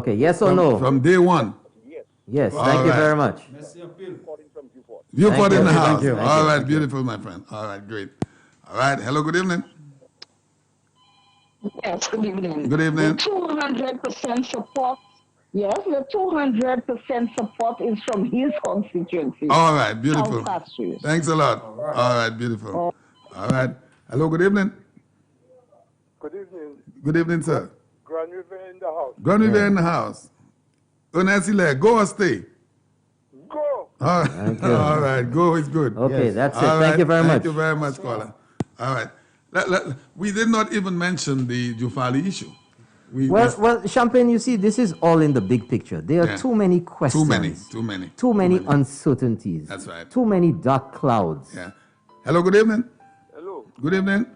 Okay, yes or no? From day one? Yes, thank you very much. Viewport in the house. Thank you. All right, beautiful, my friend. All right, great. All right, hello, good evening. Yes, good evening. Good evening. The 200% support. Yes, the 200% support is from his constituency. All right, beautiful. South Thanks a lot. All right, beautiful. All right. Hello, good evening. Good evening. Good evening, sir. Grand River in the house. Grand River in the house. Unasile, go or stay? Go. All right. Thank you. All right, go is good. Okay, that's it. All Thank right, you very much. Thank you very much, caller. All right. We did not even mention the Jufali issue. Well, Champagne, you see, this is all in the big picture. There are too many questions. Too many uncertainties. That's right. Too many dark clouds. Yeah. Hello, good evening. Hello. Good evening.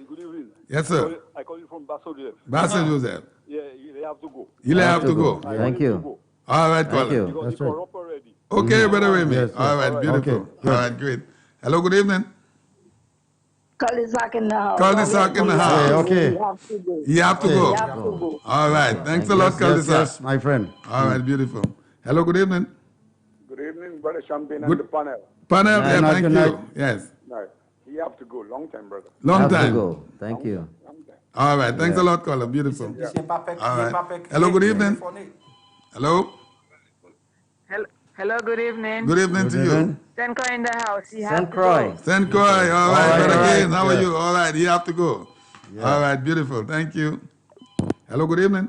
Good evening. Yes, sir. I call you from Basso Joseph. Basso Joseph. Yeah, you have to go. You have to go. Thank you. All right, Thank caller. you. That's right. Already. Okay, brother Remy. Yes, All right, beautiful. Okay, all right, great. Hello, good evening. Cul-de-sac in the house. Cul-de-sac in the house. Okay. You have to go. You have to You go. have to go. All right, thanks a lot, Cul-de-sac. Yes, my friend. All right, beautiful. Hello, good evening. Good evening, brother Champagne Good- and the panel. Panel, Good yeah, night, thank good you. night. Yes, Right. You have to go. Long time, brother. long Have to time. go. Thank you. Long time. All right, thanks a lot, caller. Beautiful. All right. Hello, good evening. Hello. Hello, good evening. Good evening to you. St. Croix in the house. You have St. to Croix. go. St. Croix. All right, right, brother all right, Gaines, how are yeah. you? All right, you have to go. All right, beautiful. Thank you. Hello, good evening.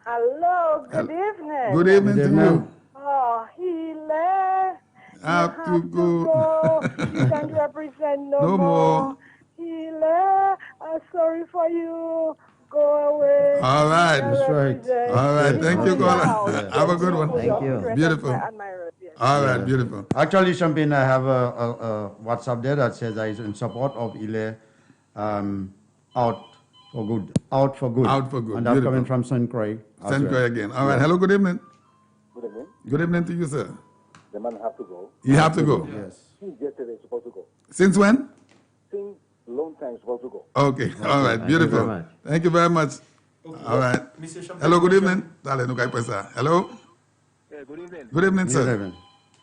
Hello, good evening. Good evening to you. Oh, he left. Have to go. You can't represent no, No more. He left. I'm sorry for you. Go away. All right. You That's can't right. represent. All right, He's thank you, in the caller. house. Have a good one. Thank you. Beautiful. My admirer, yes. All right, beautiful. Actually, Champagne, I have a WhatsApp there that says I is in support of Ile out for good. Out for good. Out for good. And that's Beautiful. coming from St. Croix. as St. well. Croix again. All right, hello, good evening. Good evening. Good evening to you, sir. The man have to go. You have to go. Yes. Since yesterday, supposed to go. Since when? Since long time, supposed to go. Okay, all right, beautiful. very much. Thank you very much. All right. Hello, good evening. Dale, no kay pesa. Hello. Yeah, good evening. Good evening, Good sir. evening.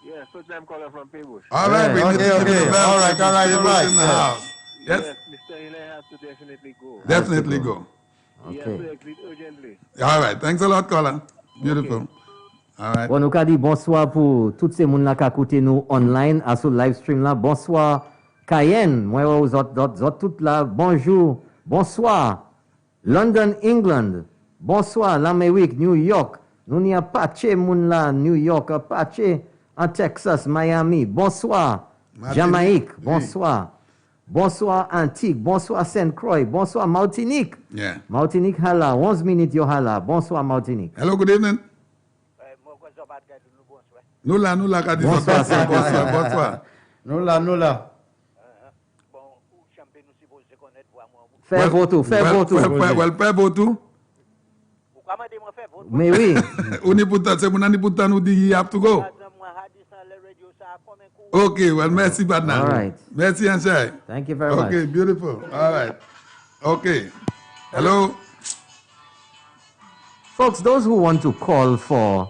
Yeah, first time caller from Paybush. All right, we need to Okay, give okay. the bell. All right, all right, all right. In the Yes. house. Yes, Mr. Ile has to definitely go. definitely go. He has to exit urgently. All right, thanks a lot, caller. Beautiful. All right. Bon, nous ka di bonsoir pour tous ces moun la ka koute nous online à sur live stream là. Bonsoir Cayenne, moi vous autres toutes là. Bonjour, bonsoir London, England. Bonsoir l'Amérique, New York. Nous n'y a pas de moun là New York, pas de en Texas, Miami. Bonsoir Jamaïque. Bonsoir. Bonsoir Antigua. Bonsoir St. Croix. Bonsoir Martinique. Yeah. Martinique hala. 11 minutes yo hala. Bonsoir Martinique. Hello, good evening. Nula, kadi Bonsoir, bonsoir, bonsoir, bonsoir. Nula. Fais voto, fais voto. Well, pay voto. Mais oui. Uni puta, se muna ni puta nu di you have to go. Okay, well, merci, Badna. All right. Merci, Anshai. Thank you very much. Okay, beautiful. All right. Okay. Hello. Folks, those who want to call for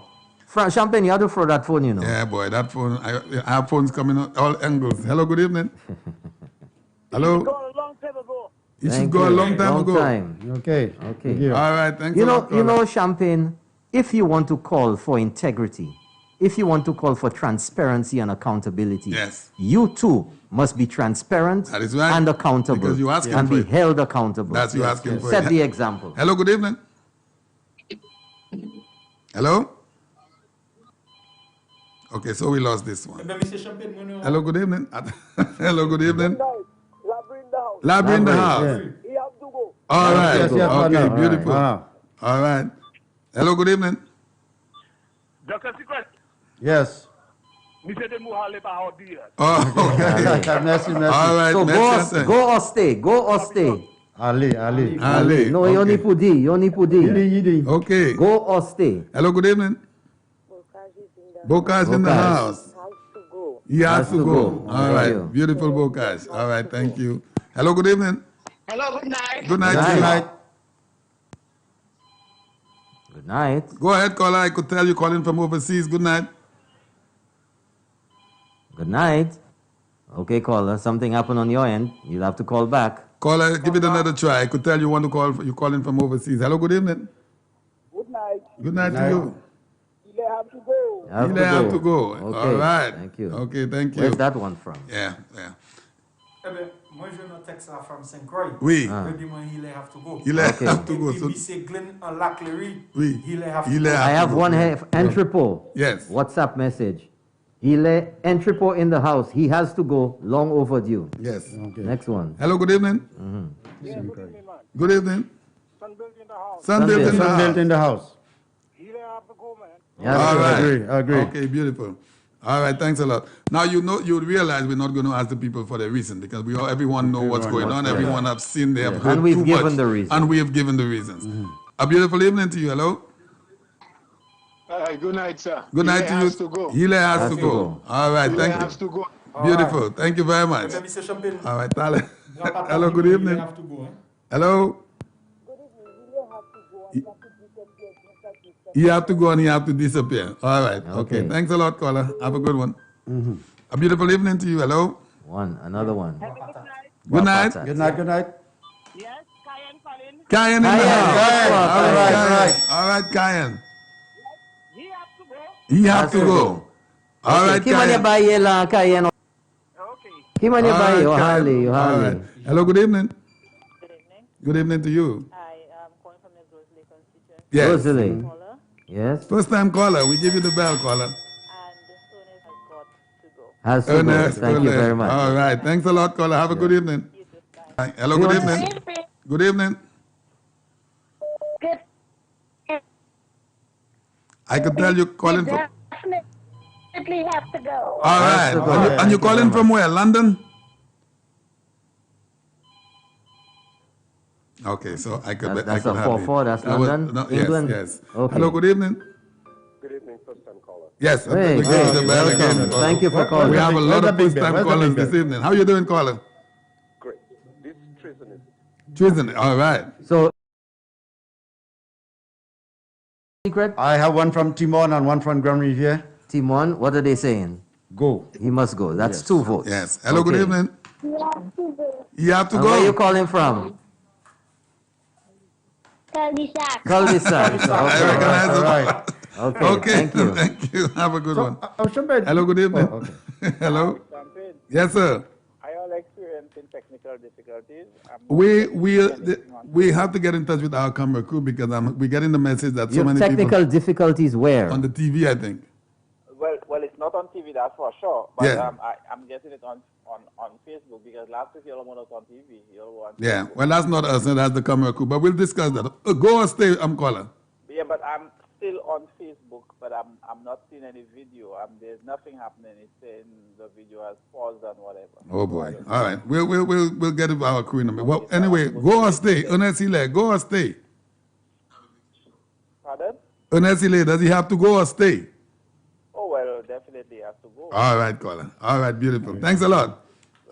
Champagne, you have to throw that phone, you know. Yeah, boy, that phone, I have phones coming on all angles. Hello, good evening. Hello. You should go a long time ago. Okay. Okay. you. All right, thanks You a know, lot, you caller. know, Champagne, if you want to call for integrity, if you want to call for transparency and accountability, Yes. you too must be transparent That is right. and accountable Because you're asking and for be it. held accountable. That's you asking for Set it. the example. Hello, good evening. Hello? Okay, so we lost this one. Hello, good evening. Hello, good evening. Labri in the house. Yeah. He have to go. All right. Yes, yes, Okay, madam. beautiful. Ah. All right. Hello, good evening. Dr. Secret, Yes. Mr. de Muhale Bahodia. Oh, okay. Merci. All right. So merci. go or stay. Go or stay. Ali. Ali. No, you okay. only pudi. Yidi. Okay. Go or stay. Hello, good evening. Bokash in the Bokash. house. He has to go. All Thank right. you. Beautiful Bokash. All right. Thank you. Hello, good evening. Hello, good night. Good night. Good to you. night. Good night. Go ahead, caller. I could tell you calling from overseas. Good night. Good night. Okay, caller. Something happened on your end. You'll have to call back. Caller, give it another try. I could tell you want to call. You're calling from overseas. Hello, good evening. Good night. Good night to you. You have to go. You have to go. Okay. All right. Thank you. Okay, thank you. Where's that one from? Yeah, yeah. Moi, je ne texte from St. Croix. Oui. Je dis, moi, il have to go. Il have to go. Et puis, c'est Glen en Laclery. Oui. Il have to Il go. have I have to go. one here, Entrepot. Yes. WhatsApp message. Entrepot in the house. He has to go. Long overdue. Yes. Okay. Next one. Hello, good evening. Yeah, good evening, man. Good evening. Sunbuilt in the house. Sunbuilt in the Built house. in the house. You have to go, man. Yeah, All sure. right. I agree. Okay, beautiful. All right, thanks a lot. Now you realize we're not going to ask the people for their reason because everyone know what's going on. Everyone have seen, they have heard And we've too given much, the reason. and we have given the reasons. A beautiful evening to you. Hello. Good night, sir. Good night to you. Has to go. Hile has to go. All right, He thank has you. to go. Beautiful. Thank you very much. Mr. Champagne. All right, Tale. Hello, good evening. have to go. Hello. You have to go and you have to disappear. All right. Okay. Okay. Thanks a lot, caller. Have a good one. A beautiful evening to you. Hello. Another one. Good night. Good night, good night. Yes, Cayenne calling. Cayenne in the Cayenne. house. All right, right. All right, Cayenne. He have to go. He have to go. All right, Kimanya Cayenne. baye la Cayenne. Okay. Kimanya All baye right, Cayenne. ohali, All ohali. right. Hello, good evening. Good evening. Good evening to you. I am calling from the Rosalie constituency. Yes. Rosalie. Caller, Yes. First time caller. We give you the bell, caller. and Ernest has got to go. Has to go. Ernest, Thank you Ernest. very much. All right. Thanks a lot, caller. Have a good evening. You just bye. Hi. Hello, We good want to evening. Good evening. Good. I could tell you calling from. Definitely have to go. All right. to go. And you calling from where? London? Okay, so I could. That's I could a have 4-4, it. that's That was- London, no, England? Yes. Yes. Okay. Hello. Good evening. Good evening, first time caller. Yes. Hey, we give you the bell welcome. again. Thank you for calling. We have a lot Where's of the big first time bell? Where's the callers big this bell? evening. How you doing, caller? Great. This treason is Treason. All right. So, secret? I have one from Timon and one from Grand Riviere. Timon, what are they saying? Go. He must go. That's 2 votes. Yes. Hello. Good Okay. evening. You have to And where are you go. calling from? Cul-de-sac. Cul-de-sac. I Okay. recognize All the- right. Okay. Okay. Thank you. Thank you. Have a good one. Champagne. Hello. Good evening. Oh, okay. Hello. campaign. Yes, sir. I all experiencing technical difficulties. We have to get in touch with our camera crew because we're getting the message that so You have many technical people difficulties where? on the TV, I think. Well, it's not on TV, that's for sure. But Yeah. I'm getting it on Facebook because last week you all was on TV. You all were on Yeah, Facebook. well, that's not us, that's the camera crew, but we'll discuss that. Go or stay, I'm calling. Yeah, but I'm still on Facebook, but I'm not seeing any video. There's nothing happening. It's saying the video has paused and whatever. Oh boy. All right, we'll get it our crew number. Well, anyway, go or stay. Honestly, go or stay. Pardon? Honestly, does he have to go or stay? Oh, well, definitely has to go. All right, caller. All right, beautiful. Thanks a lot.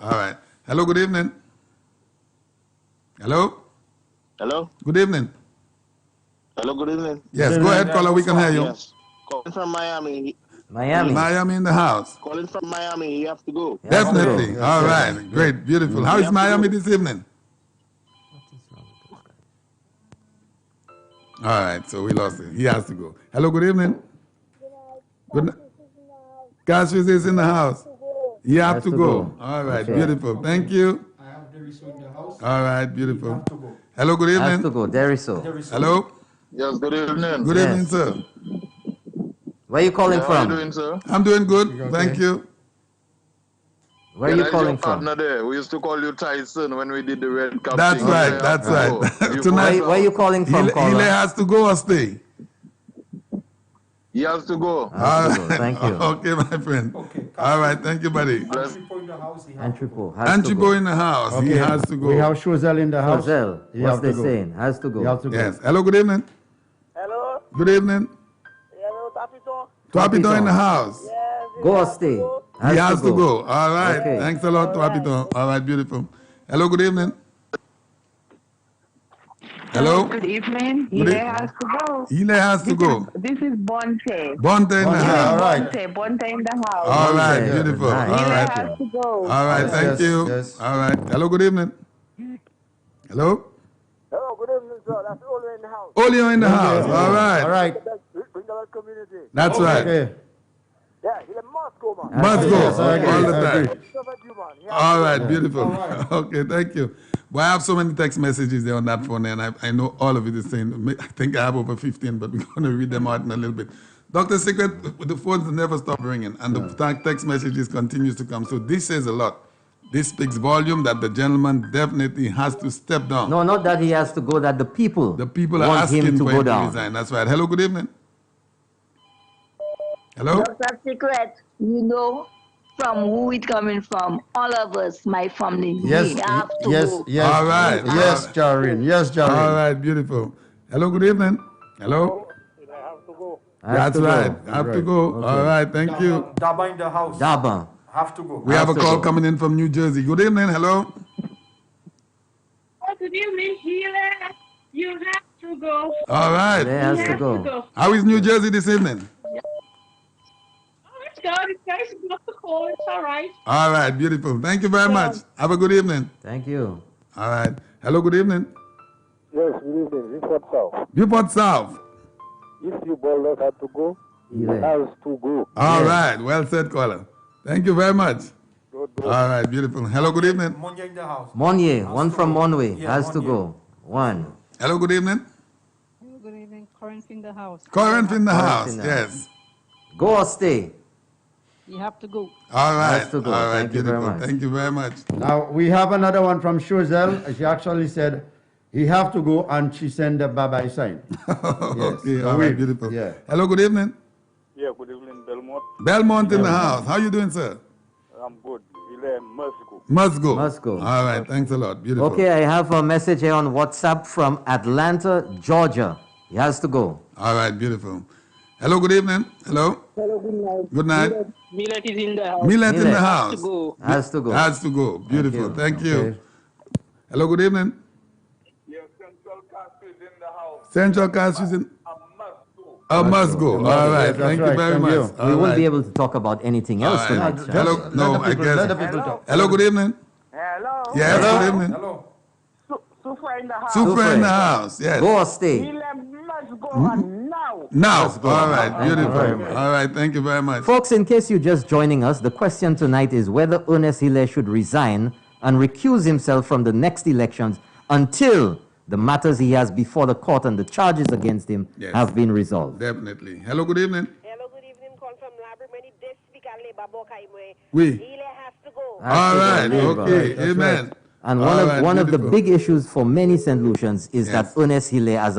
All right. Hello, good evening. Hello? Hello? Good evening. Hello, good evening. Yes, go ahead, caller. We can hear you. Yes. Calling from Miami. Miami in the house. Calling from Miami. You have to go. Definitely. All right. Great. Beautiful. How is Miami this evening? All right. So we lost it. He has to go. Hello. Good evening. Good night. Cassius is in the house. You have to go. All right. Okay. Beautiful. Thank you. I have Deriso in the house. All right. Beautiful. You have to go. Hello. Good Has to evening. go. Deriso. Hello. Yes, good evening. Good Yes. evening, sir. Where are you calling How from? are you doing, sir? I'm doing good. Thank you. Where are you that's calling your from? partner there. We used to call you Tyson when we did the Red Cup That's thing. right. You That's have to right. go. You Tonight- go. Where are you calling from, He caller? has to go or stay. He has to go. Has to go. Thank you. Okay, my friend. Okay. All right. Thank you, buddy. Entrepot in the house. He have to go. Entrepot. Has to Anchibo go. in the house. He has to go. We have Shozel in the house. Roselle. He What's have they to go. saying? Has to He go. have to go. Yes. Hello, good evening. Hello? Good evening. Hello, Tapito? Twapito in the house. Yes. Go or stay? He has to go. All right. Okay. Thanks a lot, Twapito. All right, beautiful. Hello, good evening. Hello? Good evening. Good Ile e- has to go. Ile has to go. This is Bonte. Bonte in the Bonte, house. all right. Bonte in the house. All right, Bonte, beautiful. nice. All Ile right. has to go. All right, Yes, thank yes, you. yes. All right. Hello, good evening. Hello? Hello, good evening, sir. That's Olio in the house. Olio in the house. All All right. right. Bring the community. That's right. Okay. Yeah, he must go, man. Must go Yes, I agree, all the I time. agree. All right, beautiful. Okay, thank you. Well, I have so many text messages there on that phone, and I know all of it is saying, I think I have over 15, but we're going to read them out in a little bit. Dr. Secret, the phones never stop ringing, and the text messages continues to come. So this says a lot. This speaks volume that the gentleman definitely has to step down. No, not that he has to go, that the people are want asking him to for go him to down. resign. That's right. Hello, good evening. Hello? Dr. Secret, you know from who it coming from. All of us, my family, Yes, we have to yes, go. yes. All right. Yes, Jareen. Yes, Jareen. All right, beautiful. Hello, good evening. Hello? That's right. Have to go. Okay. All right, thank you. Daba in the house. Daba. Have to go. We have a to call go. coming in from New Jersey. Good evening. Hello? Good evening, Sheila. You have to go. All right. There has to go. How is New Jersey this evening? Oh, it's good. It's nice. It's not the cold. It's all right. All right, beautiful. Thank you very much. Have a good evening. Thank you. All right. Hello, good evening. Yes, good evening. This is South. Newport South. If you ballers have to go, he Yeah. has to go. All right. Well said, caller. Thank you very much. Good. All right, beautiful. Hello, good evening. Monye in the house. Monye, one from Monway, Yeah, has to Monye. go. One. Hello, good evening. Good evening, Corinth in the house. Corinth in the Corinth house. in the Yes. Go or stay? You have to go. All right. Has to go. All right, Thank you very beautiful. much. Thank you very much. Now, we have another one from Shozel. She actually said, he have to go, and she sent a bye-bye sign. Okay, So all right, beautiful. Yeah. Hello, good evening. Yeah, good evening, Belmont. Belmont in the house. How you doing, sir? I'm good. He must go. Must go. Must go. All right, thanks a lot. Beautiful. Okay, I have a message here on WhatsApp from Atlanta, Georgia. He has to go. All right, beautiful. Hello, good evening. Hello. Hello, good night. Good night. Millet is in the house. Millet in the Millet. house. To go. Has to go. Has to go. Beautiful. Thank you. Okay. Hello, good evening. Yes, Central Cast is in the house. Central Cast is in. I must go. Must go. All right. That's Thank you right. very Thank much. you. All We won't right. be able to talk about anything else All right. tonight. Charles. Hello. No, I guess. Let the people talk. Hello, good evening. Hello. Yes, Hello. good evening. Hello. Sufra in the house. Super in the house. Yes. Go or stay? Ile must go on now. Now. go. All right. Beautiful. very much. All right. Thank you very much. Folks, in case you're just joining us, the question tonight is whether Ernest Hilaire should resign and recuse himself from the next elections until the matters he has before the court and the charges against him Yes. have been resolved. Definitely. Hello, good evening. Hello, good evening. Call from Library. This week, Oui. Ile has to go. All right. Labor. Okay. That's Amen. right. And All right, one of the beautiful. big issues for many St. Lucians is Yes. that Ernest Hilaire, as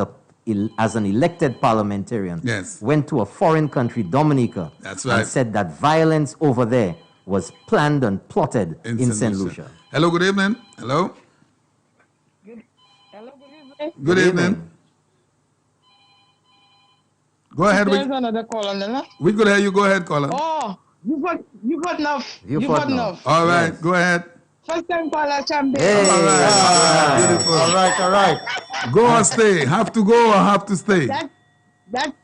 an elected parliamentarian, Yes. went to a foreign country, Dominica, That's and right. said that violence over there was planned and plotted in St. Lucia. Hello, good evening. Hello. Hello, good evening. Good evening. Go ahead. There's another call on there. We could hear you. Go ahead, caller. Oh, you got enough. You You got got enough. enough. All right. Go ahead. First time caller champion. Hey. All right. Ah, Beautiful. all right, all right. Go or stay. Have to go or have to stay. That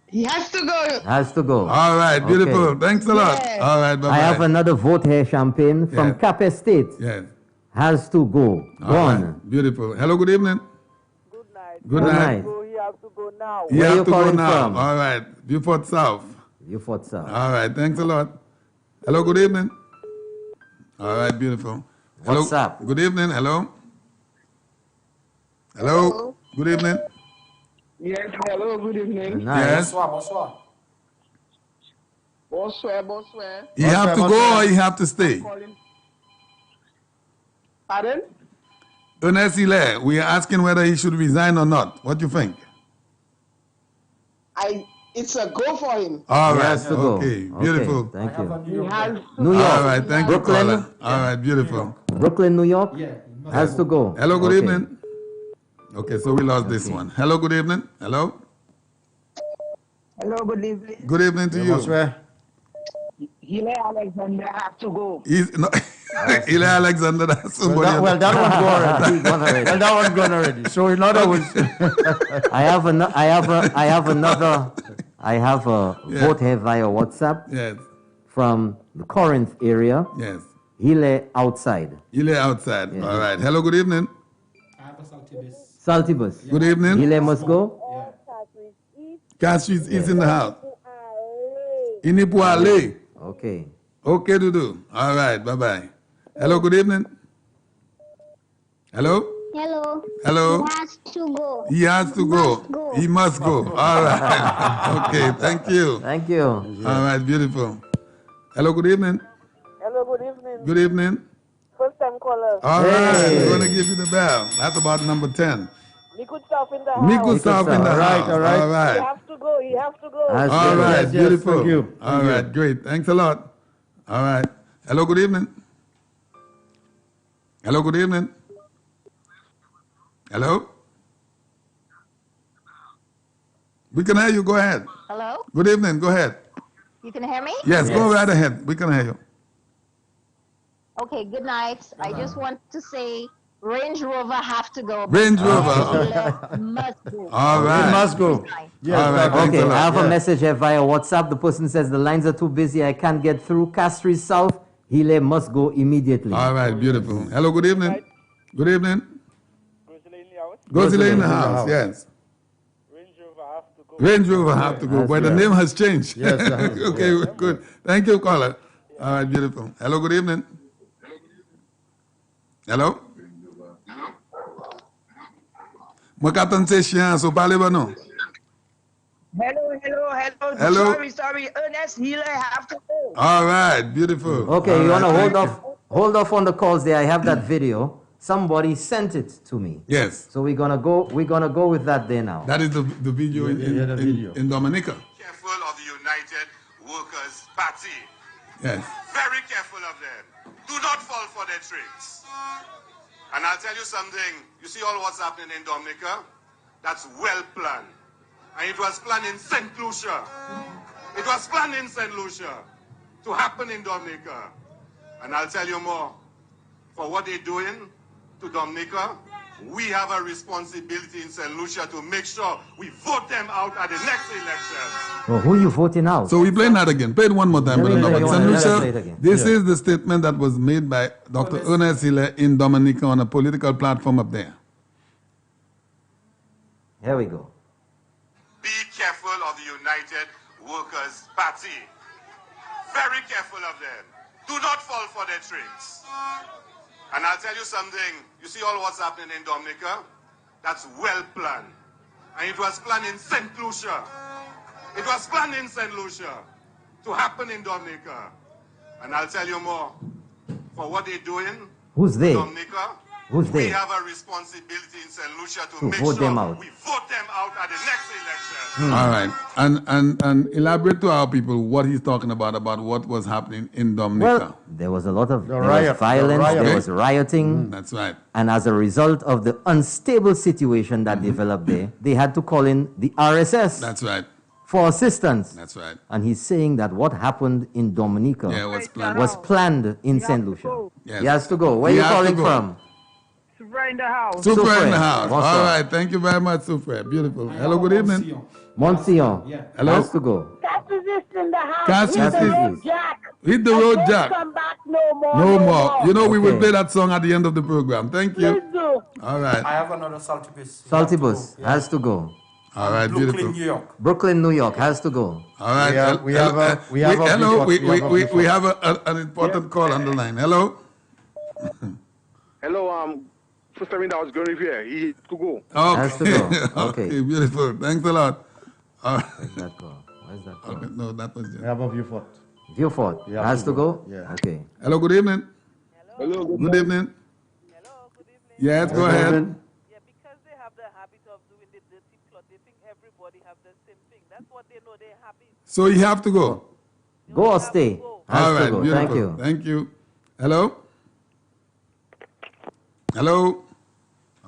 he has to go. Has to go. All right. Beautiful. Okay. Thanks a lot. Yes. All right. Bye-bye. I have another vote here, Champagne, from Yeah. Cape State. Yes. Has to go. All Gone. right. Beautiful. Hello. Good evening. Good night. Good Good night. night. So he has to go now. You Where have you to go calling now. from? All right. Beaufort South. You fought, sir. All right. Thanks a lot. Hello. Good evening. All right. Beautiful. Hello. What's up? Good evening. Hello. Hello. Good evening. Yes, hello, good evening. Nice. Yes. Bonsoir, bonsoir. Bonsoir. You have to go or you have to stay. Pardon? Ernest Hilaire, we are asking whether he should resign or not. What do you think? It's a go for him. All He right. has to go. Okay. Beautiful. Thank I have a you. New York Has date. New York. All right. Thank Brooklyn. you, caller. All right. Beautiful. Brooklyn, New York. Has to go. Hello. Good Okay. evening. Okay. So we lost this one. Hello. Good evening. Hello. Hello, good evening. Good evening to You you. must wear. Hilaire Alexander has to go. He's, no, Eli Alexander, that's somebody. Well, that one go already. He gone already. Well, that one gone already. So in other words, I have a vote here via WhatsApp. Yes. From the Corinth area. Yes. Ile outside. Ile outside. All right. Hello, good evening. I have a Saltibus. Saltibus. Good evening. Ile must go. Castries is in the house. Inipuale. Okay. Okay, Dudu. All right. Bye-bye. Hello, good evening. Hello? Hello. Hello? He has to go. He has to go. He must go. All right. Okay, thank you. Thank you. All right, beautiful. Hello, good evening. Hello, good evening. Good evening. First time caller. All right, we're going to give you the bell. That's about number 10. Miku South in the house. Miku South in the house. All right. He has to go. He has to go. All right, yes, beautiful. thank you. All right, great. Thanks a lot. All right. Hello, good evening. Hello, good evening. Hello? We can hear you. Go ahead. Hello? Good evening. Go ahead. You can hear me? Yes, go right ahead. We can hear you. Okay, good night. I just want to say Range Rover have to go. Range Rover. Must go. All right. it must go. Yes, All right. Thanks Okay, a lot. I have a Yeah. message here via WhatsApp. The person says the lines are too busy. I can't get through. Castries South. Ile must go immediately. All right, beautiful. Hello, good evening. Good evening. Gozile Gozile in the house, yes. Range Rover have to go. But the name has changed. Yes, okay, good. Thank you, caller. All right, beautiful. Hello, good evening. Hello? Makatan se chien, so parlez ba non? Hello. Sorry. Ernest Healer have to go. All right, beautiful. Okay, All you right, want to thank you. hold off on the calls there. I have that video. Somebody sent it to me. Yes. So we're gonna go with that there now. That is the video in Dominica. Careful of the United Workers' Party. Yes. Very careful of them. Do not fall for their tricks. And I'll tell you something. You see all what's happening in Dominica? That's well planned. And it was planned in St. Lucia. It was planned in St. Lucia to happen in Dominica. And I'll tell you more. For what they're doing to Dominica, we have a responsibility in St. Lucia to make sure we vote them out at the next election. Well, who you voting out? So we playing that again. Play it one more time. Let me Brother play St. it Lucia, again. this is the statement that was made by Dr. Ernest Hiller in Dominica on a political platform up there. Here we go. Be careful of the United Workers' Party. Very careful of them. Do not fall for their tricks. And I'll tell you something. You see all what's happening in Dominica? That's well planned. And it was planned in St. Lucia. It was planned in St. Lucia to happen in Dominica. And I'll tell you more. For what they're doing Who's to they? Dominica, Who's we they? have a responsibility in St. Lucia to To make vote sure them out. we vote them out at the next election. All right. And elaborate to our people what he's talking about what was happening in Dominica. Well, there was a lot of there riot, was violence, the riot. there was rioting. That's right. And as a result of the unstable situation that developed there, they had to call in the RSS That's right. for assistance. That's right. And he's saying that what happened in Dominica Yeah, it was planned. was planned in St. Lucia. Yes. He has to go. Where He are you has to calling go. from? Super in the house. Super in Sufre. the house. Bonsoir. All right. Thank you very much, Super. Beautiful. Hello, good evening. Monsignor Hello? has to go. Cassius is in the house. Cassius Hit the is- road, Jack. Hit the And road, don't Jack. Come back no more. No more. You know, we will Okay. play that song at the end of the program. Thank Please you. do. All right. I have another Saltibus. Saltibus has to go. All right, Brooklyn, beautiful. New York. Brooklyn, New York has to go. All right. Hello, We have an important call on the line. Hello. Hello, Sister Linda was going here. He to go. Okay. Has to go. Okay, Okay. beautiful. Thanks a lot. All right. Where's that call? Where's that call? Okay, no, that was We just. have a view for. Viewfort Yeah, has to go? Yeah. Okay. Hello, good evening. Hello, Good evening. Yes, go ahead. Yeah, because they have the habit of doing the dirty plot, they think everybody have the same thing. That's what they know, their habit. So you have to go. Go or stay? Has All to right, go. beautiful. Thank you. Thank you. Hello. Hello.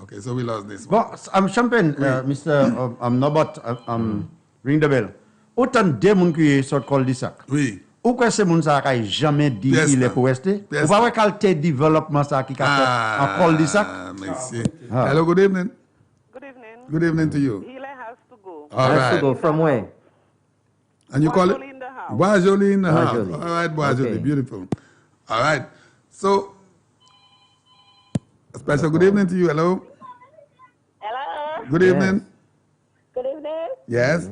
Okay, so we lost this one. But I'm champagne, Mr. Nobat, ring the bell. Autant de moun qui sort call this sac. Oui. Ou que c'est moun sa qui jamais dit Yes, il est sir. pour rester? Yes, Ou pas sir. ouais qualité développement ça qui a fait en col de ça? Merci. Ah. Hello, good evening. Good evening. Good evening to you. Healer has to go. All Has right. to go from where? And you call it? Boisjoli in the house. Boisjoli in the house. Boisjoli. All right, Boisjoli. Okay. Beautiful. All right. So, a special good evening to you. Hello. Hello. Good evening. Good evening. Yes.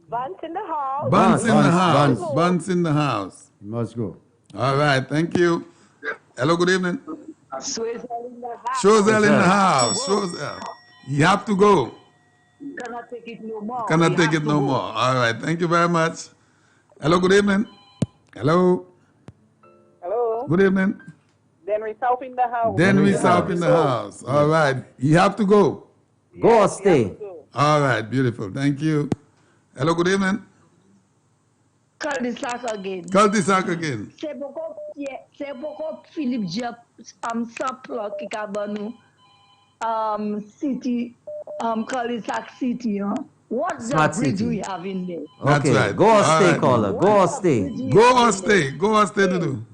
Buns in the house. Buns in the Buns, house. buns. Buns in the house. You must go. All right. Thank you. Hello. Good evening. Swizzle in the house. Shozel in the house. Shozel. You have to go. Cannot take it no more. Cannot We take have it to no go. more. All right. Thank you very much. Hello. Good evening. Hello. Hello. Good evening. Denry South in the house. Then we stop in the house. All right. You have to go. Go or stay? All right. Beautiful. Thank you. Hello. Good evening. Call the sack again. Cul-de-sac again. C'est beaucoup Philippe Diop sample qui a bon city call the sack city. What's the Smart bridge city. we have in there? That's Okay. right. Go or All stay, right. caller. Go or stay. Go or stay. Go or stay to do.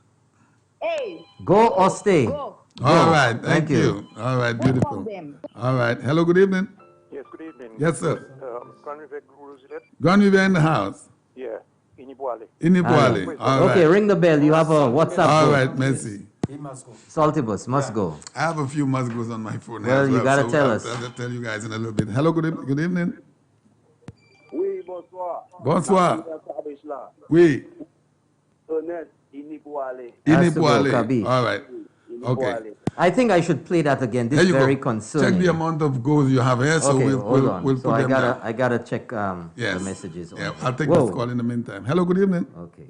Hey, Go or stay. go. All right. Thank Thank you. you. All right. What Beautiful. about them? All right. Hello. Good evening. Yes, good evening. Yes, sir. Can we get Roosevelt? Gone you in the house. Yeah, in Ibuale. In Ipuale. All right. Okay, ring the bell. You have a WhatsApp. All group. right. Merci. He must go. Saltibus must go. I have a few must goes on my phone. Well, as you gotta so tell I'll- us. I'll tell you guys in a little bit. Hello. Good evening. Oui, bonsoir. Bonsoir. Kabish là. Oui. Ernest, Inibuale. In Has to go, Ipuale. Kabi. All right. Okay. I think I should play that again. This There is you very go. concerning. Check the amount of goals you have here, so Okay, we'll hold on. put So I them gotta down. I gotta check Yes. the messages. Yeah, on I'll there. take Whoa. this call in the meantime. Hello, good evening. Okay.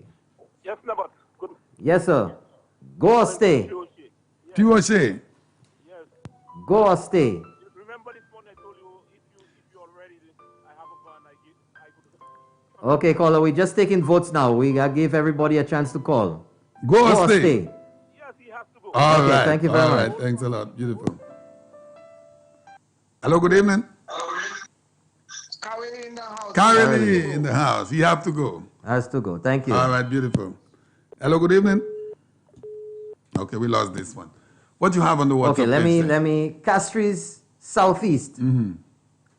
Yes, no, but good. Yes, sir. Go or stay. Tiwoshe. Go or stay. Remember this morning I told you if you're ready, I have a van. I could. Okay, caller. We're just taking votes now. We gave everybody a chance to call. Go or stay. Yes, he has to go. All Okay, right. thank you very All much. right. Thanks a lot. Beautiful. Hello, good evening. Carry in the house. Carly in the house. You have to go. Has to go. Thank you. All right, beautiful. Hello, good evening. Okay, we lost this one. What you have on the WhatsApp? Okay, let me. Castries Southeast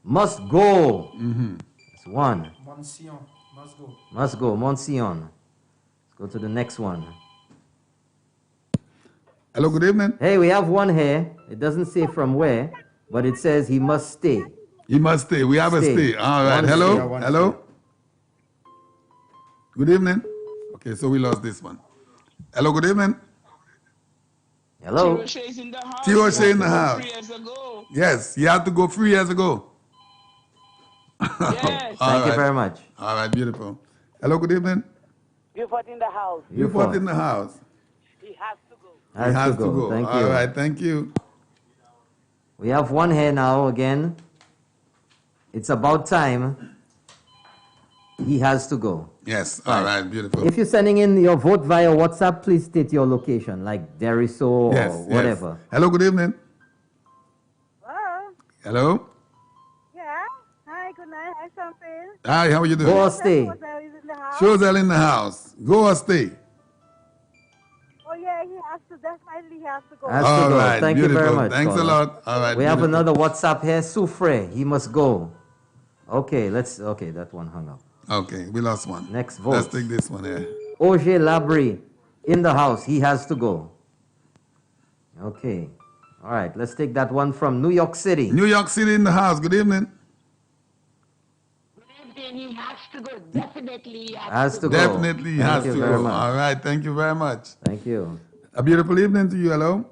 must go. That's one. Monsieur must go. Must go. Monsignor. Let's go to the next one. Hello, good evening. Hey, we have one here. It doesn't say from where, but it says he must stay. You must stay. We have a Stay. stay. All right. One Hello. stay. One Hello. Good evening. Okay, so we lost this one. Hello, good evening. Hello. Tiwoshe is in the house. Tiwoshe in the house. 3 years ago. Yes, you had to go 3 years ago. Yes. All Thank you right. very much. All right, beautiful. Hello, good evening. Buford in the house. You fought in the house. He has to go. Has He has to go. Thank All you. right, thank you. We have one here now again. It's about time. He has to go. Yes, all right, beautiful. If you're sending in your vote via WhatsApp, please state your location, like Deriso Yes, or yes. whatever. Hello, good evening. Hello? Hello. Yeah? Hi, good night. Hi, something. Hi, how are you doing? Go or stay. Hotel is in the house. Shozel in the house. Go or stay. Oh, yeah, he has to. Definitely he has to go. Has to All go. right, Thank you very beautiful. much. Thanks a caller. lot. All right. We have beautiful. another WhatsApp here. Soufre, he must go. Okay, okay, that one hung up. Okay, we lost one. Next vote. Let's take this one here. Oje Labri in the house. He has to go. Okay. All right, let's take that one from New York City. New York City in the house. Good evening. He has to go. Definitely he Has to go. Definitely Thank has you to very go. much. All right, thank you very much. Thank you. A beautiful evening to you. Hello.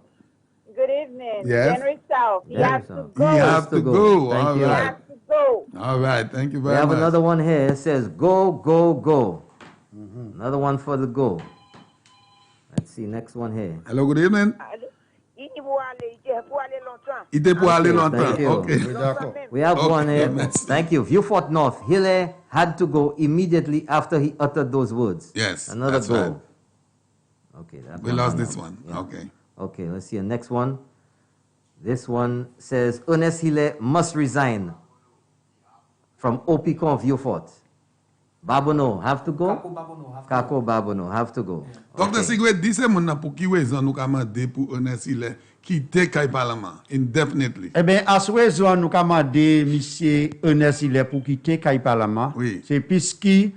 Good evening. Yes. Henry South. He Henry has to South. go. You have to go. Thank All you. He right. has to go. All right. Thank you We very have much. another one here. It says go, go, go. Another one for the go. Let's see, next one here. Hello. Good evening. Inibuale, il faut aller longtemps. Il était pour aller longtemps. Thank you. Okay. D'accord. We have Okay, one here. merci. Thank you. Vieux-Fort North. Hille had to go immediately after he uttered those words. Yes, Another that's go. right. Okay, that We one lost hung this up. one. Yeah. Okay. Okay, let's see the next one. This one says Ernest Hille must resign from Opicon Vieux-Fort Babono have to go? Kako Babono have to Kako Babono have to go. Dr. Sigwe, dis e moun nan pou ki wezon nou ka mande pou Ernest Hilaire ki te kay parlement indefinitely. Eh bien, à ce raison, nous avons demandé M. Ernest Hilaire pour quitter le Parlement. Oui. C'est puisqu'il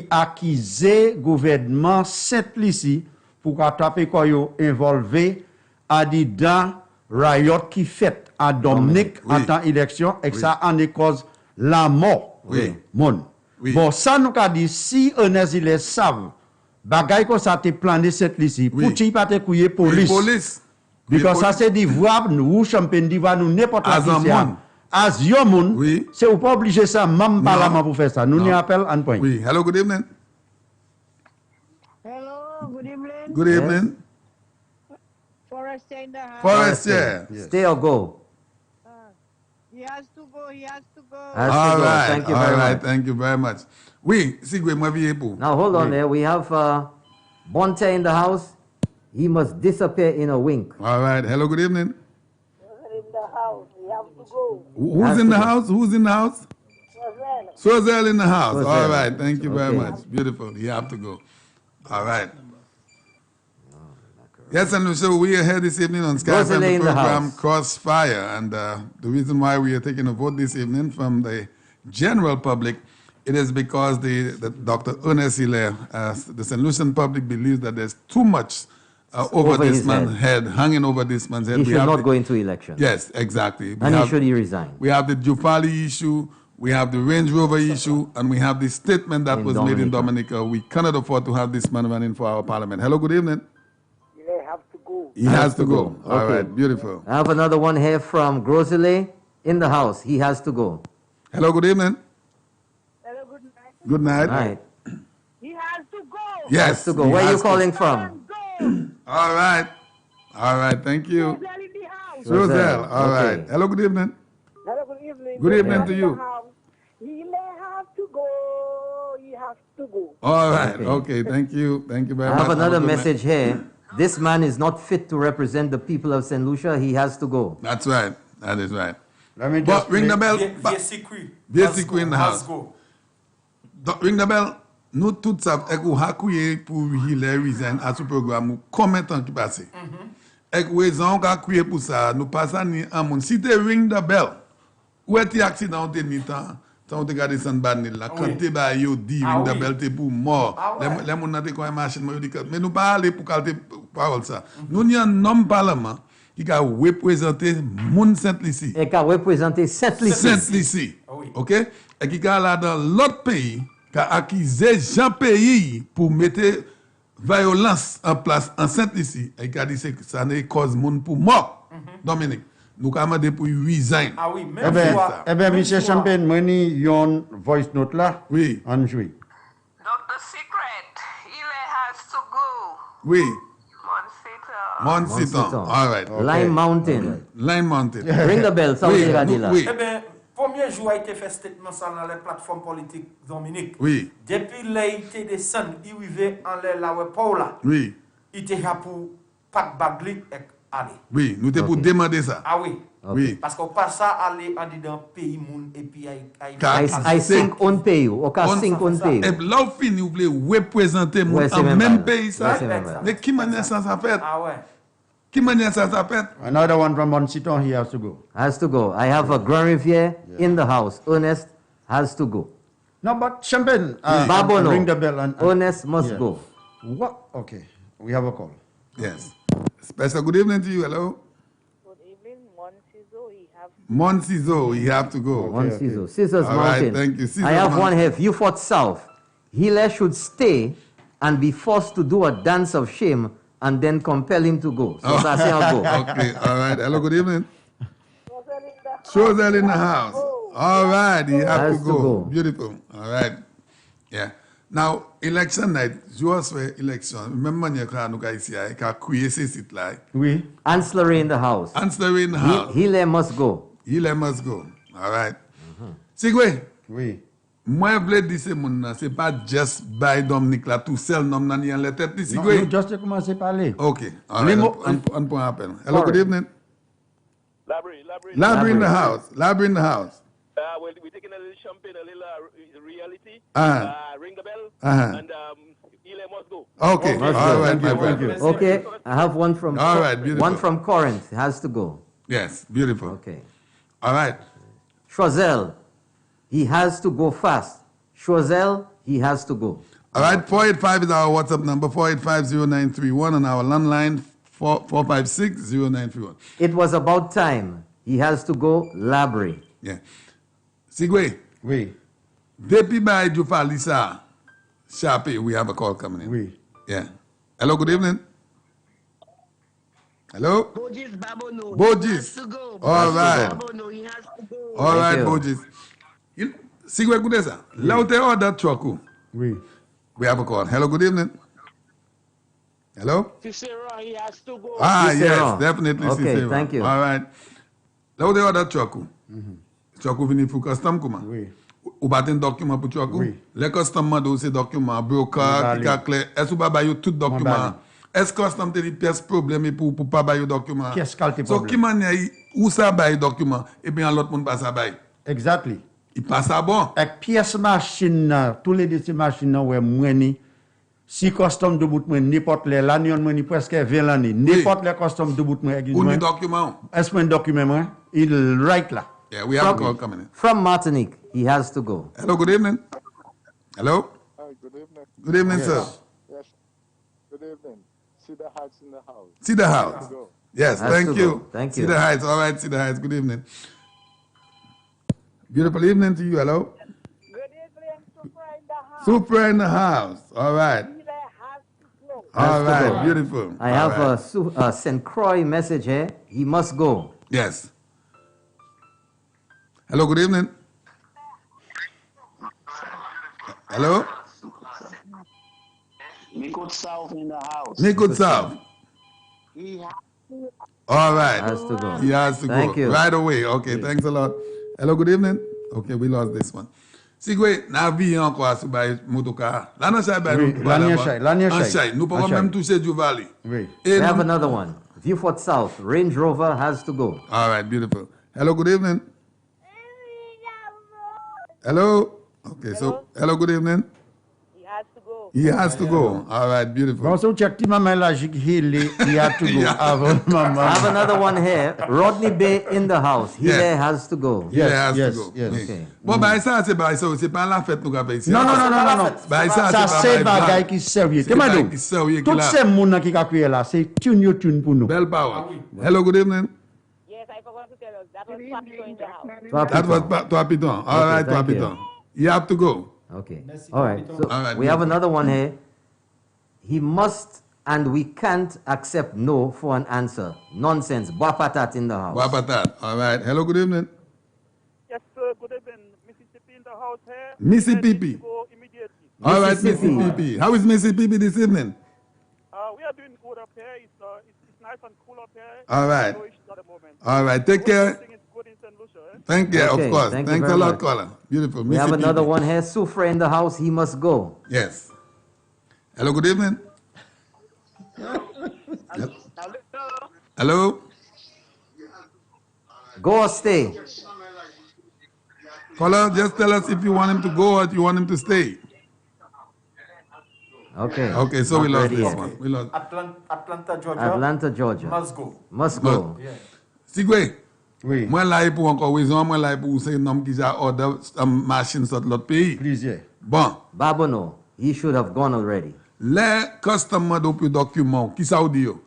a accusé le gouvernement Saint-Lucie pour attraper quoi involvé à des dans riot qui fait à Dominique Oui. en temps d'élection et que Oui. ça en est cause la mort. Oui. Mon. Oui. Bon, ça nous a dit, si Ernest Hilaire savent, bagay ko ça te plané Saint-Lucie, Oui. pour tu pas te couiller police. Police. Because Oui, ça c'est dit voir nous champagne dit voir nous n'importe As a qui moun. as yo moun Oui. c'est ou pas obligé ça même parlement pour faire ça nous Non. n'y appelle en point. Oui, hello, good evening. Hello, good evening. Good evening. Forrester in the house. Forestier. Stay or go? He has to go, he has to go. Has to All go. right, Thank you all very right, much. thank you very much. Oui, Sigwe, moi vieux pour. Now hold on there. We have Bonte in the house. He must disappear in a wink. All right, hello, good evening. In the house, we have to go. Who's in the house? Who's in the house? Sozel in the house. Sozel. All right, thank you very Okay. much. Beautiful. You have to go. All right. Yes, and so we are here this evening on Skype Rosalie and the in the program house. Crossfire. And the reason why we are taking a vote this evening from the general public, it is because the Dr. Ernest Hilaire, the St. Lucian public believes that there's too much over Over this his man's head, hanging over this man's head. He We should have not the- go into election. Yes, exactly. And he should resign. We have the Jufali issue, we have the Range Rover issue, and we have the statement that In was made in Dominica. Dominica. We cannot afford to have this man running for our parliament. Hello, good evening. They have to go. He has to go. All Okay. right, beautiful. I have another one here from Grosile in the house. He has to go. Hello, good evening. Hello, good night. Good night. Right. He has to go. Yes. Has to go. he Where are you has to. calling from? All right. All right, thank you. They're in the house. Suzel, all right. Okay. Hello, good evening. Hello, good evening. Good evening They're to in you. the house. He may have to go. He has to go. All right, Okay. okay, thank you. Thank you very I much. have another a good night. message here. This man is not fit to represent the people of St. Lucia. He has to go. That's right. That is right. Let me But just ring the play- bell. Basically, in the house. Ring the bell. Nous tous savons que vous avez pour Hilaire resign à ce programme combien de temps qui passe. Et que raison qu'a crié pour ça, nous passons ni un monde. Si tu ring the bell, où est accident te ni temps, tant te garder sans banni là, quand tu ba yo dit ring the bell te pour mort. Les monde n'a te quoi machine moi dit mais nous pas aller pour calter parole ça. Nous ni un homme parlement qui a représenté monde Saint-Lucie. Et qui a représenté Saint-Lucie. Saint-Lucie. OK? Et qui a là dans l'autre pays, qui a accusé Jean Pays pour mettre violence en place en Saint-Lucie. Et qui a dit que ça n'est cause monde pour mort. Dominique, nous avons demandé pour resign. Ah oui, Eh même ben, fois. eh ben, monsieur Champagne, moi ni yon voice note là. Oui. On joue. Dr. Secret, Hilaire has to go. Oui. Monsita. Monsiton. All right. Lime Mountain. Line Mountain. Ring the bell. Ça Oui, vous dira dit là. oui. Eh bien, premier jour a été fait statement ça dans les plateformes politiques Dominique. Oui. Depuis là, il était descendu, il arrivait en l'air là, Paula. Oui. Il était là pour pas bagli et aller. Oui, nous t'es pour demander ça. Ah oui. Oui. Parce qu'on passe ça aller en dedans pays moun et puis I think on pay you. Okay, think on pay Et you. là, au fini, vous voulez représenter Ouais, mon c'est en même même pas. pays ça. Ouais, c'est même pas. Mais qui manière ça fait? Ah ouais. Qui manière ça fait? Another one from Monsiton, he has to go. Has to go. I have a Grand Riviere in the house. Ernest has to go. No, but Champagne, Babono. ring the bell and Ernest must yeah. go. What? Okay, we have a call. Yes. Special good evening to you. Hello. Good evening, Monsizo. He have Monsizo, you have to go. One Caesar. Caesar's All right, Mountain. thank you. Caesar's I have one Mountain. here. Vieux Fort South. Hilaire should stay and be forced to do a dance of shame and then compel him to go. So ça c'est un go. Okay, all right. Hello, good evening. Sozel in the house. All right, you have Has to to go. go. Beautiful. All right. Yeah. Now, election night, just for election, même manière que nous avons ici, qui a créé ce site-là. Oui. Ancillary in the house. Ancillary in the house. Hilaire must go. Hilaire must go. All right. Sigwe. Oui. Moi, je veux dire, ce n'est pas just by Dominique là, tout seul, non, nan y a la tête, Non, Sigwe. nous just commencé à parler. Okay. All right. On peut appel. Hello, good evening. Labry in the house. Labry in the house. We're taking a little champagne, a little reality. Ah. Ring And Eli must go. Okay, Must all go. right, my Thank you. friend. Okay, I have one from All right, beautiful. one from Corinth has to go. Yes, beautiful. Okay. All right. Choiseul, he has to go fast. Choiseul, he has to go. All right, 485 is our WhatsApp number, 485-0931, and our landline, 456-0931. It was about time. He has to go Labry. Yeah. Sigwe. Oui. Depuis by Jufa Lisa Sharpie, we have a call coming in. Oui. Yeah. Hello, good evening. Hello? Bojis Babono. Bojis. He has to go. All right. Babono, he has to go. All right, you. Bojis. Sigwe Kudesa, Laute order Choku. Oui. We have a call. Hello, good evening. Hello? Cicero, he has to go. Ah, Cicero. yes, definitely. Okay, Cicero. thank you. All right. Laute order Choku. Choku vini pour custom kuma. Oui. Ou baten document pour Choku? Oui. Le custom mado se document, broker, qui a clé. Est-ce ou pas bayo tout document? Est-ce que custom te dit pièce problème pour pas bayo document? Pièce qualité So, problème. qui manière ou ça bayo document et bien l'autre monde pas ça bayo? Exactly. Il passe à bon. Avec pièce machine, tous les deux machines, ouais, mweni, si custom de bout mweni, n'importe les l'année, on mweni presque 20 l'année, n'importe les custom de bout mweni, Ou ni document? est-ce un document, moi? Il right là. Yeah, we have a call coming in. From Martinique, he has to go. Hello, good evening. Hello? Hi, good evening. Good evening, Yes. sir. Yes. Good evening. See the Heights in the house. See the house. Go. Yes, Has thank to you. go. Thank See you. the heights. All right, see the heights. Good evening. Beautiful evening to you. Hello? Good evening, Super in the house. Super in the house. All right. Eli has to go. All Has to right, go. beautiful. I All have right. a St. Croix message here. He must go. Yes. Hello, good evening. Hello? Mikot South in the house. Nikud South. He has to All right. Has to go. He has to Thank go. you. Right away. Okay, thanks a lot. Hello, good evening. Okay, we lost this one. Sigwe, na vi encore sou bay motoka. La nan chay bay Oui, nou la pa nan la chay, ba. la nan An chay. chay. Nou pa An pa chay. même touche du valley. Oui. We have another one. Viewfort South, Range Rover has to go. All right, beautiful. Hello, good evening. Hello? Okay, so, hello, good evening. He has to go. He has to go. All right, beautiful. Bon, so check ti maman la jik hili, he had to go. Yeah. Avant maman. I have another one here. Rodney Bay in the house. He Yeah. there has to go. He has yes, to go. yes. Yeah. Okay. Bon, bah, ça, c'est pas la fête nous avons ici. Non, non, non, non, non, non. Bah, ça, Ça, c'est c'est pas bagay qui sérieux. C'est Te bagay madou, qui sérieux qui tout là. ces moun qui ka kriye là, c'est tune yo tune pour nous. Belle power. Hello, good evening. Yes, I forgot to tell us. That was Papico in the house. Toi, That was Piton. Toi Piton. All right, Toi thank you. Piton. You have to go. Okay. All right. So All right, we have beautiful. another one here. He must and we can't accept no for an answer. Nonsense. Bapatat in the house. Wapatat. All right. Hello, good evening. Yes, sir. Good evening. Mississippi in the house here. Mississippi. Go immediately. All right, Mississippi. Mississippi. How is Mississippi this evening? We are doing good up here. It's nice and cool up here. All right. No issues at the moment. All right. Take care. Everything is good in St. Lucia. Thank you, Okay, of course. thank you Thanks a very lot, much. caller. Beautiful. We have Mississippi. another one here. Sufre in the house. He must go. Yes. Hello, good evening. Hello? Go or stay. Caller, just tell us if you want him to go or if you want him to stay. Okay. Okay, so we Not lost ready this yet. one. We lost. Atlanta, Georgia. Atlanta, Georgia. Must go. Must go. Yeah. Sigwe, Oui. moi là pour encore raison, moi là pour c'est un homme qui a order machine sur l'autre pays. Please, Bon, Babono. He should have gone already. les customer de document qui ça ou dit yo?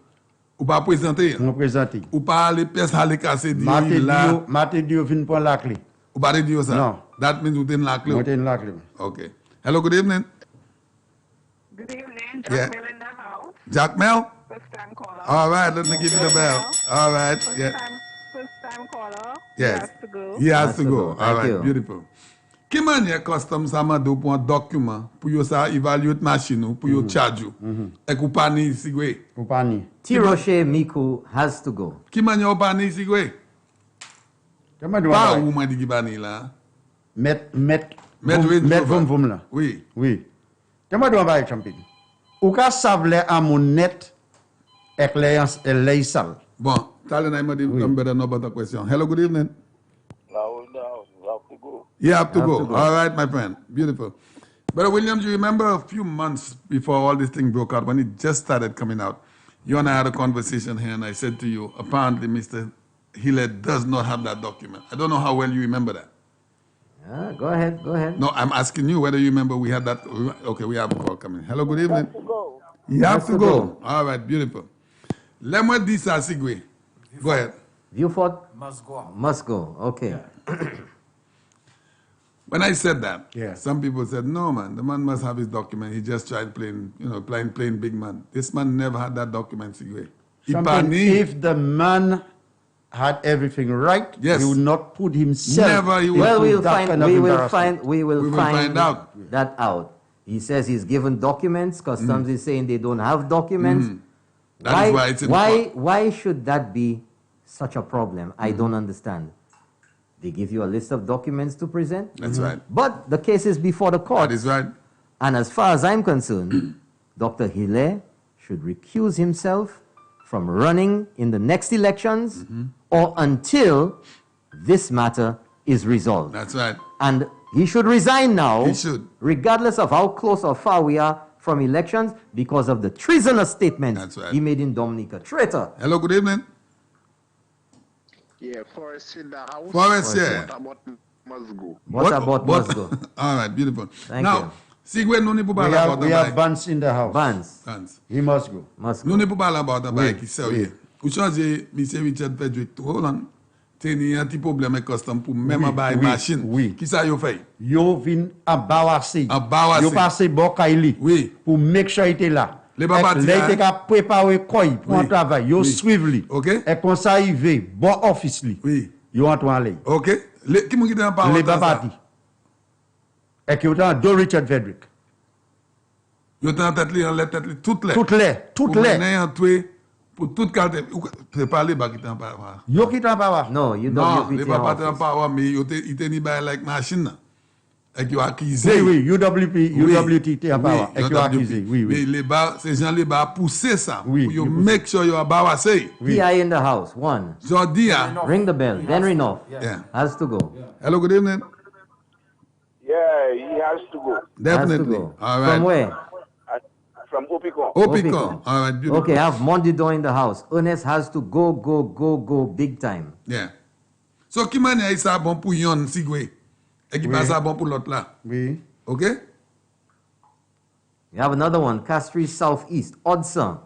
Ou pas présenter? on présente. Ou pas les pièces à les casser dit Mate dio fin pour la clé. Ou pas dire ça? Non. That means you didn't like Moi ten la clé. Okay. Hello, good evening. Good evening, Yeah. Jack Mill in the house. Jack Mel? First time caller. All right, let me give you the bell. All right, yeah. First time caller. Yes. He has to go. He has to go. All Thank right, you. beautiful. Qui manière custom ça m'a do pour un document pour yo ça évaluer machine ou pour yo charge ou et ou pas ni sigwe. Ou pas ni. Tiroche Miku has to go. Qui manière ou pas ni sigwe? Comment Pas ou moi dit qui pas ni là. Met vom là. Oui. Oui. Comment doit ba champion? Ou ka sable à mon net éclairance et leisal. Bon, tell me I'm better know about the question. Hello, good evening. Now, you have to go. You have to go. All right, my friend. Beautiful. Brother Williams, you remember a few months before all this thing broke out, when it just started coming out, you and I had a conversation here, and I said to you, apparently Mr. Hiller does not have that document. I don't know how well you remember that. Go ahead. No, I'm asking you whether you remember we had that. Okay, we have a call coming. Hello, good evening. You have to go. All right, beautiful. Lemwe Disa Sigwe. Go ahead. Viewfort? Must go. Okay. When I said that, some people said, no, man, the man must have his document. He just tried playing big man. This man never had that document, Sigwe. If the man had everything right, he would not put himself. Never. He Well, would we will find that out. He says he's given documents. Customs is saying they don't have documents. That is why it's in court. Why should that be such a problem? I don't understand. They give you a list of documents to present. That's right. But the case is before the court. That is right. And as far as I'm concerned, Dr. Hiller should recuse himself from running in the next elections or until this matter is resolved. That's right. And he should resign now. He should. Regardless of how close or far we are from elections, because of the treasonous statements he made in Dominica. Traitor. Hello, good evening. Yeah, Forest in the house. Forest, yeah. What about must go? What about must go? All right, beautiful. Thank now, you. Sigwe no ni pubala about We have Bans in the house. Bans. He must go. No ni pubala about the bike. He said, yeah. Ou change, Mr. Richard Frederick, hold on. Teni un ti problème custom pour même buy machine. Oui. Qui ça yo fait? Yo vin abawase. Abawase. Yo passe Bokaili. Oui. Pour make sure il était là. Les papas Là, il était préparé quoi pour un travail. Yo suivre lui. OK. Et quand ça arrive, bon office lui. Oui. Yo entre aller. OK. Qui m'a dit en parole? Les babati. Et qui autant de Richard Frederick. Yo t'en tête li en les tête li toutes les. Toutes les. Pour toute qualité, c'est pas les qui t'en parle. Yo qui t'en parle. No, you don't. Non, les papas t'en parle, mais il te ni bail like machine. Et qui accusé. Oui, UWT t'en parle. Et qui accusé. Oui. Mais les bas, ces gens les bas pousser ça. Oui. You make sure you are bawase. PI in the house. One. Jordia. Ring the bell. Then Renoff. Yeah. Has to go. Hello, good evening. Yeah, he has to go. Definitely. Has to go. All right. From where? From Opicon. Opicon. All right, beautiful. Okay, I have Mondido in the house. Ernest has to go big time. Yeah. So, qui m'a dit ça bon pour yon Sigwe? Et qui passe ça bon pour l'autre là? Oui. Okay? We have another one, Castries Southeast. Odson.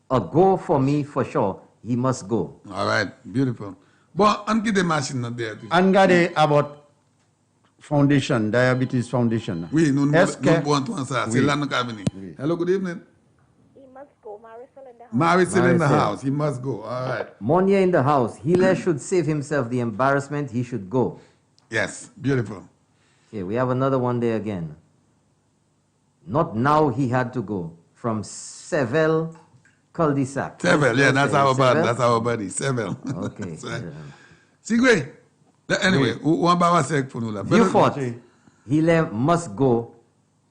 A go for me for sure. He must go. All right, beautiful. Bon, on qui des machines there? On garde about Foundation, Diabetes Foundation. Oui, nous pointons ça. C'est là nous avons venu. Hello, good evening. He must go. Marisol in the house. Marisol in the house. He must go. All right. Monia in the house. Hiller should save himself the embarrassment. He should go. Yes, beautiful. Okay, we have another one there again. Not now he had to go. From Sevel Cul-de-sac. Sevel, yeah, that's our buddy. That's our buddy. Sevel. Okay. Sigwe. Anyway, one by one sec for nous. Viewfort. Hiller must go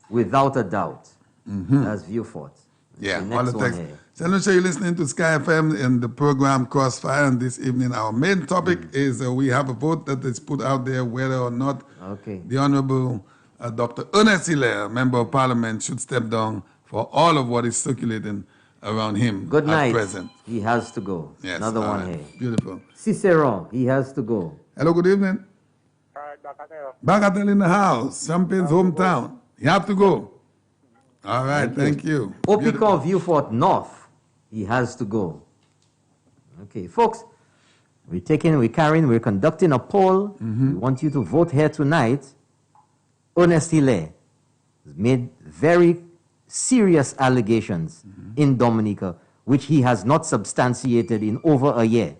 without a doubt. That's Viewfort. Yeah, the all next the one text. here. So I'm sure you're listening to Sky FM in the program Crossfire, and this evening our main topic is we have a vote that is put out there whether or not the Honorable Dr. Ernest Hiller, Member of Parliament, should step down for all of what is circulating around him Good night. at present. He has to go. Yes, Another all one right. here. Beautiful. Cicero, he has to go. Hello, good evening. Bagatelle in the house, Champagne's hometown. You have to go. All right, thank you. Opicon Viewfort North, he has to go. Okay, folks, we're conducting a poll. We want you to vote here tonight. Ernest Hiller has made very serious allegations in Dominica, which he has not substantiated in over a year.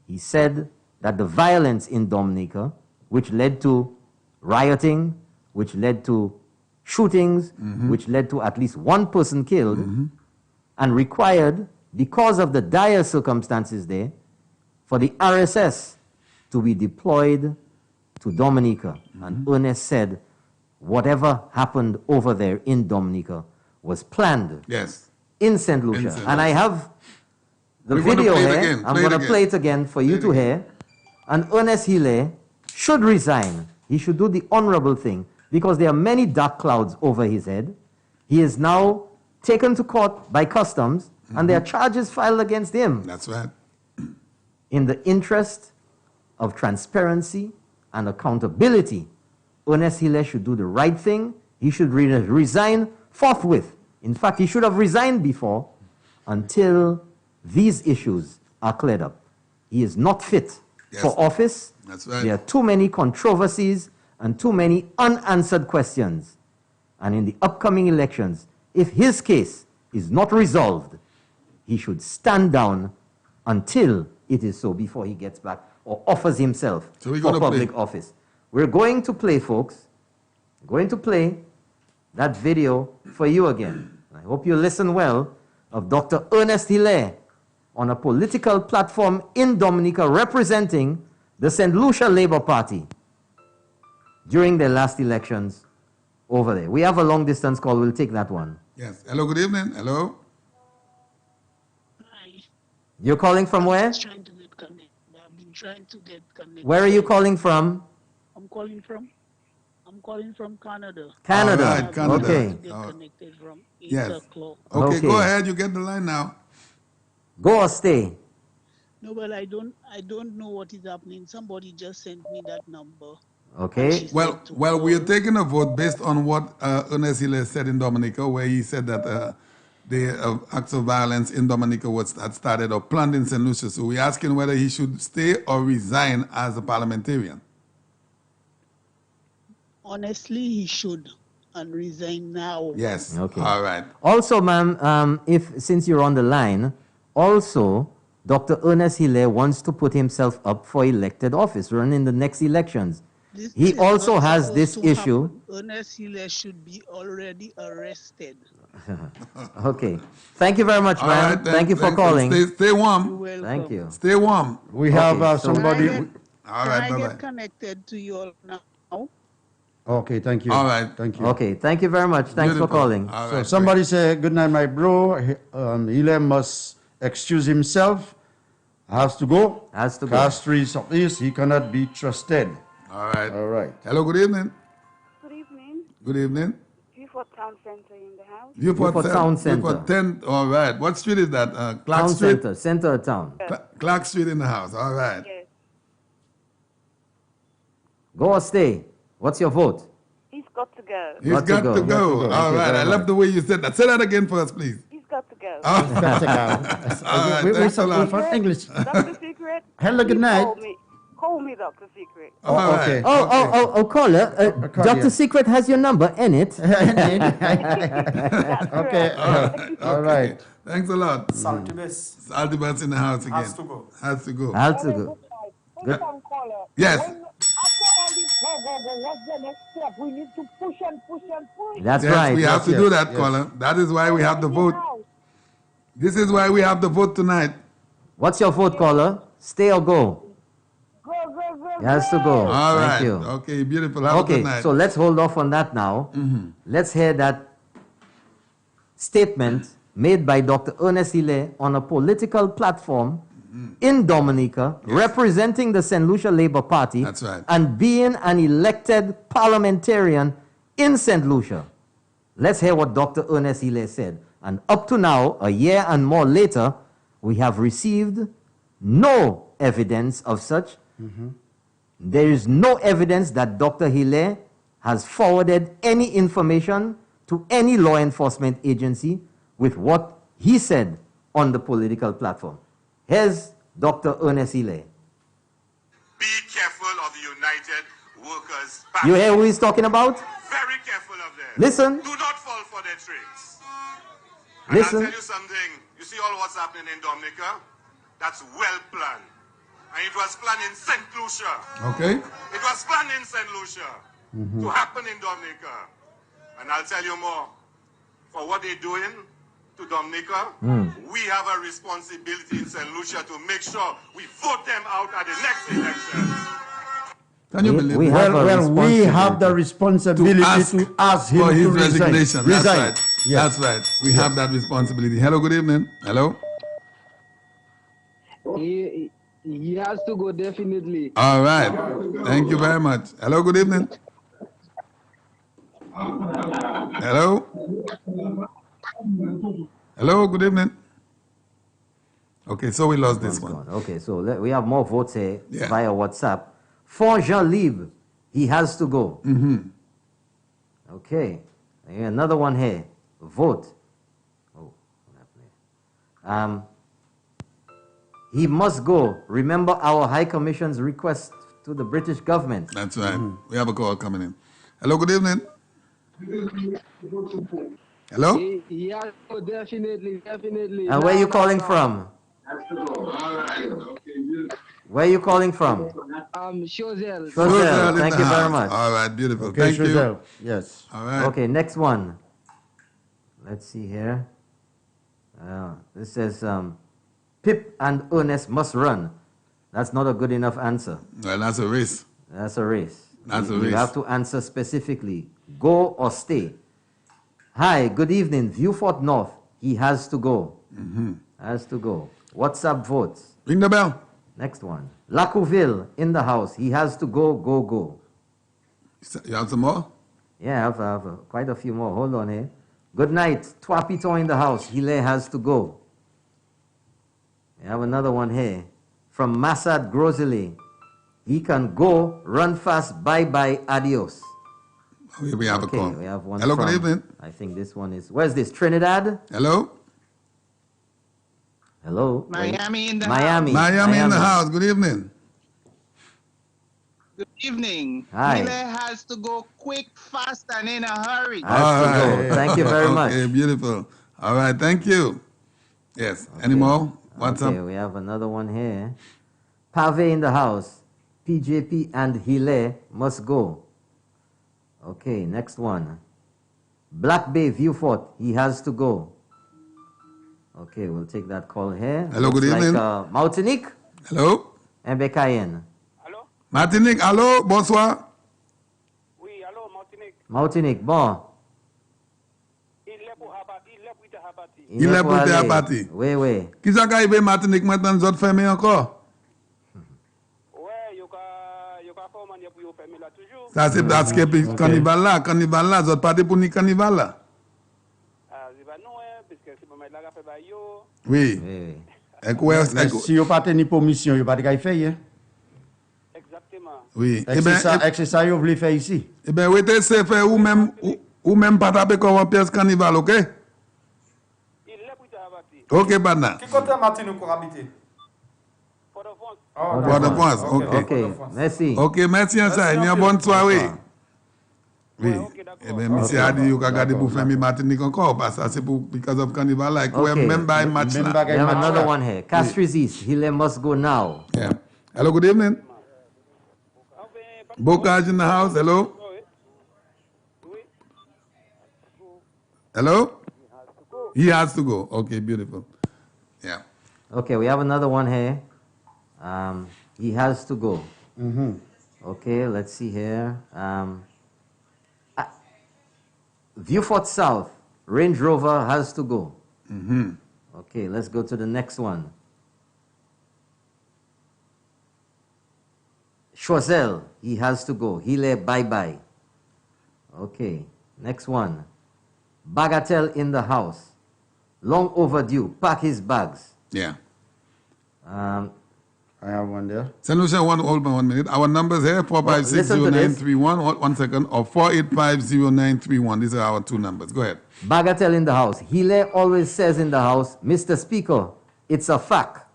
He said that the violence in Dominica, which led to rioting, which led to shootings, which led to at least one person killed, and required, because of the dire circumstances there, for the RSS to be deployed to Dominica. And Ernest said, whatever happened over there in Dominica was planned in St. Lucia. And I have the video here. I'm going to play it again for you to hear. And Ernest Hiller should resign. He should do the honorable thing, because there are many dark clouds over his head. He is now taken to court by customs, and there are charges filed against him. That's right. In the interest of transparency and accountability, Ernest Hille should do the right thing. He should resign forthwith. In fact, he should have resigned before until these issues are cleared up. He is not fit for office. That's right. There are too many controversies and too many unanswered questions. And in the upcoming elections, if his case is not resolved, he should stand down until it is so before he gets back or offers himself for public office. We're going to play, folks. We're going to play that video for you again. I hope you listen well, of Dr. Ernest Hille on a political platform in Dominica representing the St. Lucia Labour Party during their last elections over there. We have a long distance call. We'll take that one. Yes. Hello, good evening. Hello. Hi. You're calling from where? I'm trying to get connected. I've been trying to get connected. Where are you calling from? I'm calling from Canada. Canada. All right, Canada. Okay. Get connected from 8 Yes. o'clock. Okay, go ahead. You get the line now. Go or stay. No, but I don't know what is happening. Somebody just sent me that number. Okay. Well, we are taking a vote based on what Ernest Hille said in Dominica, where he said that the acts of violence in Dominica had started or planned in St. Lucia. So we're asking whether he should stay or resign as a parliamentarian. Honestly, he should and resign now. Yes. Okay. All right. Also, ma'am, since you're on the line, also, Dr. Ernest Hille wants to put himself up for elected office, run in the next elections. He also has this issue. Ernest Hille should be already arrested. Okay. Thank you very much, All ma'am. right, Thank you for calling. Stay warm. Thank you. Stay warm. We have somebody. All right, Can I bye-bye. get connected to you all now? Okay, thank you. All right. Thank you. Okay, thank you very much. Thanks for calling. So somebody say, good night, my bro. Hille must excuse himself. Has to go. Has to go. Castries of this, he cannot be trusted. All right. All right. Hello, good evening. Good evening. Good evening. Viewport Town Center in the house. Viewport Town Center. Viewport 10. All right. What street is that? Clark Town Street? Center, center of town. Clark Street in the house. All right. Yes. Go or stay. What's your vote? He's got to go. He's got to go. All Thank you right. very I love much. the way you said that. Say that again for us, please. He's got to go. All He's got to go. All right. We Thanks a lot. for English. Dr. Secret. Hello, good please night. Call me, Dr. Secret. All right. Okay. Caller. Dr. Secret has your number in it. Okay. All right. Thanks a lot. Saltibus. Saltibus in the house again. Has to go. Has to go. Has to go. Good. Caller. Yes. After all this, what's the next step? We need to push and push and push. That's Yes, right. we have to Yes, do that, yes. caller. That is why we have the vote. This is why we have the vote tonight. What's your vote, caller? Stay or go? He has to go. All Thank right. you. Okay, beautiful. Have a Okay, good night. so let's hold off on that now. Let's hear that statement made by Dr. Ernest Hille on a political platform in Dominica, representing the St. Lucia Labour Party. That's right. And being an elected parliamentarian in St. Lucia. Let's hear what Dr. Ernest Hille said. And up to now, a year and more later, we have received no evidence of such. There is no evidence that Dr. Hille has forwarded any information to any law enforcement agency with what he said on the political platform. Here's Dr. Ernest Hille. Be careful of the United Workers' Party. You hear who he's talking about? Very careful of them. Listen. Do not fall for their tricks. Listen. And I'll tell you something. You see all what's happening in Dominica? That's well planned. And it was planned in St. Lucia. Okay. It was planned in St. Lucia to happen in Dominica. And I'll tell you more. For what they're doing to Dominica, we have a responsibility in St. Lucia to make sure we vote them out at the next election. Can you believe we it? have We have the responsibility to ask him for his to resign. resignation. That's Resign. right. Yes. That's right. We have that responsibility. Hello, good evening. Hello. He has to go, definitely. All right. Thank you very much. Hello, good evening. Hello? Hello, good evening. Okay, so we lost this one. Okay, so we have more votes here Yeah. via WhatsApp. For Jean-Libre, he has to go. Okay, and another one here. Vote. Oh, what happened here? He must go. Remember our High Commission's request to the British government. That's right. We have a call coming in. Hello, good evening. Hello? Yeah, definitely. And where are you calling from? Where are you calling from? Shozel. Shozel, thank you very much. All right, beautiful. Okay, Thank you. Shozel. Yes. All right. Okay, next one. Let's see here. This says, Pip and Ernest must run. That's not a good enough answer. Well, that's a race. That's a race. That's a You race. have to answer specifically. Go or stay. Hi, good evening. Viewfort North. He has to go. Has to go. WhatsApp votes. Ring the bell. Next one. Lacouville in the house. He has to go, go, go. You have some more? Yeah, I have quite a few more. Hold on here. Good night. Trois Pitons in the house. Hile has to go. I have another one here. From Massad Grosely. He can go, run fast, bye-bye, adios. We have a call. We have one Hello, from, good evening. I think this one is, where's this, Trinidad? Hello? Hello? Miami in the Miami. house. Miami in the house. Good evening. Good evening. Hi. Hile has to go quick, fast, and in a hurry. All right. Thank you very much. Okay, beautiful. All right, thank you. Yes. Any more? What's Okay, up? we have another one here. Pave in the house. PJP and Hile must go. Okay, next one. Black Bay Viewfort, he has to go. Okay, we'll take that call here. Hello, good Looks evening. Like, Martinique? Hello? Mbe Cayenne. Martinique, hello, bonsoir. Martinique, bon. Il est pour te abattre. Oui, oui. Qui ça qui arrive Martinique maintenant, nous autres fermés encore? Ça, c'est parce que carnival là, nous autres partis pour ni carnival là. Oui. Si vous pas ni permission, vous pas de faire. Hein? Oui. Est-ce que ça vous voulez faire ici? Eh bien, oui, c'est fait ou même pas taper comme un pièce carnival, ok? Ok, Badna. Qui côté Martinique pour habiter? Port-de-France, ok. Ok, merci. Ok, merci, ça. Une bonne soirée. Oui. Eh bien, monsieur a dit, vous avez gardé pour faire Martinique encore, parce que c'est pour, because of carnival, like, Okay. même by match là. We have another one here. Castries East, Hile must go now. Yeah. Hello, good evening. Bocage in the house, hello? Hello? He has to go. Okay, beautiful. Yeah. Okay, we have another one here. He has to go. Okay, let's see here. Viewfort South, Range Rover has to go. Okay, let's go to the next one. Choiseul, he has to go. Hile, bye-bye. Okay, next one. Bagatelle in the house. Long overdue. Pack his bags. Yeah. I have one there. St. Lucia, hold on 1 minute. Our numbers here, 4560931, 1 second, or 4850931. These are our two numbers. Go ahead. Bagatelle in the house. Hile always says in the house, Mr. Speaker, it's a fact.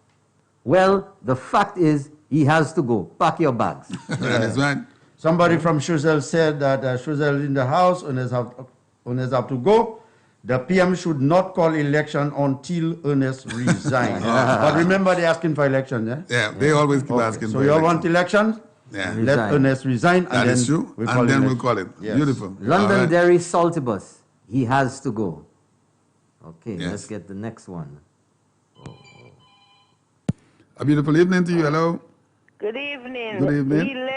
Well, the fact is, he has to go. Pack your bags. That is right. Somebody from Choiseul said that Choiseul in the house, owners have to go. The PM should not call election until Ernest resigns. But remember, they're asking for election, yeah? Yeah, they always keep asking so for you all election. want election? Yeah. Let Ernest resign. That is true. And then we'll call it. Yes. Beautiful. Londonderry Saltibus. He has to go. Okay, Yes. let's get the next one. A beautiful evening to you. Hello. Good evening. Good evening.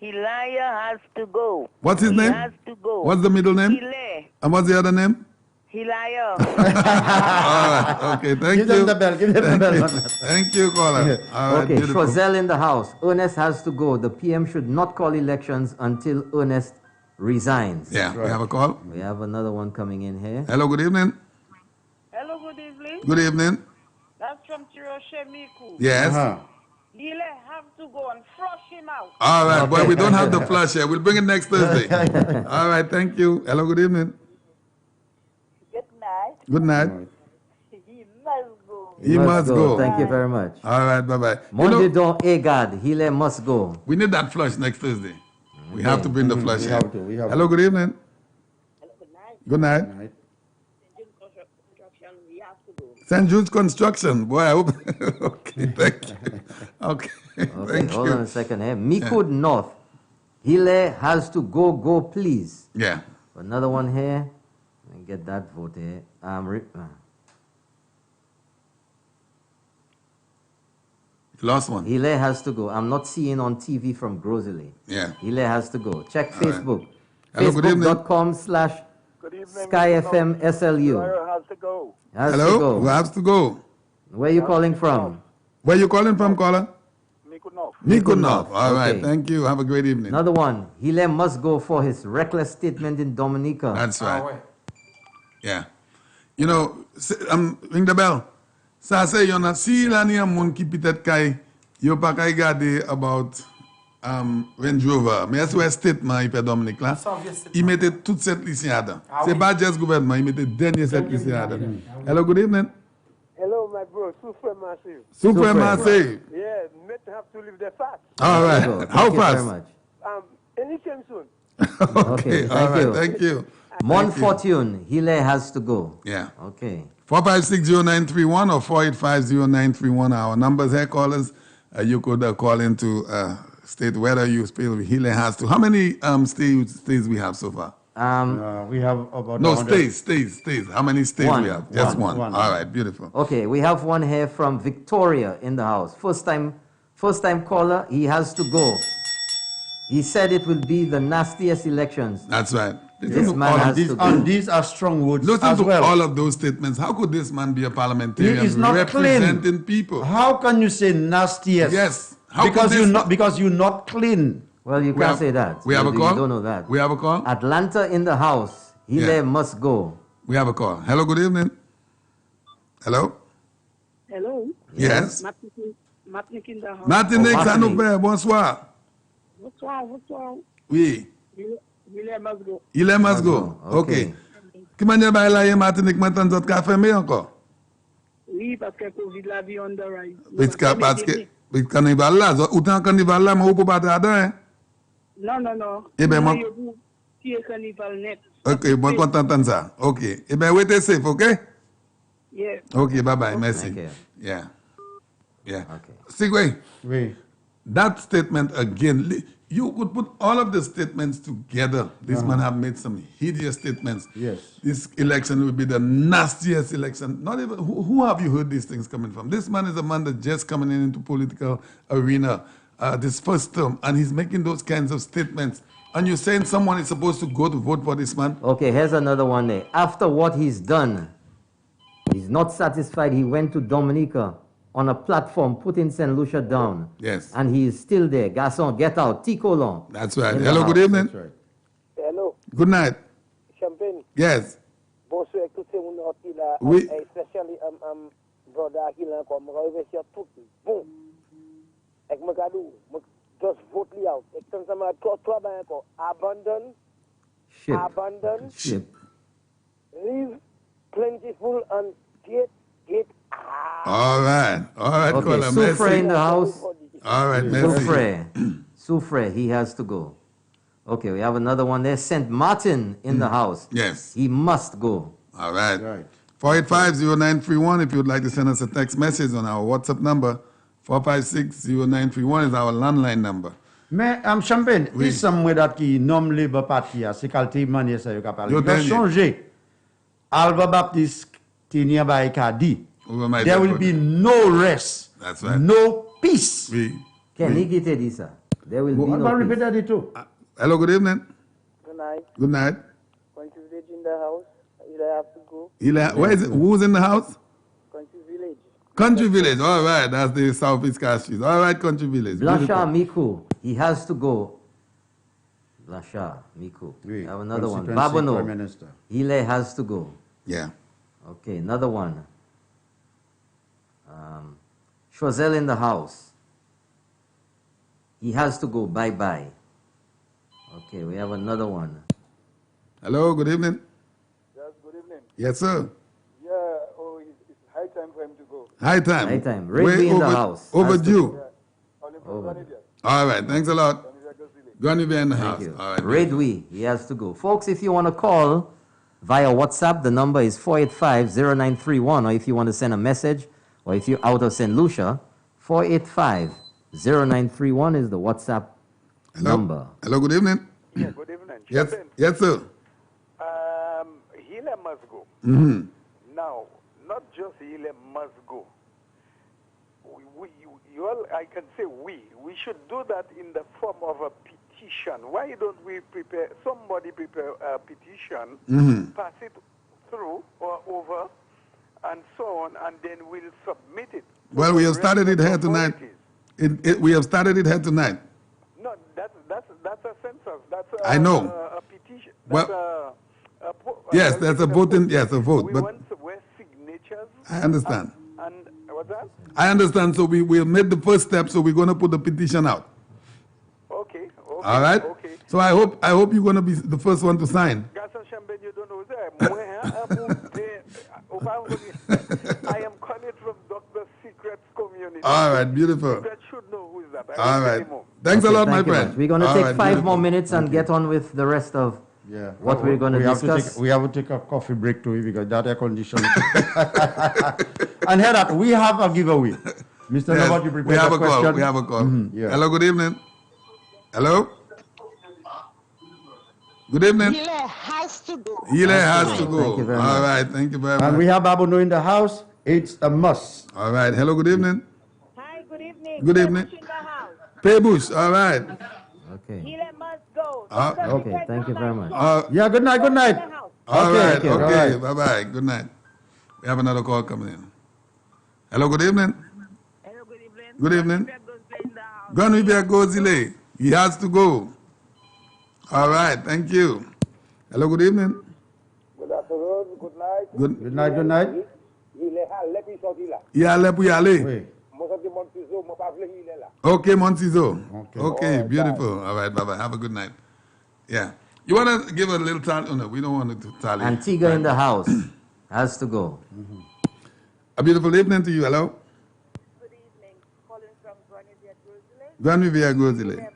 Hilia has to go. What's his name? He has to go. What's the middle name? Hile. And what's the other name? Hilia. All right. Okay, thank Give you. them the bell. Give them the bell. Thank you. Thank you, caller. All right, Okay, beautiful. Choiseul in the house. Ernest has to go. The PM should not call elections until Ernest resigns. Yeah, we have a call. We have another one coming in here. Hello, good evening. Hello, good evening. Good evening. That's from Miku. Yes. He'll have to go and flush him out. All right, but we don't have the flush here. We'll bring it next Thursday. All right, thank you. Hello, good evening. Good night. Good night. He must go. He must go. Thank you very much. All right, bye-bye. Monday don't egad. He must go. We need that flush next Thursday. We have to bring the flush We here. have to. Hello, good evening. Good night. St. Jude's Construction. Boy, I hope. Okay, thank you. Okay, thank hold you. on a second here. Mikud North. Hile has to go, please. Yeah. Another one here. Let me get that vote here. Last one. Hile has to go. I'm not seeing on TV from Grosely. Yeah. Hile has to go. Check Facebook. Hello, good evening. Facebook.com/SkyFMSLU. has to go. Has Hello? to go. Who has to go? Where are you calling from? Where you calling from, caller? Mikud North. All right, Okay. thank you. Have a great evening. Another one. Hile must go for his reckless statement in Dominica. That's right. Yeah. You know, ring the bell. So I say, you know, si l'année a moun ki pitet kay, yo pa kay gade about Range Rover. Mais est-ce que statement il fait Dominique là? Il mettait toute cette liste là-dedans. C'est pas juste gouvernement, il mettait dernier cette liste là-dedans. Hello, good evening. Hello, my bro. Supremacy. Supremacy. Yeah, not have to live there fast. All right. How Thank you very fast? much. Anytime soon. Okay, all right, thank you. Mon Thank you. Fortune, Hile has to go. Yeah. Okay. 4560931 or 4850931. Our numbers here, callers. You could call into state whether you feel Hile has to. How many stays we have so far? We have about No, 100. stays. How many stays One. we have? Just one. One. All right, beautiful. Okay, we have one here from Victoria in the house. First time caller, he has to go. He said it will be the nastiest elections. That's right. This man has to go. And these are strong words Listen as to well. all of those statements. How could this man be a parliamentarian He is not representing clean. people? How can you say nastiest? Yes. How because could you're this- not because you're not clean. Well, you We can't have- say that. we have a You call? don't know that. We have a call? Atlanta in the house. Hile Yeah. must go. We have a call. Hello, good evening. Hello? Hello. Yes. Matnik in the house. Martinique, ça nous fait. Bonsoir. Bonsoir. Oui. William must go. Il must go. OK. Qui m'a dit là, il Martinique, maintenant, d'autres café fermé encore? Oui, parce que Covid la vie on the rise. Parce que le carnaval là, autant carnaval là, mais on peut pas là-dedans, hein? Non. Eh ben, moi- Qui est carnival net. OK, bon, content d'entendre ça. OK. Eh bien, oui, t'es safe, OK? Yeah. OK, bye-bye, merci. Okay. Yeah. Yeah. Okay. Sigway, Oui. that statement again, you could put all of the statements together. This man have made some hideous statements. Yes. This election will be the nastiest election. Not even, who have you heard these things coming from? This man is a man that just coming into political arena this first term, and he's making those kinds of statements. And you're saying someone is supposed to go to vote for this man? Okay, here's another one there. After what he's done, he's not satisfied. He went to Dominica on a platform, putting St. Lucia down. Yes. And he is still there. Garçon, get out. Tico long. That's right. In the Hello, good house. evening. Hello. Good night. Champagne. Yes. Bonsoir tout le monde qui là. Oui. Especially brother qui là comme remercier tout bon. Ek me kadou, just vote li out. Ek tan sama toi ben encore abandon. Ship. Abandon. Ship. Live plentiful and get All right. All right, Okay, caller. Soufre Merci. in the house. All right, merci. Soufre, he has to go. Okay, we have another one there. St. Martin in the house. Yes. He must go. All right. 4850931 if you would like to send us a text message on our WhatsApp number. 4560931 is our landline number. Mais, Champagne, Oui. il semble that qui nomme Labour Party, c'est qualité manière ça yo ka parler. Yo Il va tell you. changer. Alva Baptiste tenir by Kadi. Over my There dead will body. be no rest. That's right. No peace. Oui. Can he get it, sir? There will be I'll no repeat peace. that too. Hello, good evening. Good night. Good night. Country village in the house. You have to go. Where is it? Who's in the house? Country village. Country Village. All right. That's the Southeast Castries. All right, Country Village. Blanchard Beautiful. Miku, he has to go. Lasha, Miku. Oui, We have another one. constituency Prime Babono. Minister. Ile has to go. Yeah. Okay, another one. Choiseul in the house. He has to go. Bye-bye. Okay, we have another one. Hello, good evening. Yes, good evening. Yes, sir. Yeah, it's high time for him to go. High time. High time. Ray in the house. Overdue. Over. All right, thanks a lot. Gonna be in the house. Thank you. All right. Redwe, he has to go. Folks, if you want to call via WhatsApp, the number is 485-0931, or if you want to send a message, or if you're out of St. Lucia, 485-0931 is the WhatsApp number. Hello, good evening. Yeah, good evening. Yes, yes, sir. Hile must go. Mm-hmm. Now, not just Hile must go. You all, I can say we should do that in the form of a petition. Why don't we prepare a petition, pass it through or over, and so on, and then we'll submit it. Well, we have started it here tonight. We have started it here tonight. No, that's a census. That's I know. A petition. Well, That's yes, that's a voting. Yes, a vote. We But want to wear signatures. I understand. And what's that? I understand. So we have made the first step. So we're going to put the petition out. Okay. All right. Okay. So I hope you're going to be the first one to sign. I am calling from Dr. Secret's community. All right, beautiful. Secret should know who is that. All right. Thanks a lot, my friend. We're going to All take right, 5 more beautiful. minutes and get on with the rest of what we're going to discuss. We have to take a coffee break too because that air conditioning. And here that we have a giveaway. Mr. Yes, Nobot, you we prepared have a a call. question? We have a call. Yeah. Hello, good evening. Hello. Good evening. Ile has to go. Ile has to go. Thank you very All much. right, thank you very much. And we have Babono in the house. It's a must. All right. Hello, good evening. Hi, good evening. Good evening. Bush in the house. Paybush. All right. Okay. Hile must go. Okay, thank you very much. Yeah, good night, good night. All Okay, right. thank you. Okay. All right. Bye-bye. Good night. We have another call coming in. Hello, good evening. Hello, good evening. Good evening. Gonna be a Gozile. He has to go. All right. Thank you. Hello, good evening. Good afternoon, good night. Good night, good night. Yeah, lepu yale. Oui. Okay, Montzizo. Okay, beautiful. All right, bye-bye. Have a good night. Yeah. You want to give a little tally? Oh, no, we don't want to tally. Antigua in the house has to go. A beautiful evening to you. Hello? Good evening. Calling from Granville Gozile.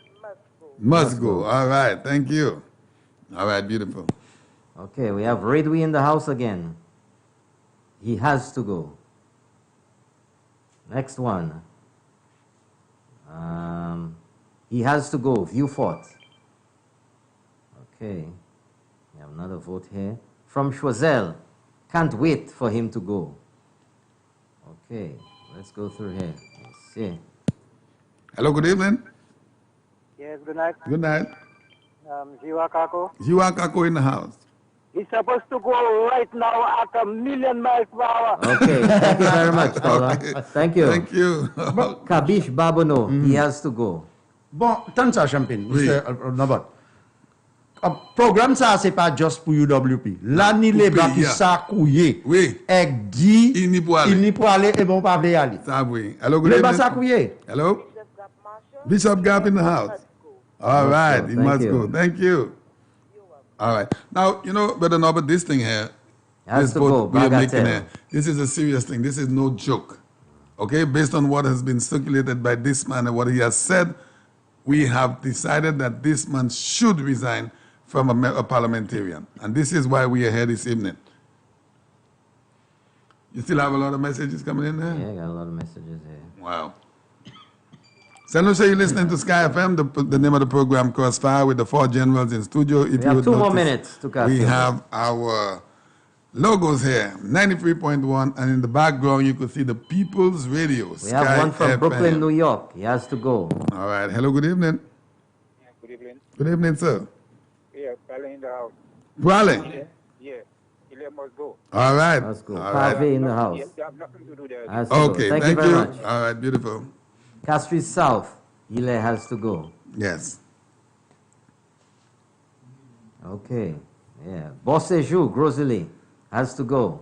Must go. All right. Thank you. All right. Beautiful. Okay, we have Redwe in the house again. He has to go. Next one. He has to go. View Fort. Okay. We have another vote here. From Choiseul. Can't wait for him to go. Okay. Let's go through here. Let's see. Hello. Good evening. Yes, good night. Good night. Jiwa Kako. Jiwa Kako in the house. He's supposed to go right now at 1,000,000 miles per hour. Okay. Thank you very much, Paula. Okay. Thank you. Thank you. Kabish Babono. He has to go. Bon, tant ça, Champagne, Mr. Nobot. Programme ça, c'est pas juste pour UWP. Là, ni les bras qui s'accouillent. Oui. Et dit, il n'y peut aller et bon pas aller. Ça, oui. Hello, good Les evening. bras s'accouillent. Hello? Bishop Gap in the house. All right. He Thank must you. go. Thank you. All right. Now, you know, Brother Norbert, this thing here, Has this to vote go. we are making Bagatelle. here, this is a serious thing. This is no joke. Okay? Based on what has been circulated by this man and what he has said, we have decided that this man should resign from a parliamentarian. And this is why we are here this evening. You still have a lot of messages coming in there? Yeah, I got a lot of messages here. Wow. St. Lucia, you're listening to Sky FM, the name of the program, Crossfire, with the 4 generals in studio. If We have 2 more minutes to cast. We have our logos here, 93.1, and in the background, you could see the People's Radio. We have one from FM. Brooklyn, New York. He has to go. All right. Hello, good evening. Good evening. Good evening, sir. Yeah, Pale in the house. Raleigh. Yeah. Ile must go. All right. Let's go. All Pave right. in the house. They have nothing to do there. Has to go. Okay, Thank thank you very you. much. All right, beautiful. Castries South. Ile has to go. Yes. Okay. Yeah. Bossejou, Grosley, has to go.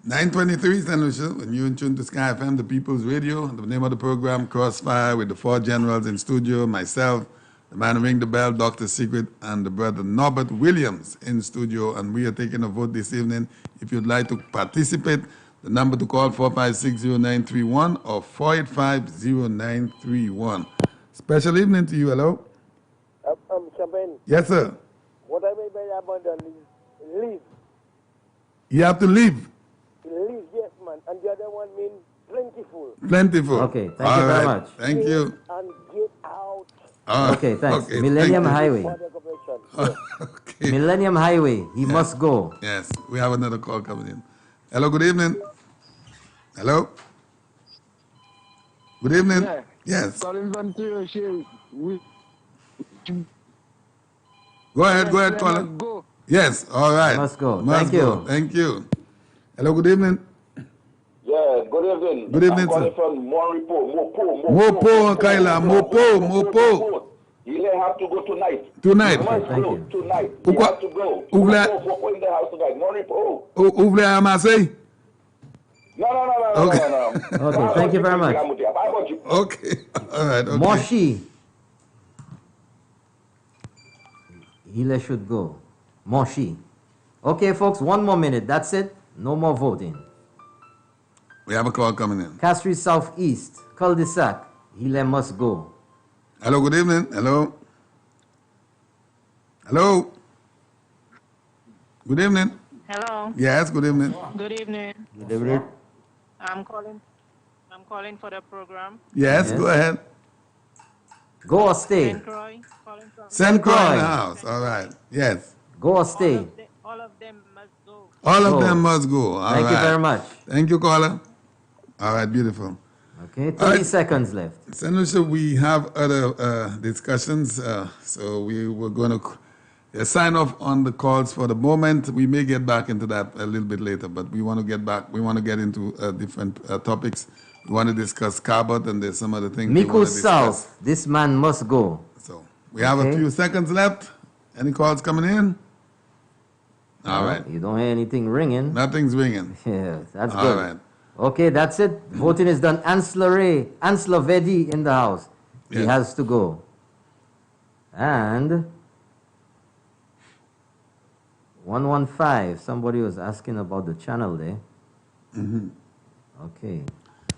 9:23, St. Lucia, when you in tune to Sky FM, the People's Radio. The name of the program, Crossfire, with the 4 generals in studio, myself, the man who ring the bell, Dr. Secret, and the brother Norbert Williams in studio. And we are taking a vote this evening. If you'd like to participate, the number to call 4560931 or 4850931. Special evening to you. Hello. Champagne. Yes, sir. What I mean by abandon is leave. You have to leave. Leave, yes, man. And the other one means plentiful. Plentiful. Okay, thank you very much. Thank you. And get out. Okay, thanks. Okay, Millennium thank you. Highway. Okay. Millennium Highway. He must go. Yes, we have another call coming in. Hello, good evening. Hello. Good evening. Yeah. Yes. Calling from Tiroshe. Go ahead, caller. Go. Yes, all right. Must go. Must Thank go. you. Thank you. Hello, good evening. Yeah, good evening. Good evening, I'm calling sir. from Mopo. Mopo, Kaila, Mopo. He may have to go tonight. Tonight. He must Thank go you. tonight. He Ukwa- has to go. Uvla- Mopo in the house tonight. Moripo. Ouvre à Marseille? No. Okay. Okay, thank you very much. Okay. All right. Okay. Moshi. Hile should go. Moshi. Okay, folks, 1 more minute. That's it. No more voting. We have a call coming in. Castries Southeast, cul-de-sac. Hile must go. Hello, good evening. Hello. Hello. Good evening. Hello. Yes, good evening. Good evening. Good evening. I'm calling for the program. Yes, go ahead. Go or stay? St. Croix, calling from St. Croix in the house. All right. Yes. Go or stay? all of them must go. All of them must go. All Thank you right. very much. Thank you, caller. All right, beautiful. Okay, 30 seconds left. St. Lucia, we have other discussions, so we were going to sign off on the calls for the moment. We may get back into that a little bit later, but we want to get back. We want to get into different topics. We want to discuss Cabot, and there's some other things. we Miku want to discuss. South, this man must go. So we have a few seconds left. Any calls coming in? All right. You don't hear anything ringing. Nothing's ringing. Yeah, that's All good. right. Okay, that's it. Voting is done. Ansler Vedi in the house. He has to go. And 115, somebody was asking about the channel there. Mm-hmm. Okay.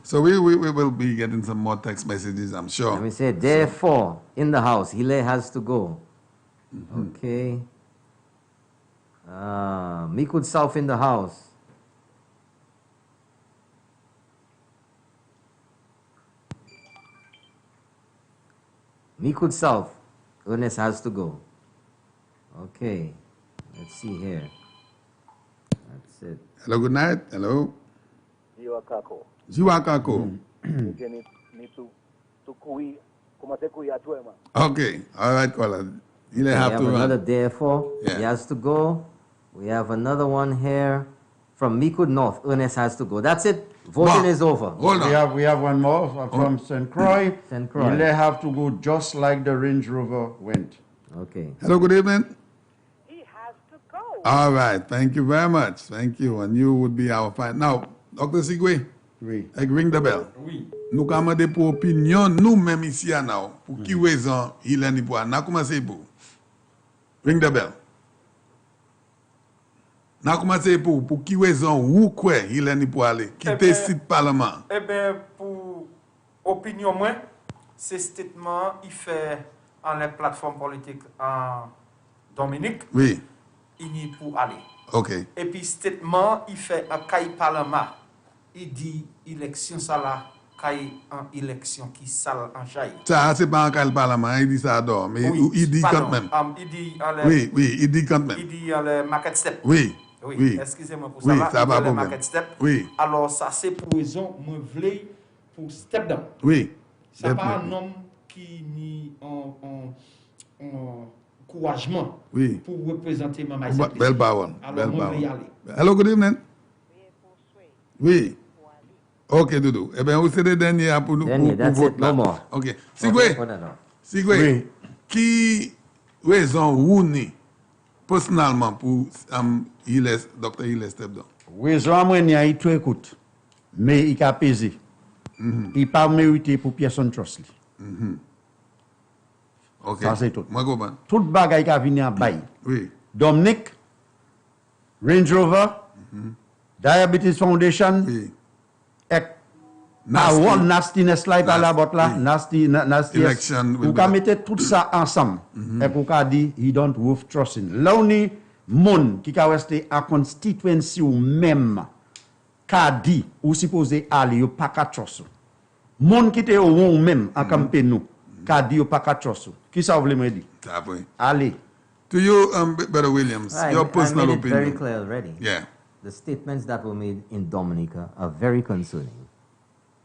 So we will be getting some more text messages, I'm sure. Let me say, therefore, in the house, Hile has to go. Okay. Mikud South in the house. Mikud South, Ernest has to go. Okay. Let's see here. That's it. Hello, good night. Hello. Jiwakako. Jiwakako. Ni to kui, commencer kui à toi, man. Okay. All right, caller. You Okay, have we to have another run. therefore. Yeah. He has to go. We have another one here from Mikud North. Ernest has to go. That's it. Voting is over. We have one more from St. Croix. St. Croix. They have to go just like the Range Rover went. Okay. Hello, good evening. All right. Thank you very much. Thank you. And you would be our final. Now, Dr. Sigwe, ring the bell. Nous avons des opinions, nous-mêmes ici, now, pour qui raison il est ni pour. N'a commencé pour. Ring the bell. N'a commencé pour qui raison ou quoi il est ni pour aller. Quitter site parlement. Eh bien, pour opinion moi, c'est statement il fait en les plateformes politiques en Dominique. Oui. Il n'y pour aller. OK. Et puis statement il fait un cahier parlement. Il dit élection ça là, cahier en élection qui sale en chaille. Ça, c'est pas encore le parlement, il dit ça d'or, mais Oui, il dit pardon, quand même. Il dit en les, Oui, il dit quand même. Il dit en les market step. Oui. Oui, excusez-moi pour Oui, ça. ça Il va dit les problème. market step. Oui. Alors ça c'est pour raison moi voulais pour step down. Oui. C'est pas un homme qui ni en encouragement Oui. pour représenter ma Belle parole. Alors Belle moi je vais y parole. aller. Hello, good evening. Oui. OK, Doudou. Eh bien, vous êtes le dernier pour nous Dernier, pour that's vote it, là. no more. OK. Sigwe. Sigwe. Qui raison ou ni personnellement, pour Dr. Hill step down? Raison moi n'y a tout écoute. Mais il a pesé. Il pas mérité pour personne trust lui. OK. Ça c'est tout. Moi comprends. Tout bagay qui a venu à bail. Oui. Dominic, Range Rover, Diabetes Foundation, et one nastiness là par la botte là, nasty Election vous ka mettre tout ça ensemble et pour ka dire he don't worth trusting. Là on est monde qui ka rester à constituency ou même ka dit ou supposé aller ou pas ka trust. Monde qui te ou même à camper nous ka dit ou pas ka trust. Qui ça voulait me dire? Allez. To you, Brother Williams, your personal I made it opinion. very clear already. Yeah. The statements that were made in Dominica are very concerning.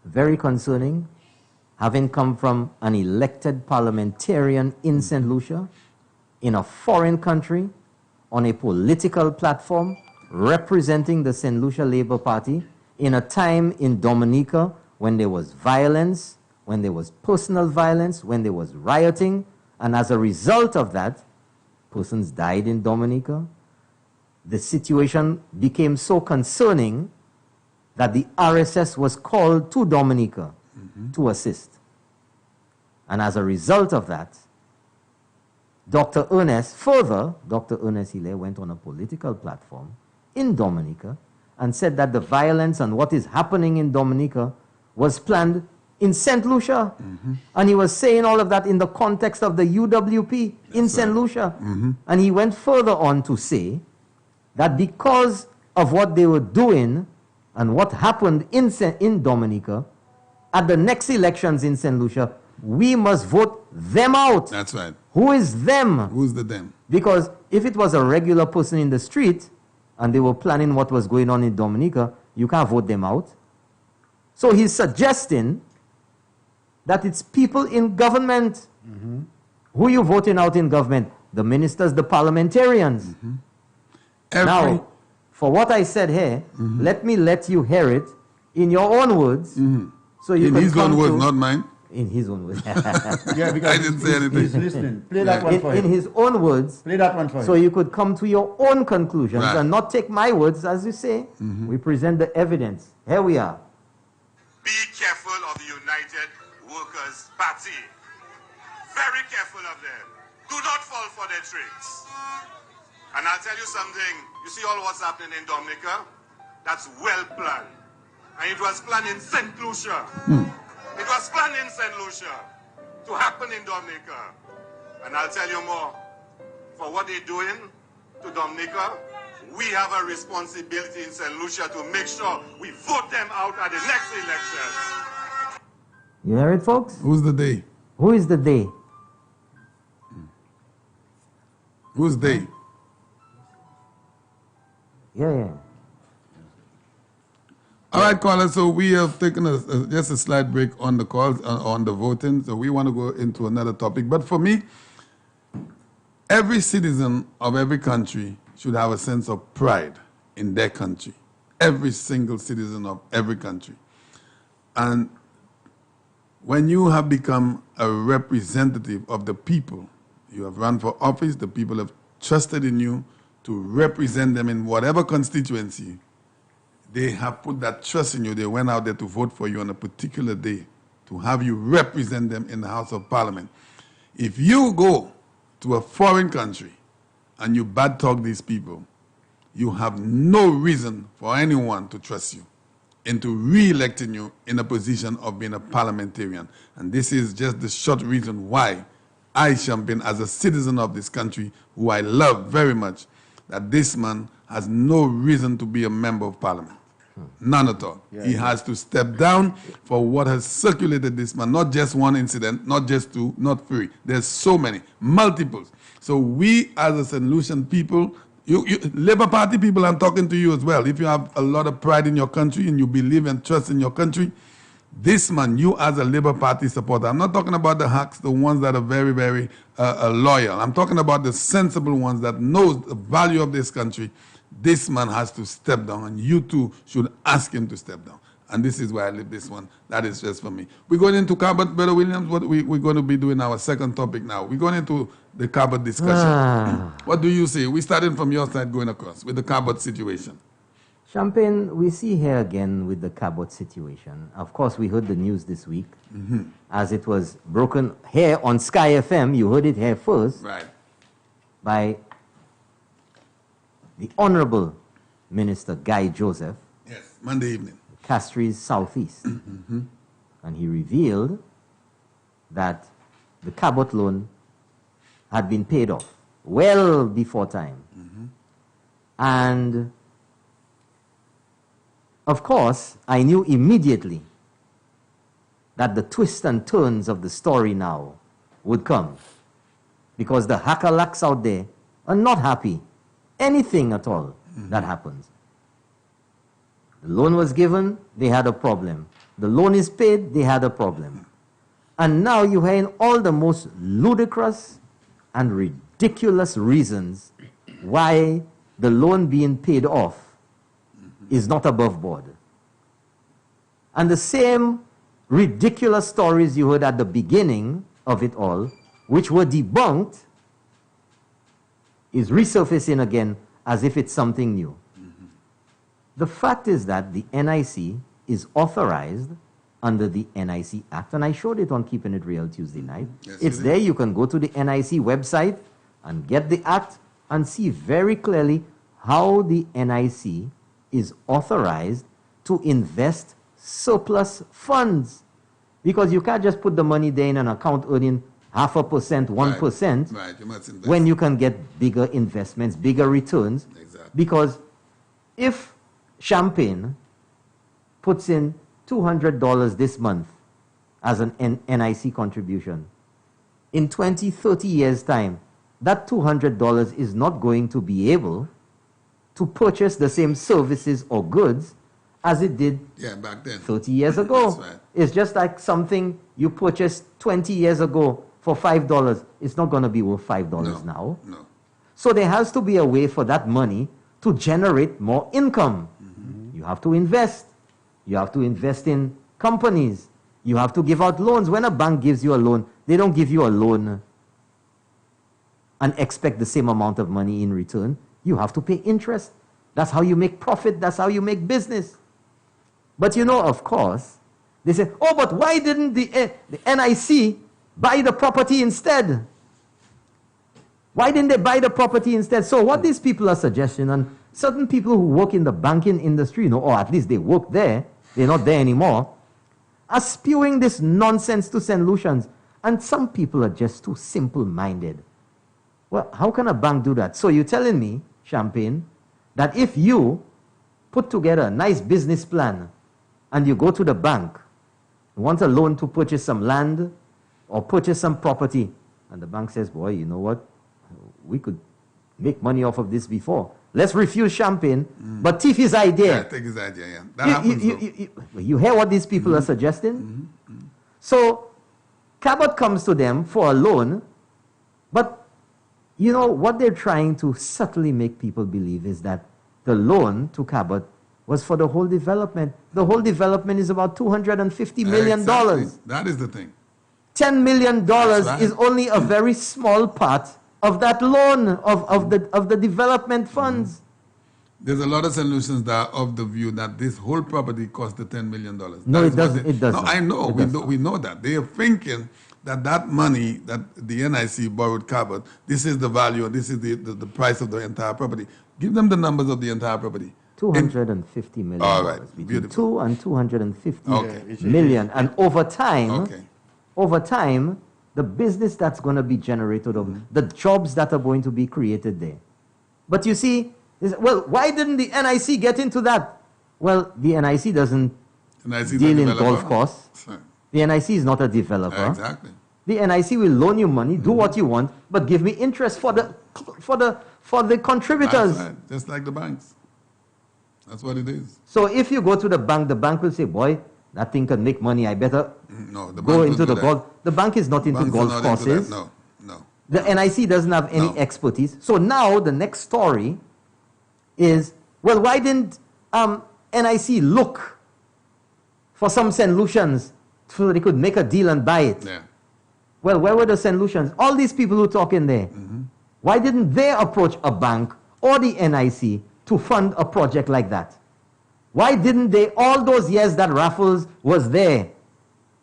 Very concerning, having come from an elected parliamentarian in St. Lucia, in a foreign country, on a political platform, representing the St. Lucia Labour Party, in a time in Dominica when there was violence, when there was personal violence, when there was rioting, and as a result of that, persons died in Dominica. The situation became so concerning that the RSS was called to Dominica to assist. And as a result of that, Dr. Ernest Hilaire went on a political platform in Dominica and said that the violence and what is happening in Dominica was planned in St. Lucia. And he was saying all of that in the context of the UWP in St. Lucia. And he went further on to say that because of what they were doing and what happened in Dominica, at the next elections in St. Lucia, we must vote them out. That's right. Who is them? Who's the them? Because if it was a regular person in the street and they were planning what was going on in Dominica, you can't vote them out. So he's suggesting that it's people in government. Who are you voting out in government? The ministers, the parliamentarians. Now, for what I said here, let me let you hear it in your own words. So you in can his come own words, to- not mine. In his own words. Yeah, because I didn't say anything. He's listening. Play that one for in him. his own words. Play that one for him. So you could come to your own conclusions Right. and not take my words, as you say. We present the evidence. Here we are. Be careful of the United Workers' Party. Very careful of them. Do not fall for their tricks. And I'll tell you something. You see all what's happening in Dominica? That's well planned. And it was planned in St. Lucia. It was planned in St. Lucia to happen in Dominica. And I'll tell you more. For what they're doing to Dominica, we have a responsibility in St. Lucia to make sure we vote them out at the next election. You hear it, folks? Who's the they? Who is the they? Who's they? Yeah. All right, caller. So we have taken just a slight break on the calls, on the voting. So we want to go into another topic. But for me, every citizen of every country should have a sense of pride in their country. Every single citizen of every country. And when you have become a representative of the people, you have run for office, the people have trusted in you to represent them in whatever constituency. They have put that trust in you. They went out there to vote for you on a particular day to have you represent them in the House of Parliament. If you go to a foreign country and you bad talk these people, you have no reason for anyone to trust you into re-electing you in a position of being a parliamentarian. And this is just the short reason why I champion as a citizen of this country, who I love very much, that this man has no reason to be a member of parliament. None at all. Yeah, He yeah. has to step down for what has circulated this man. Not just one incident, not just two, not three. There's so many, multiples. So we as a St. Lucian people, you Labour Party people, I'm talking to you as well. If you have a lot of pride in your country and you believe and trust in your country, this man, you as a Labour Party supporter, I'm not talking about the hacks, the ones that are very, very loyal. I'm talking about the sensible ones that knows the value of this country. This man has to step down, and you too should ask him to step down. And this is why I live this one. That is just for me. We're going into carbon, Brother Williams. What we're going to be doing our second topic now. We're going into the carbon discussion. What do you say? We started from your side going across with the carbon situation. Champagne, we see here again with the Cabot situation. Of course, we heard the news this week as it was broken here on Sky FM. You heard it here first. Right. By the Honorable Minister Guy Joseph. Yes, Monday evening. Castries Southeast. And he revealed that the Cabot loan had been paid off well before time. And of course, I knew immediately that the twists and turns of the story now would come. Because the hackalacks out there are not happy. Anything at all that happens. The loan was given, they had a problem. The loan is paid, they had a problem. And now you hear all the most ludicrous and ridiculous reasons why the loan being paid off is not above board. And the same ridiculous stories you heard at the beginning of it all, which were debunked, is resurfacing again as if it's something new. The fact is that the NIC is authorized under the NIC Act, and I showed it on Keeping It Real Tuesday night. Yes, it's there. You can go to the NIC website and get the Act and see very clearly how the NIC is authorized to invest surplus funds. Because you can't just put the money there in an account earning 0.5%, 1%, Right, you must invest. when you can get bigger investments, bigger returns. Exactly. Because if Champagne puts in $200 this month as an NIC contribution, in 20, 30 years' time, that $200 is not going to be able to purchase the same services or goods as it did back then. 30 years ago. That's right. It's just like something you purchased 20 years ago for $5. It's not going to be worth $5 now. No. So there has to be a way for that money to generate more income. You have to invest. You have to invest in companies. You have to give out loans. When a bank gives you a loan, they don't give you a loan and expect the same amount of money in return. You have to pay interest. That's how you make profit. That's how you make business. But you know, of course, they say, oh, but why didn't the NIC buy the property instead? Why didn't they buy the property instead? So what these people are suggesting, and certain people who work in the banking industry, or at least they work there, they're not there anymore, are spewing this nonsense to St. Lucians. And some people are just too simple-minded. Well, how can a bank do that? So you're telling me, Champagne, that if you put together a nice business plan and you go to the bank, you want a loan to purchase some land or purchase some property, and the bank says, boy, you know what? We could make money off of this before. Let's refuse Champagne, but take his idea. Yeah, take his idea, yeah. That happens, you hear what these people are suggesting? So, Cabot comes to them for a loan, but you know, what they're trying to subtly make people believe is that the loan to Cabot was for the whole development. The whole development is about $250 million. Exactly. That is the thing. $10 million right. is only a very small part of that loan, of the development funds. There's a lot of solutions that are of the view that this whole property cost the $10 million. No, it doesn't. It doesn't. No, I know. We know that. They are thinking that money that the NIC borrowed Cabot, this is the value, and this is the price of the entire property. Give them the numbers of the entire property. $250 million. All right. Between Beautiful. 2 and 250 million. And over time, the business that's going to be generated, the jobs that are going to be created there. But you see, well, why didn't the NIC get into that? Well, the NIC doesn't deal in golf course. The NIC is not a developer. Exactly. The NIC will loan you money, do what you want, but give me interest for the contributors. That's right. Just like the banks. That's what it is. So if you go to the bank will say, boy, that thing can make money, I better go into the golf. The bank is not into golf courses. No. The NIC doesn't have any expertise. So now the next story is, well, why didn't NIC look for some St. Lucians so they could make a deal and buy it. Yeah. Well, where were the St. Lucians? All these people who talk in there. Why didn't they approach a bank or the NIC to fund a project like that? Why didn't they, all those years that Raffles was there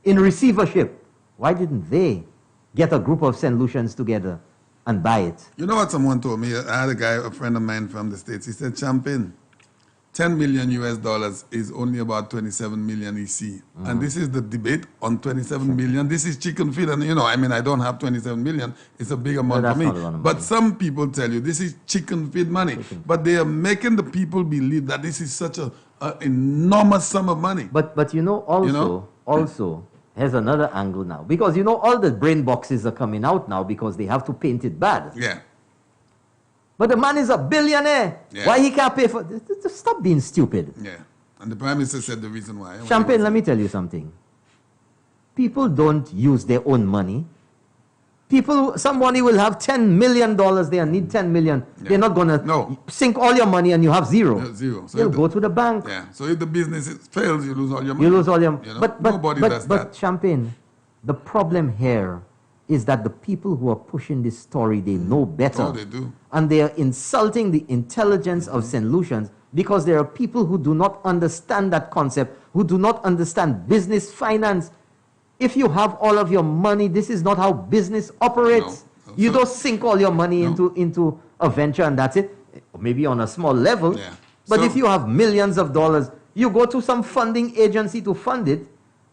in receivership, why didn't they get a group of St. Lucians together and buy it? You know what someone told me? I had a guy, a friend of mine from the States. He said, Champagne, $10 million US is only about 27 million EC. And this is the debate on 27 million. This is chicken feed. And, I don't have 27 million. It's a big amount for me. But some people tell you this is chicken feed money. But they are making the people believe that this is such an enormous sum of money. But also, here's another angle now. Because, all the brain boxes are coming out now because they have to paint it bad. Yeah. But the man is a billionaire. Yeah. Why he can't pay for... Stop being stupid. Yeah. And the Prime Minister said the reason why. Champagne, let me tell you something. People don't use their own money. Somebody will have $10 million there and need $10 million. Yeah. They're not going to sink all your money and you have zero. Zero. So you'll go to the bank. Yeah. So if the business fails, you lose all your money. You lose all your money. Nobody does that. But Champagne, the problem here is that the people who are pushing this story, they know better. Oh, they do. And they are insulting the intelligence of St. Lucians because there are people who do not understand that concept, who do not understand business finance. If you have all of your money, this is not how business operates. No. You don't sink all your money into a venture and that's it. Maybe on a small level. Yeah. But if you have millions of dollars, you go to some funding agency to fund it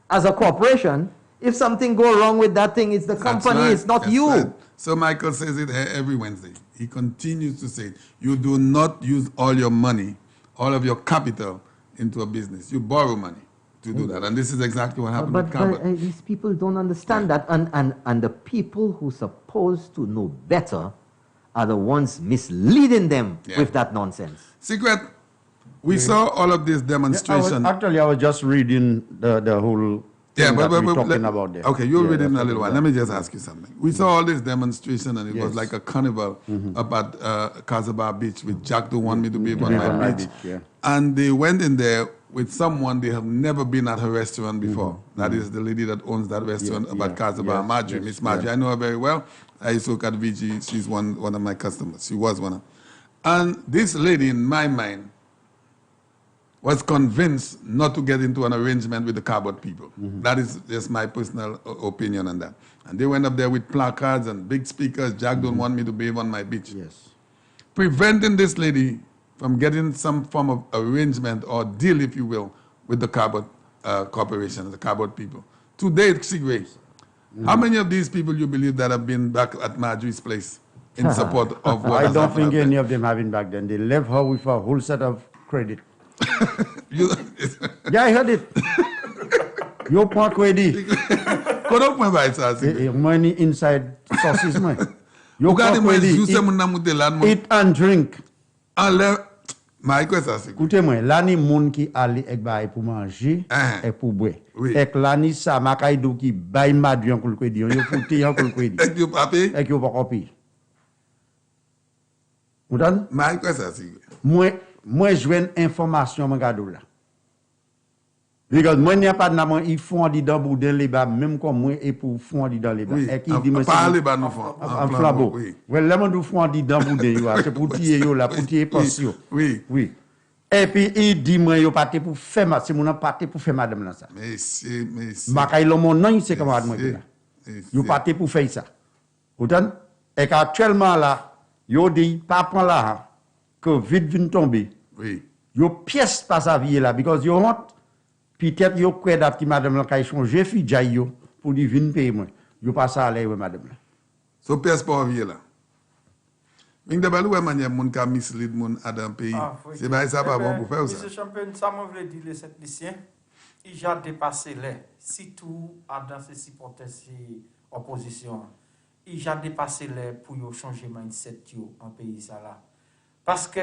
as a corporation. If something go wrong with that thing, it's the company, it's not you. Right. So Michael says it every Wednesday. He continues to say it. You do not use all your money, all of your capital into a business. You borrow money to do that. And this is exactly what happened with Cabot. But these people don't understand that. And the people who are supposed to know better are the ones misleading them with that nonsense. Secret, we saw all of this demonstration. I was just reading the whole... Yeah, but talking about there. Okay, you'll read it in a little while. Let me just ask you something. We saw all this demonstration, and it was like a carnival up at Casabah Beach with Jack don't want me to be on my beach. And they went in there with someone they have never been at her restaurant before. That is the lady that owns that restaurant up at Casabah, Marjorie, Miss Marjorie. I know her very well. I used to work at VG. She's one of my customers. She was one of them. And this lady, in my mind, was convinced not to get into an arrangement with the Cabot people. That is just my personal opinion on that. And they went up there with placards and big speakers, Jack don't want me to bathe on my beach. Yes. Preventing this lady from getting some form of arrangement or deal, if you will, with the Cabot corporation, the Cabot people. Today, Sigray, how many of these people you believe that have been back at Marjorie's place in support of what I don't think any of them have been back then. They left her with a whole set of credit. Yeah, I heard it. You point credit. Money inside sauces, man. You point credit. Eat and drink. Écoutez-moi, l'année moun qui allait ek baay pour manger et pour boire. Ek l'année ça makay do ki bay madrian pour le crédit. Yo fouté yon pour le crédit. Ek yo pa pay? Ek yo pa payer. Vous donne? Moi joine information mon gado là. Because moi n'y a pas de naman ils font di dans boudin les bas même comme moi et pour font di dans les bas. Et qui dit moi pas les bas nous font en flambeau. Ouais là mon font di dans boudin yo c'est pour tirer yo là pour tirer pension. Oui. Et puis il dit moi yo parti pour faire c'est mon parti pour faire madame là ça. Mais makay lo mon non c'est comme moi là. Yo parti pour faire ça. Autant et qu'actuellement là yo dit pas prend là que vite vient tomber. Oui. Yo pièce pas sa vie là because yo honte peut-être yo croit d'apti madame là kay changer fi jay yo pour di vinn payer moi. Yo pas ça aller madame là. So pièce pas vie là. Ming de balou manière moun ka mislead moun à dans pays. C'est pas ça pas bon pour faire ça. Monsieur Champagne, ça me veut dire les sept lycéens, il a dépassé les si tout a dans ces supporters si opposition. Il a dépassé les pour yo changer mindset yo en pays ça là. Parce que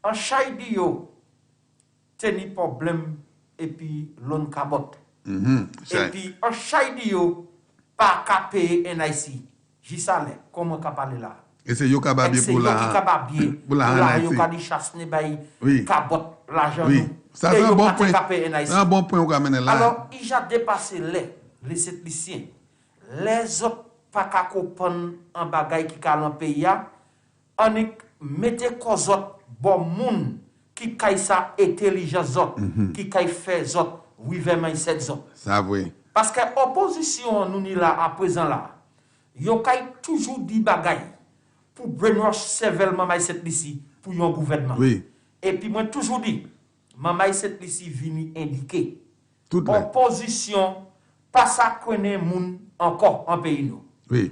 en chaidi yo teni problème et puis l'on cabot. Et puis en chaidi yo pas capé NIC. Jisale comment ka parler là. Et c'est yo ka ba bien pour la pour la yo ka di chasse ne bay cabot l'argent. Oui, ça c'est un bon point. C'est un bon point qu'on amène là. Alors, il a dépassé les techniciens. Les autres pas qu'à comprendre en bagaille qui a dans le pays, on mettez cause autres bon monde qui kay ça intelligence autres, qui kay fait autres, oui vraiment cette autres. Ça oui. Parce que opposition nous ni là à présent là, yo kay toujours dit bagaille pour brainwash sévèrement cette ici pour un gouvernement. Oui. Et puis moi toujours dit, maman cette ici vini indiquer toute opposition pas ça connaît moun encore en pays nous. Oui.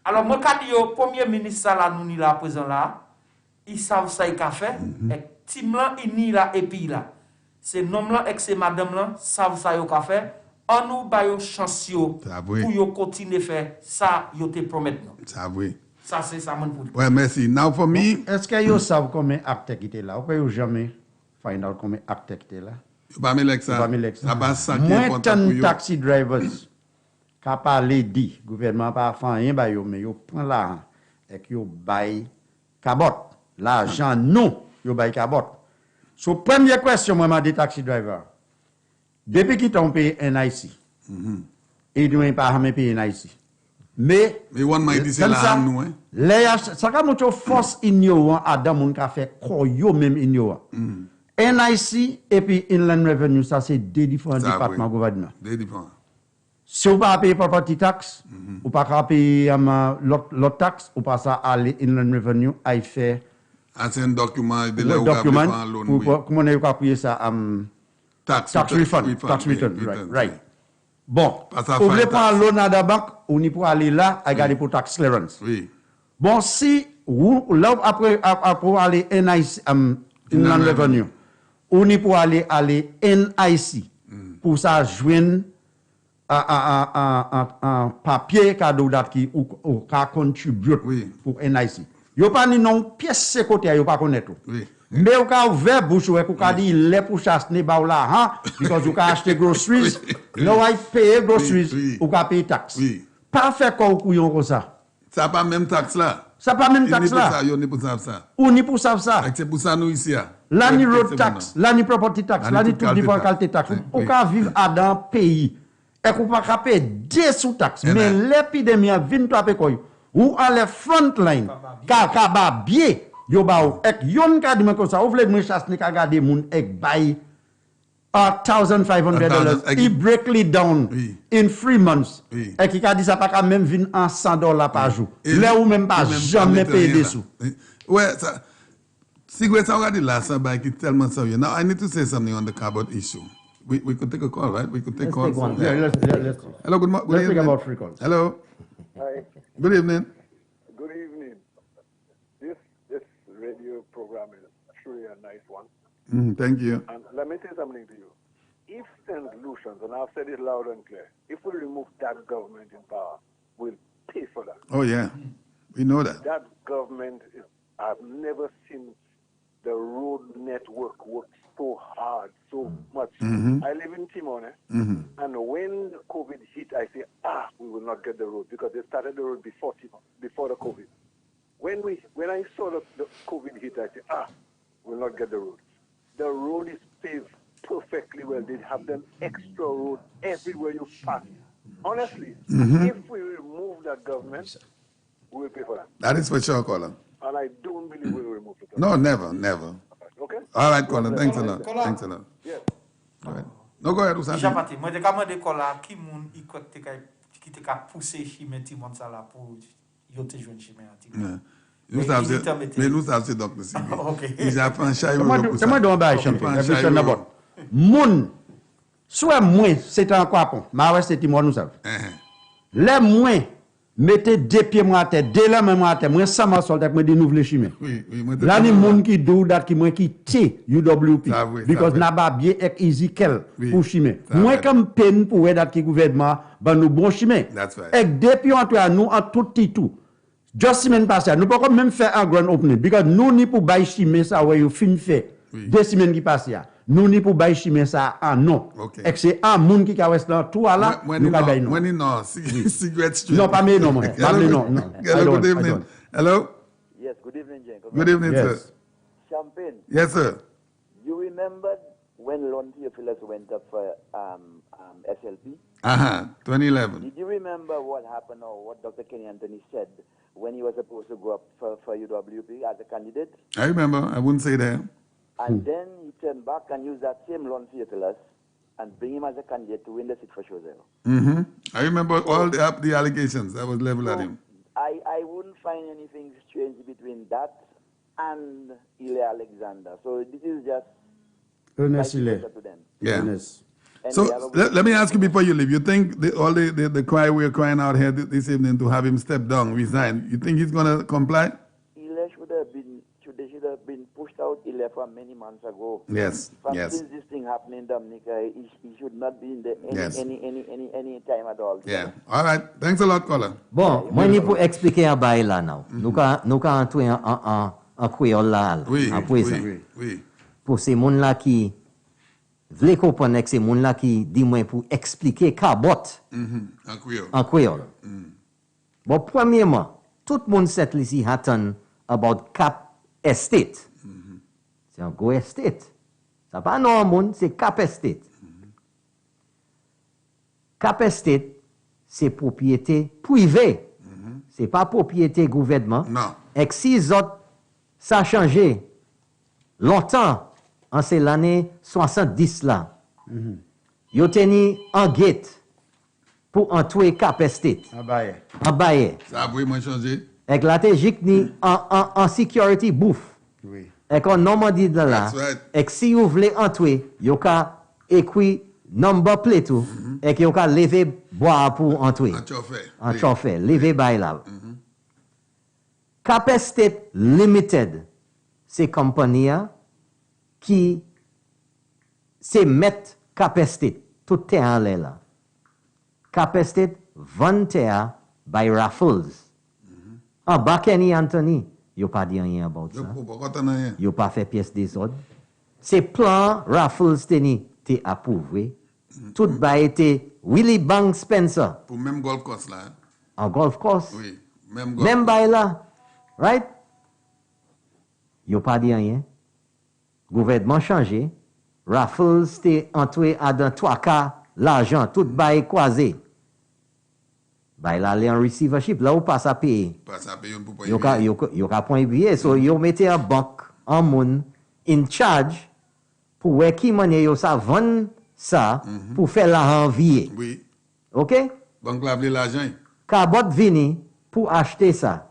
Alors moi quand dit au premier ministre là nous ni là présent là, ils savent ça il a fait et team là il ni là et puis là. C'est nom là et c'est madame là savent ça il a fait. On nous ba yo chance yo pour yo continuer faire ça yo te promettre nous. Ça oui. Ça c'est ça mon pour. Ouais, merci. Now for me, est-ce que vous savez combien acteurs qui étaient là? Ou que vous jamais find out combien acteurs qui étaient là? Pas me ça. Ça pas ça qui est important pour vous. Taxi drivers qui parlé dit gouvernement pas fait rien ba yo mais yo prend l'argent et que yo bail cabote. L'argent non, yo bail cabote. So première question moi m'a dit taxi driver. Depuis qu'ils ont payé NIC, ils ne pas jamais payé NIC. Mais on m'a dit c'est là nous hein. Ça comme une force ignorant Adam moun ka fait koyo même ignorant. NIC et puis Inland Revenue ça c'est deux différents départements gouvernement. Deux différents. Si vous pas payer property tax, ou pas payer l'autre taxe, ou pas ça aller Inland Revenue à faire c'est un document de l'eau comment on a payer ça tax return, right. Bon, vous voulez prendre l'eau dans la banque, ou ni pour aller là, à garder pour tax clearance. Oui. Bon, si vous, là, après aller NIC, Inland Revenue, ou ni pour aller NIC, pour ça joindre un papier cadeau date qui ou contribue pour NIC. Yo pas ni non pièce ce côté, yo pas connaître. Oui. Mais vous avez ouvert bouche, vous avez dit, les pour chasser, bah là, hein, parce que vous avez acheté groceries, là, vous avez payé groceries, vous avez payé taxes. Pas faire quoi, vous comme ça. Ça n'a pas même taxe là. Ça n'a pas même taxe là. Ni pour ça. Ou ni pour ça. C'est pour ça, nous ici. Là, ni road tax, là, ni property tax, là, ni toutes différentes qualités de taxes. Vous pouvez vivre dans un pays, et vous ne pouvez pas payer des sous-taxes. Mais l'épidémie vient de payer quoi? Ou à la front line, car bien. Yo ba ou ek yon ka di men kon sa ou vle mwen chasse ni ka gade moun ek bay $1,500 he break it down in 3 months et ki ka di sa pa ka même vin en $100 par jour là ou même pas jamais payer des sous ouais ça si vous regardez là ça ba qui tellement sérieux. Now I need to say something on the carbon issue. We could take a call, right? We could take calls. Yeah, let's hello, good morning. Let's think about free calls. Hello. Hi. Good evening. Good evening. This radio program is truly a nice one. Thank you. And let me say something to you. If St. Lucians, and I've said it loud and clear, if we remove that government in power, we'll pay for that. Oh, yeah. We know that. That government, I've never seen the road network work so hard, so much. I live in Timone, and when COVID hit, I say, we will not get the road, because they started the road before the COVID. When I saw the COVID hit, I said, we'll not get the road. The road is paved perfectly well. They have them extra road everywhere you pass. Honestly, if we remove that government, we will pay for that. That is for sure, Colin. And I don't believe we will remove it. No, never. Okay? All right, Colin. Thanks a lot. Thanks a lot. Yes. All right. No, go ahead, Usami. Japati, moi de kamande kola ki moun qui te ka pousser chimé ti moun ça là pour yo te joindre chimé anti. Nous savons c'est docteur Sibi. OK. Ils a fait chaï. C'est moi don bail champion. Moun soit moins c'est encore pont. Ma ouais c'est moi nous savons. Les moins mettez deux pieds moi à terre, deux la même à terre, moi ça m'a soldat moi dénouveler chimé. Oui, là ni moun qui do that qui moi qui té UWP because n'a pas bien ek easy kel pour chimé. Moi comme peine pour that qui gouvernement ba nous bon chimé. Et depuis entre nous en tout tout. Just semaine passée, nous pouvons même faire un grand opening because nous ni pour bail chimé ça ouais yo fin fait. 2 semaines qui passent nous ni pour bail chimé ça non. Et c'est un monde qui ka west dans tout là nous ka bail non. When non cigarette street. Non pas mais non moi. Pas mais non. Hello, good evening. Hello. Yes, good evening, Jen. Good evening, sir. Champagne. Yes, sir. you remember when Lon Theophilus went up for SLP? 2011. Did you remember what happened or what Dr. Kenny Anthony said when he was supposed to go up for UWP as a candidate? I remember. I wouldn't say that. And then he turned back and used that same Lon Theophilus and bring him as a candidate to win the seat for Chozel. I remember all the allegations that was leveled at him. I wouldn't find anything strange between that and Ile Alexander. So this is just Ernest vice Ile. versa to them. Yeah. Ernest. And So they have a- let me ask you before you leave. You think all the cry we're crying out here this evening to have him step down, resign, you think he's going to comply? Ile should have been pushed out Ile from many months ago. Yes, yes. Since this thing happened in Dominica, he should not be in the Yes. any time at all. Yeah. All right. Thanks a lot, caller. Bon, moi ni pour expliquer à bail là now. Nous ka entrer en créole là. Oui, Après ça. oui. Pour ces moun là qui vle comprendre que ces moun là qui dit moi pour expliquer cabot En créole. en créole. Bon, premièrement, tout le monde sait ici attend about Cap Estate. C'est un gros estate. Ça pas non monde, c'est Cap Estate. Cap Estate, c'est propriété privée. C'est pas propriété gouvernement. Non. Et que si ça a changé longtemps, en c'est l'année 70 là. Yo teni en gate pour entrer Cap Estate. En baye. Ça a vraiment changé. Et la tejik ni en security bouffe. Oui. Et qu'on Normandie de là. That's right. Et que si vous voulez entrer, yo ka écrit number plate ou, et que yo ka lever bois pour entrer. En chauffeur. En chauffeur, lever bail là. Cap Estate Limited, c'est compagnie qui c'est mettre Cap Estate tout terrain là. Cap Estate vend terre by Raffles. En bas Kenny Anthony, yo pas dit rien about ça. Yo pas fait pièce des ordres. C'est plan Raffles te approuvé. Tout ba été Willie Bank Spencer. Pour même golf course là. En golf course. Oui. Même golf Même bail là. Right? Yo pas dit rien. Gouvernement changé. Raffles te entré à dans 3 cas l'argent, tout bail croisé. Bail là les en receivership là ou pas à payer. Pas à payer pour Yo ka point billet, so yo mette en banque en moun in charge pour voir qui manière yo ça vendre ça pour faire l'argent vie. Oui. OK? Banque la vle l'argent. Cabot vini pour acheter ça.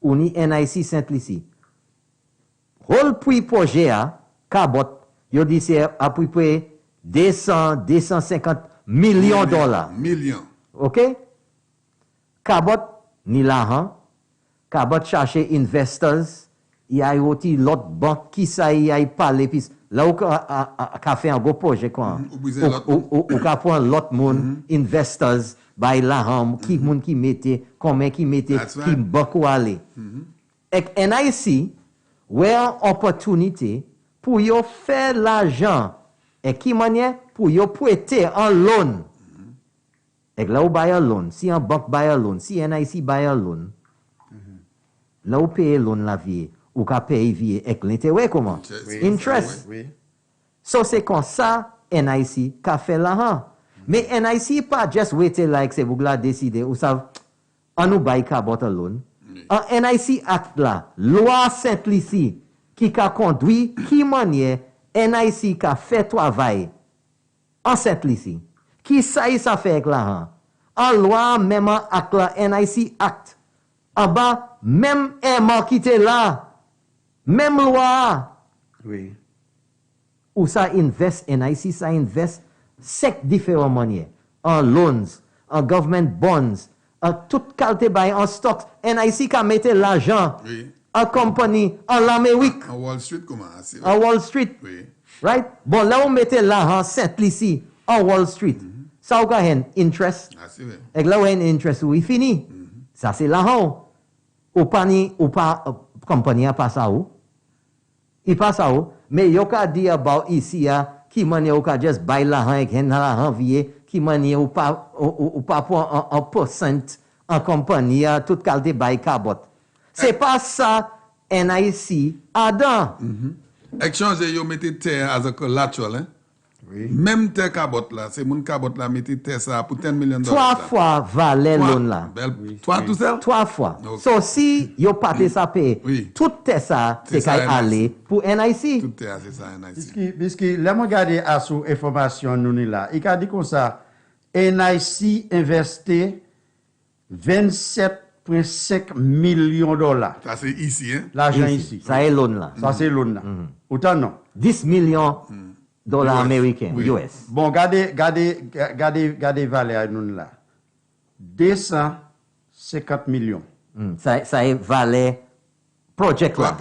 Ou ni NIC Saint-Lucie. Rôle prix projet a Cabot, yo dit c'est à peu près 250 millions de dollars. Millions. OK? Cabot ni l'argent. Cabot chercher investors. Il y a aussi l'autre banque qui ça y a parlé puis là où a fait un gros projet quoi. Ou ka prendre l'autre monde investors by l'argent qui monde qui mettait combien qui mettait qui banque ou aller. Et NIC where opportunity pour yo faire l'argent et qui manière pour yo prêter en loan. Et là où buy a loan, si un banque buy a loan, si NIC buy a loan, là où paye loan la vie, ou ka paye vie avec l'intérêt comment? Interest. Oui. So c'est comme ça NIC ka fait l'argent. Mais NIC pas just wait like c'est vous la décider ou ça on nous buy Cabot a loan. En NIC Act là, loi Saint-Lucie qui a conduit qui manière NIC ka fait travail en Saint-Lucie. Qui ça fait avec l'argent? En loi même avec la NIC Act. En bas même aimant qui était là. Même loi. Oui. Ou ça invest NIC ça invest 5 différentes manières. En loans, en government bonds, en toute qualité bail en stocks. NIC ka mette l'argent en compagnie en l'Amérique. En Wall Street comment? En Wall Street. Oui. Right? Bon, là on mette l'argent Saint-Lucie en Wall Street. Ça ou ka hen interest. Et là où hen interest ou il fini. Ça c'est l'argent. Ou pas compagnie a pas ça ou. Il passe à où? Mais yo ka dit about ici qui manière ou ka just buy l'argent et hen l'argent vie qui manière ou pas pour un % en compagnie toute qualité buy Cabot. C'est pas ça NIC Adam. Exchange, yo mettez terre as a collateral, hein? Oui. Même terre cabot là, c'est mon cabot là, mettez terre ça pour 10 millions de dollars. 3 fois valait loan là. Toi tout seul? 3 fois. Okay. So si yo pate ça paye, tout terre ça, c'est qu'à aller pour NIC. Tout terre c'est ça NIC. Puisque là, moi regarder à sous information nous là. Il a dit comme ça, NIC investit 27,5 millions de dollars. Ça c'est ici, hein? L'argent ici. Ça est loan là. Ça c'est loan là. Autant non. 10 millions dollars américains, US. Bon, gardez valeur nous là. 250 millions. Ça est valeur project là.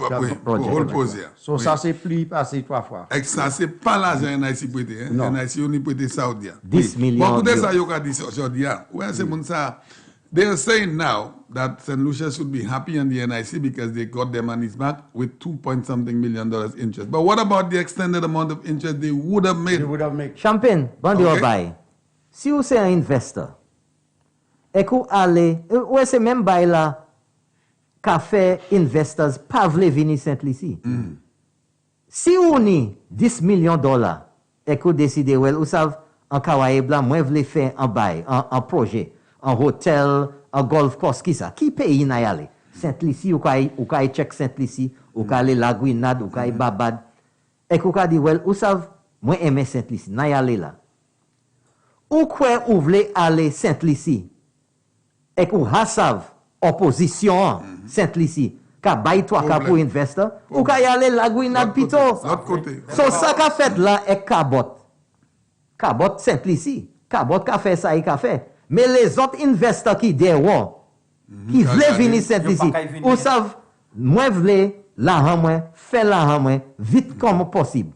So ça c'est plus passé 3 fois. Et ça c'est pas l'argent NIC prêté, hein? NIC on y prêté Saoudien. 10 millions. Bon, écoutez ça, yo ka dit aujourd'hui, ouais, c'est mon ça. They are saying now that St. Lucia should be happy on the NIC because they got their monies back with $2.something million interest. But what about the extended amount of interest they would have made? Champagne, bandi ou bay. Si vous êtes un investor, et que vous allez, ouais, c'est même bay là, café investors, pas vle venir Saint-Lucie. Si vous avez 10 millions de dollars, et que vous décidez, well, vous savez, en Kawaii blanc, moi, vous voulez faire un bail, un projet. Un hôtel, un golf course, qui ça? Qui paye n'a y aller? Saint-Lucie, ou kay check Saint-Lucie, ou kay aller la Guinade, ou kay Babad. Et qu'on ka dit, well, ou savent, moi aime Saint-Lucie, n'a y aller là. Ou quoi ou vle aller Saint-Lucie? Et qu'on hasav opposition Saint-Lucie, ka bay toi ka pour investor, ou kay aller la Guinade pito. L'autre côté. So ça ka fait là, est cabot. Cabot Saint-Lucie. Cabot ka fait ça, il ka fait. Mais les autres investisseurs qui derrière, qui veulent venir Saint-Lucie, ou savent, moi voulais l'argent moi, faire l'argent moi, vite comme possible.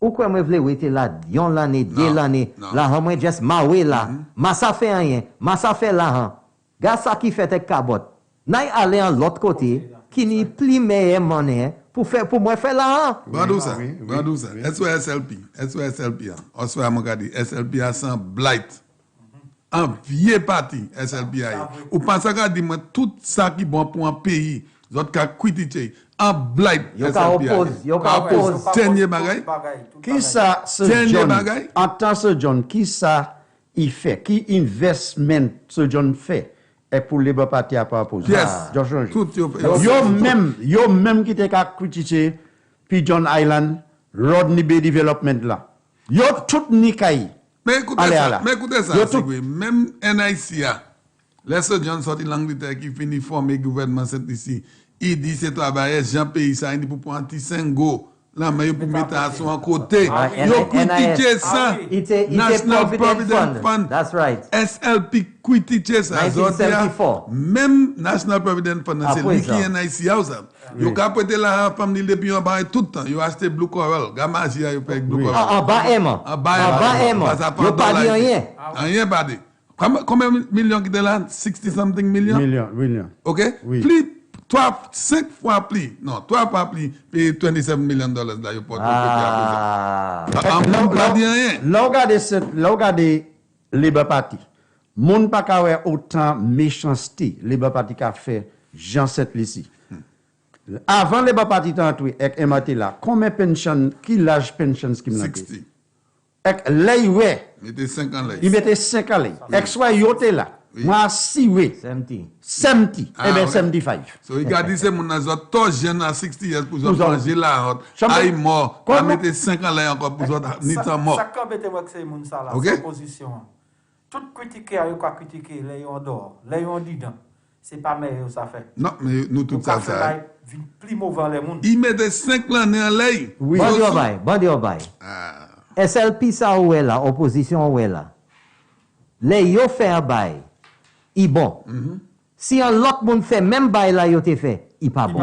Ou quoi moi voulais rester là, yon l'année, 2 l'année, l'argent moi juste maoué là, ma ça fait rien, ma ça fait l'argent. Gars ça qui fait tes cabot. N'a aller en l'autre côté, qui n'y plus meilleure monnaie pour moi faire l'argent. Badousa. Est-ce que SLP, on m'a regardé, SLP a sans blight. Un vieux parti SLPA. Ou pense que dit moi tout ça qui bon pour un pays, d'autres ka quitter en blight SLPA. Yo ka oppose dernier bagay. Qui ça ce John en tant ce John qui ça il fait, qui investment ce John fait et pour les parti à pas opposer. Yes. Yo même qui te ka critiquer Pigeon Island Rodney Bay Development là. Yo tout ni kay. Mais écoutez ça, c'est que même NIC, les gens sortent de l'Angleterre qui finit former le gouvernement ici, il dit c'est travailler, Jean pays ça, il dit pour prendre 5 go, là, mais pour mettre à son côté. Yo critiqué ça, National Provident Fund, that's right. SLP critiqué ça, 1974. Même National Provident Fund, c'est lui qui est NIC house. Yo ka prêté la famille depuis en bas tout le temps. Yo acheté Blue Coral. Gamaji yo paye Blue Coral. En bas Emma. Yo pas dit rien. Rien pas dit. Combien de millions qui étaient là? 60 something millions? Millions. OK? Oui. Plus 5 fois plus. Non, 3 fois plus. Puis $27 million là yo porte. On pas dit rien. Là regardez Labour Party. Moun pa ka wè autant méchanceté Labour Party ka fait Jean Saint-Lucie. Avant les partis tantôt avec MAT là, combien pension qui l'âge pension qui me 60. Avec les ouais. Il mettait 5 ans là. Il mettait 5 ans là. Avec soit yoté là. Moi 6 ouais. 70. Eh ben 75. So il a dit c'est mon azot to jeune à 60 years pour changer la route. Aïe mort. Il mettait 5 ans là encore pour ni temps mort. Ça quand mettez moi que c'est mon ça là, cette position. Tout critiquer a yo quoi critiquer les on dehors, les on dedans. C'est pas meilleur ça fait. Non, mais nous tout ça ça. Plus mauvais les monde. Il mettait 5 l'année en l'air. Oui. Bandi au bail. SLP ça ou est là, opposition ou est là. Les yo fait un bail. Il bon. Si un l'autre monde fait même bail là yo te fait, il pas bon.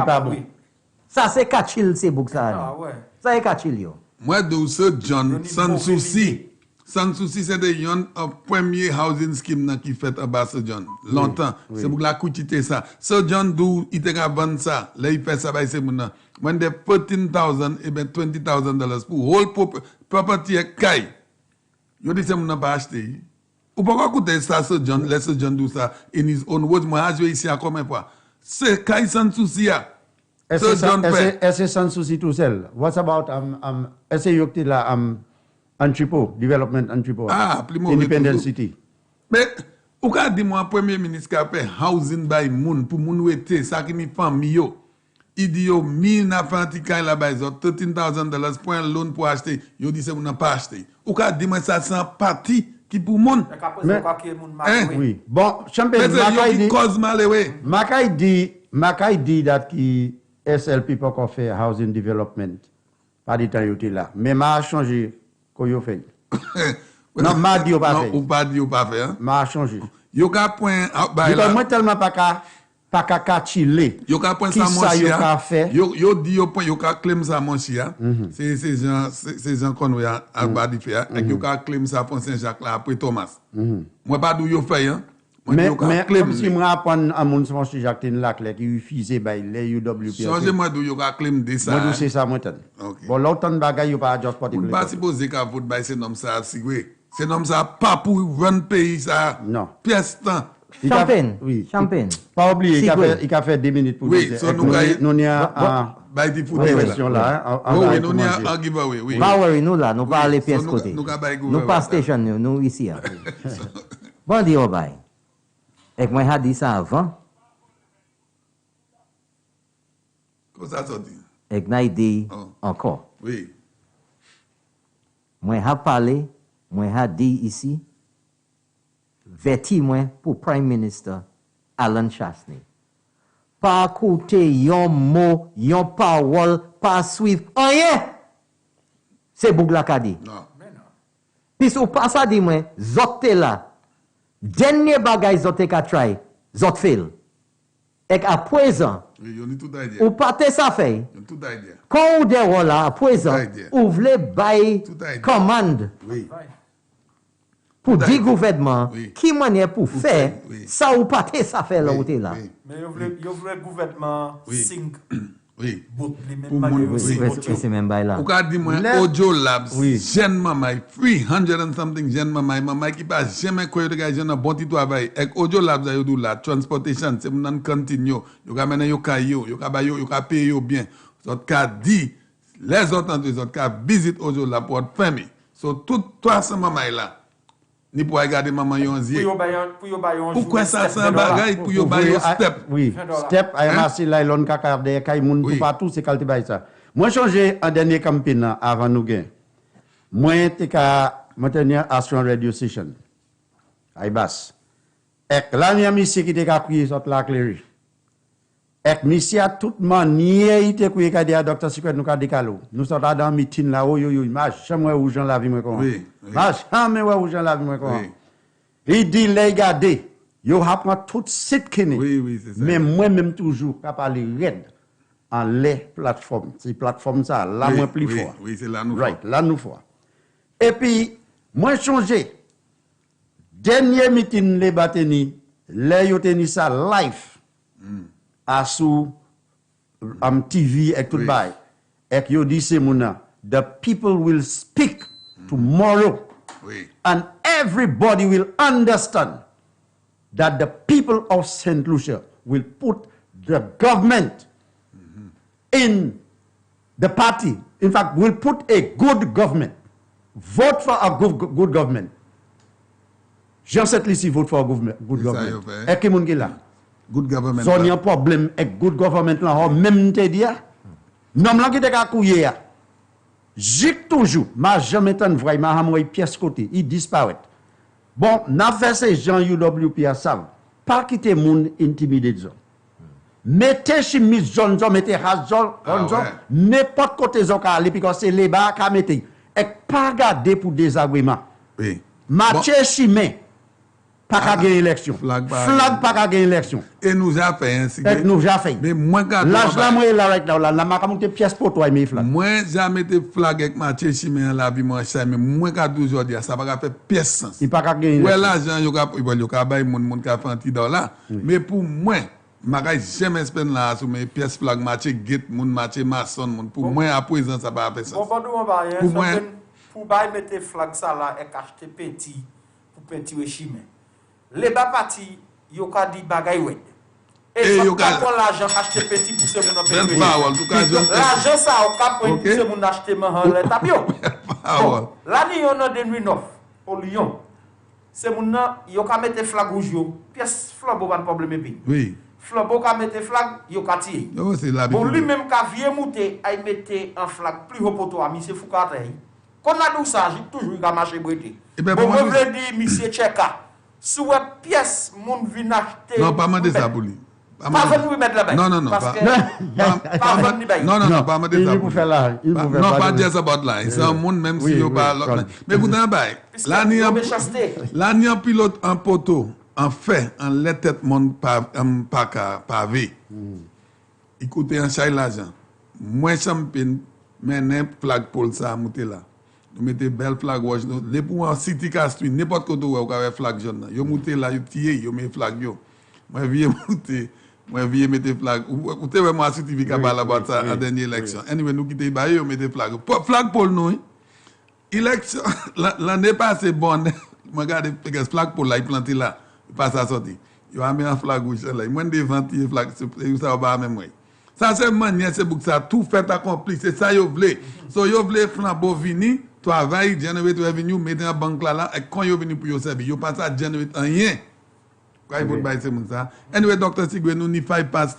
Ça c'est kachil c'est bouc ça. Ah ouais. Ça est kachil yo. Moi de ce John sans souci. Sans souci, c'était un premier housing scheme qui fait à Basse John. Longtemps. Oui. C'est pour la coûter ça. Ce John d'où il était vendre ça. Là, il fait ça, c'est mon. When they $14,000 et ben $20,000 pour whole property et caille. Yo dit c'est mon pas acheter. Ou pourquoi coûter ça, ce John, laisse John do ça in his own words. Moi, je vais ici à combien fois? C'est caille sans souci. Est-ce sans souci tout seul? What about est-ce que là entrepôt, development entrepôt? Independent City. Mais ou ka di moi premier ministre qui a fait housing by moun pour moun wete ça qui mi famille yo. Il dit yo 1900 kay la bay zo $13,000 pour un loan pour acheter. Yo dit c'est moun pas acheter. Ou ka di moi ça sans parti qui pour moun. Oui. Bon, champagne Makai dit that qui SLP pas qu'on fait housing development. Pas du temps yoté là. Mais m'a changé ko yo fait. Non, m'a dit ou pas fait. Ou pas dit ou pas fait hein. M'a changé. Yo ka point ba là. Moi tellement pas ka chiller. Yo ka point ça mon chia. Yo dit yo point yo ka claim ça mon chia. C'est ces gens qu'on a à bas di faire et yo ka claim ça pour Saint-Jacques là après Thomas. Moi pas d'où yo fait hein. Mais comme si moi apprendre à mon François Jacques Laclerc qui refusait by les UWP. Changez-moi d'où yo ka claim de ça. Moi c'est ça moi tant. Bon l'autre bagay yo pas just particular. Ou pas supposé qu'a vote by ces noms ça sigoué. Ces noms ça pas pour run pays ça. Non. Pièce temps. Champagne. Oui. Champagne. Pas oublier il a fait 2 minutes pour oui, so nous y a by the food là. Oui, nous y a un giveaway, oui. Pas worry nous là, nous pas aller pièce côté. Nous pas station nous ici. Bon dit au bail. Et moi j'ai dit ça avant. Qu'est-ce que ça dit? Et moi dit encore. Oui. Moi j'ai parlé, moi j'ai dit ici. Verti moi pour Prime Minister Alan Chasney. Pas écouter yon mot, yon parole, pas suivre rien. C'est Bougla ka di. Non. Puis ou pas ça dit moi, zote là. Dernier bagay zote ka try, zote fail. Et à présent, ou pas ça fait. Quand ou de là à présent, ou vle bay commande. Oui. Pour dire gouvernement, qui manière pour faire, ça ou pas ça fait là où t'es là. Mais il voulait le gouvernement signe. Oui. C'est même bail là. Ou ka di moi Audio Labs, jeune maman, 300 and something jeune maman qui pas jamais quoi de gars jeune bon petit travail. Et Audio Labs yo do la transportation, c'est mon continue. Yo ka mena yo ka yo ka ba yo ka payer yo bien. Zot ka di les autres ka visite Audio Labs pour famille. So tout 300 maman là. Ni pour regarder maman yon zie. Pourquoi ça c'est un bagay pour yo bayo step? Oui, step ay marché là l'on ka garder kay moun tout partout c'est qualité bay ça. Moi changer en dernier campagne avant nous gain. Moi te ka maintenir Astron radio station. Ay bas. Ek la ni monsieur qui te ka crier sort la clairie. Ek monsieur a toute manière il te crier ka dire docteur Secret nous ka décalo. Nous sort dans meeting là yo image jamais où Jean la vie moi comment. Jamais où Jean la vie moi comment. Il dit les garder. Yo apprend tout site kene. Oui, c'est ça. Mais moi même toujours ka parler red en les plateformes. C'est plateforme ça là moins plus fort. Oui, c'est là nous. Right, là nous fort. Et puis moi changer. Dernier meeting les bateni, les yo teni ça live. À sous TV et tout bail. Et yo dit c'est mouna, the people will speak tomorrow. Oui. And everybody will understand that the people of St. Lucia will put the government in the party. In fact, will put a good government. Vote for a good government. Jean-Sept Lissi vote for a good government. Et qui moun ki là? Good government. So n'y a problème avec good government là, même te dire. Non là qui te ka kouye ya. Jik toujours, ma jamais tant vrai, ma hamwe pièce côté, il disparaît. Bon, n'a fait ces gens UWP à savent. Pas quitter moun intimidé zone. Mettez chemise jaune, mettez has jaune, n'importe côté zone ka aller parce que les bas ka mettez. Et pas garder pour désagrément. Oui. Mathieu Chimé pas qu'à gagner élection. Flag pas qu'à gagner élection. Et nous a fait ainsi. Et nous a fait. Mais moi quand l'âge là moi là right now là m'a ka monter pièce pour toi mes flag. Moi jamais te flag avec Mathieu Chimé la vie moi cher mais moi quand toujours dire ça pas faire pièce sens. Il pas qu'à gagner. Ouais l'argent yo ka bay moun ka fait $1 mais pour moi m'a jamais spend là sur mes pièces flag Mathieu Gate moun Mathieu Mason moun pour moi à présent ça pas faire sens. Bon on va rien pour moi pour bay mettre flag ça là et acheter petit pour petit Chimé. Les bas parti yo ka di bagay wed. Et vous prendre l'argent acheter petit pour ce monde en l'argent ça au cap pour ce monde acheter le tapio. Là ni on a de nuit neuf au Lyon. C'est mon yo ka mettre flag rouge yo. Pièce flambeau pas de problème pays. Oui. Flambeau ka mettre flag yo ka tirer. Bon lui même ka vieux monter ay mettre en flag plus haut poteau à monsieur Foucault. Qu'on a dit ça, j'ai toujours ka marcher breté. Bon me veut dire monsieur Cheka. Sous pièce mon vinn acheter. Non, pas demander ça pour lui. Pas vous mettre là-bas. Non. Parce que pas demander ça. Non, pas dire ça about là. C'est un monde même si yo pas mais écoutez bail. Là ni un pilote en poteau, en fait, en les tête monde pas V. Écoutez un chay l'argent. Moi champagne mais n'importe flag pour ça monter là. Nous mettez belle flag rouge. Les pour en city castry n'importe côté où avez flag jaune. Yo monter là, yo tirer, yo met flag yo. Moi vieux monter moi vieux mettre flag ou te vraiment certificat par là-bas ça à dernière élection anyway nous quitter ba yo mettre flag pour nous élection l'année passée bonne moi regarde flag pour là il planté là il passe à sortir il a mis un flag rouge là moi devant flag ça va même moi ça c'est manière c'est pour ça tout fait accompli c'est ça yo vle so yo vle flambeau vini travail generate revenue mettre en banque là et quand yo vini pour yo servir yo pas ça generate rien. Anyway, Dr. Sigwe, nous n'y faisons pas 10,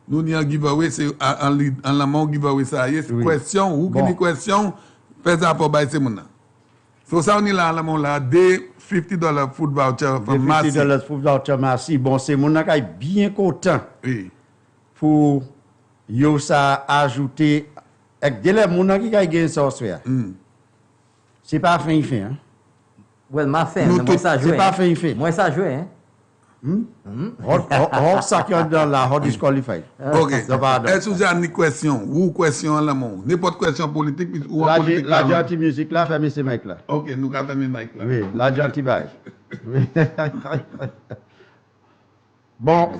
nous n'y a giveaway, c'est en l'amont giveaway ça. Yes, question, ou qui dit question, faites ça pour bailler ces moun. So ça, on est là, en l'amont là, des $50 food voucher from Massy. $50 food voucher Massy. Bon, c'est moun qui est bien content. Oui. Pour yo ça ajouter, avec des moun qui a gagné software. C'est pas fin, hein? Well, ma fin, moi ça joue. C'est pas fin. Moi ça joue, hein? All second dans la hot disqualified. OK. Est-ce que vous avez une question ou question à l'amour? N'importe question politique ou en politique. La gentille musique là, fermez ces mics là. OK, nous avons fermé mic là. Oui, la gentille bail. Bon.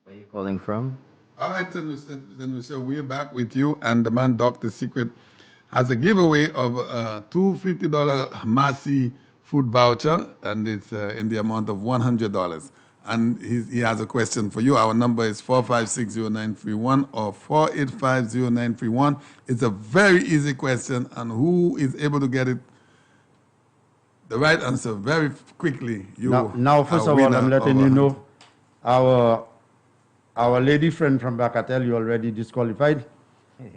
Where are you calling from? All right, so we're back with you, and the man, Dr. Secret, has a giveaway of two $50 Massy food voucher, and it's in the amount of $100. And he has a question for you. Our number is 4560931 or 4850931. It's a very easy question, and who is able to get it the right answer very quickly? Now first of all, I'm letting you know our lady friend from Bakatel, you already disqualified.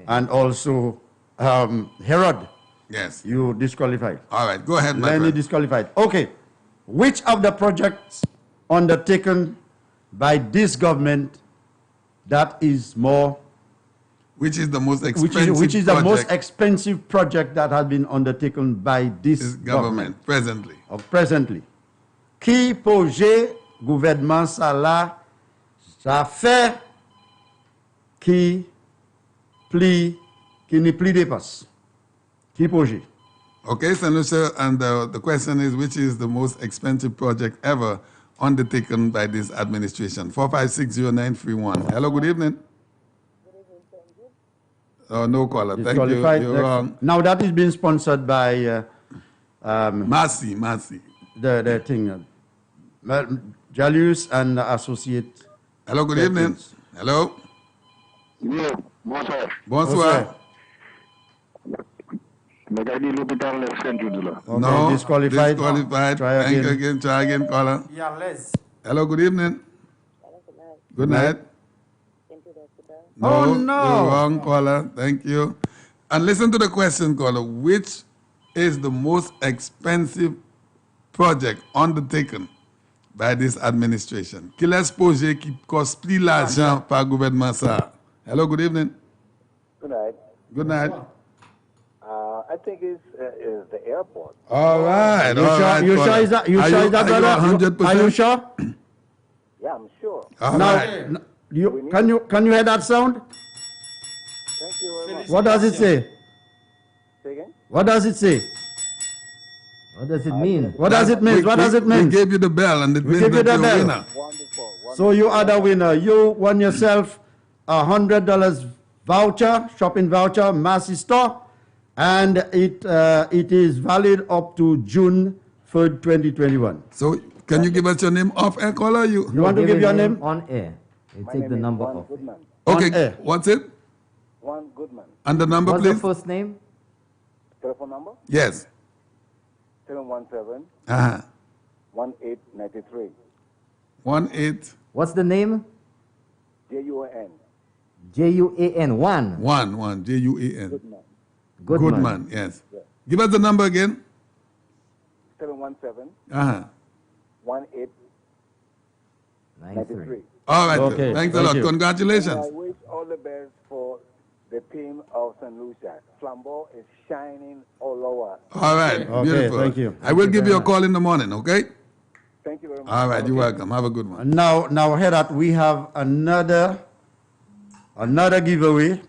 And also Herod. Yes. You disqualified. All right, go ahead, my Lenny friend. disqualified. Okay. Which of the projects undertaken by this government that is more... Which is the most expensive which is the most expensive project that has been undertaken by this government presently? Presently. Qui projet gouvernement ça là ça fait qui ne plie dépasse. Qui projet? Okay, Senator, and the question is, which is the most expensive project ever undertaken by this administration? 4560931. Hello, good evening. Oh, no caller. Thank you. You're wrong. Now that is being sponsored by Massy. The thing. Julius and Associate. Hello, good evening. Hello. Yo, bonsoir. Bonsoir. No, disqualified. Disqualified. Try Thank you again. again. Try again, caller. Yeah, Les. Hello, good evening. Good night. No, Oh, no. you're wrong, caller. Thank you. And listen to the question, caller. Which is the most expensive project undertaken by this administration? Quel est ce projet qui coste plus l'argent par gouvernement ça? Hello, good evening. Good night. Good night. I think it's the airport. All right. You all sure? right, You caller. sure is that? You Are sure you- is that, are you brother? 100%? Are you sure? Yeah, I'm sure. All Now, right. can you hear that sound? Thank you very much. What does it say? Say again? What does it say? What does it mean? What does it mean? What does it mean? We gave you the bell and it We means gave you that the you're a bell. winner. So you are the winner. You won yourself $100 voucher, shopping voucher, Massey Store, and it is valid up to June 3rd, 2021. So can you give us your name off air, caller? You want to give your name? On air. You My take name the is number Juan off. Goodman. Okay, On air. what's it? Juan Goodman. And the number, What's please? the first name? Telephone number? Yes. 717 Uh-huh. 1893. 18. What's the name? JUAN. J-U-A-N. One. One. J-U-A-N. Goodman. Goodman. Yes. Give us the number again. 717 Uh-huh. 1893. All right. Okay, Thanks a thank lot. you. Congratulations. And I wish all the best for the team of St. Lucia. Flambeau is shining all over. All right. Okay, Beautiful. thank you. I will give you a call in the morning, okay? Thank you very much. All right. You're welcome. Have a good one. Now, Herat, we have another giveaway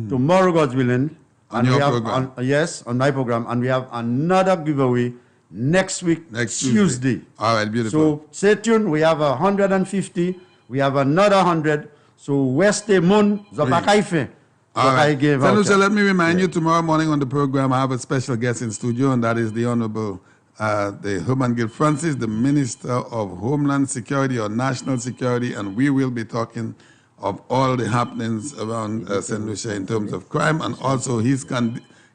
tomorrow, God's willing. On And your we have program. yes, on my program. And we have another giveaway next week, Next Tuesday. All right. Beautiful. So stay tuned. We have 150. We have another 100. So West Moon, Zapakaife. All right. St. Lucia, let me remind you, tomorrow morning on the program, I have a special guest in studio, and that is the Honorable the Herman Gil Francis, the Minister of Homeland Security or National Security, and we will be talking of all the happenings around St. Lucia in terms of crime and also his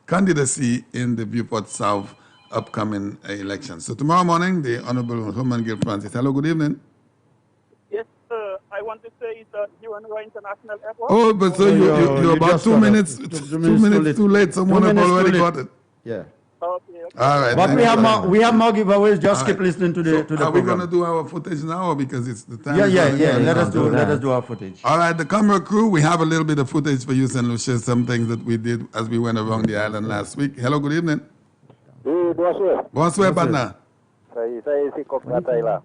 candidacy in the Viewport South upcoming election. So tomorrow morning, the Honorable Herman Gil Francis. Hello, good evening. Yes, sir. I want to say it's UNRWA International Airport. Oh, but so you're about just 2 got minutes, it. 2 minutes too late. Someone 2 have minutes too already late. got it. Yeah. Okay. All right. But thank we you have very more. much. We have more giveaways. Just All keep right. listening to the So to the are we program. going to do our footage now, or because it's the time? Yeah, is yeah, running yeah. out? Let us do our footage. All right, the camera crew, we have a little bit of footage for you, St. Lucia, some things that we did as we went around the island last week. Hello, good evening. Oui, bonsoir. Bonsoir, partner. Ça y est, c'est comme la taille là.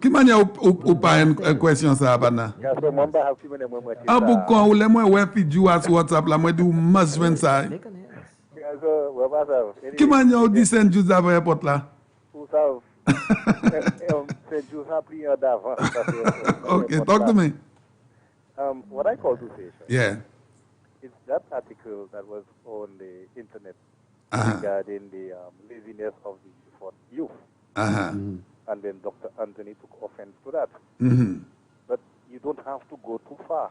Qui m'a ou pas une question ça, partner? Garçon, moi, je vais filmer moi. Ah, pourquoi ou les moi ouais puis du WhatsApp là, moi du must win ça. Garçon, ouais, pas ça. Qui m'a ou dit Saint Just avant airport là? Pour ça, c'est juste un prix d'avance. Okay, talk to me. What I call to say, sir, Yeah. it's that article that was on the internet Uh-huh. regarding the laziness of the youth. Uh-huh. And then Dr. Anthony took offense to that. Mm-hmm. But you don't have to go too far.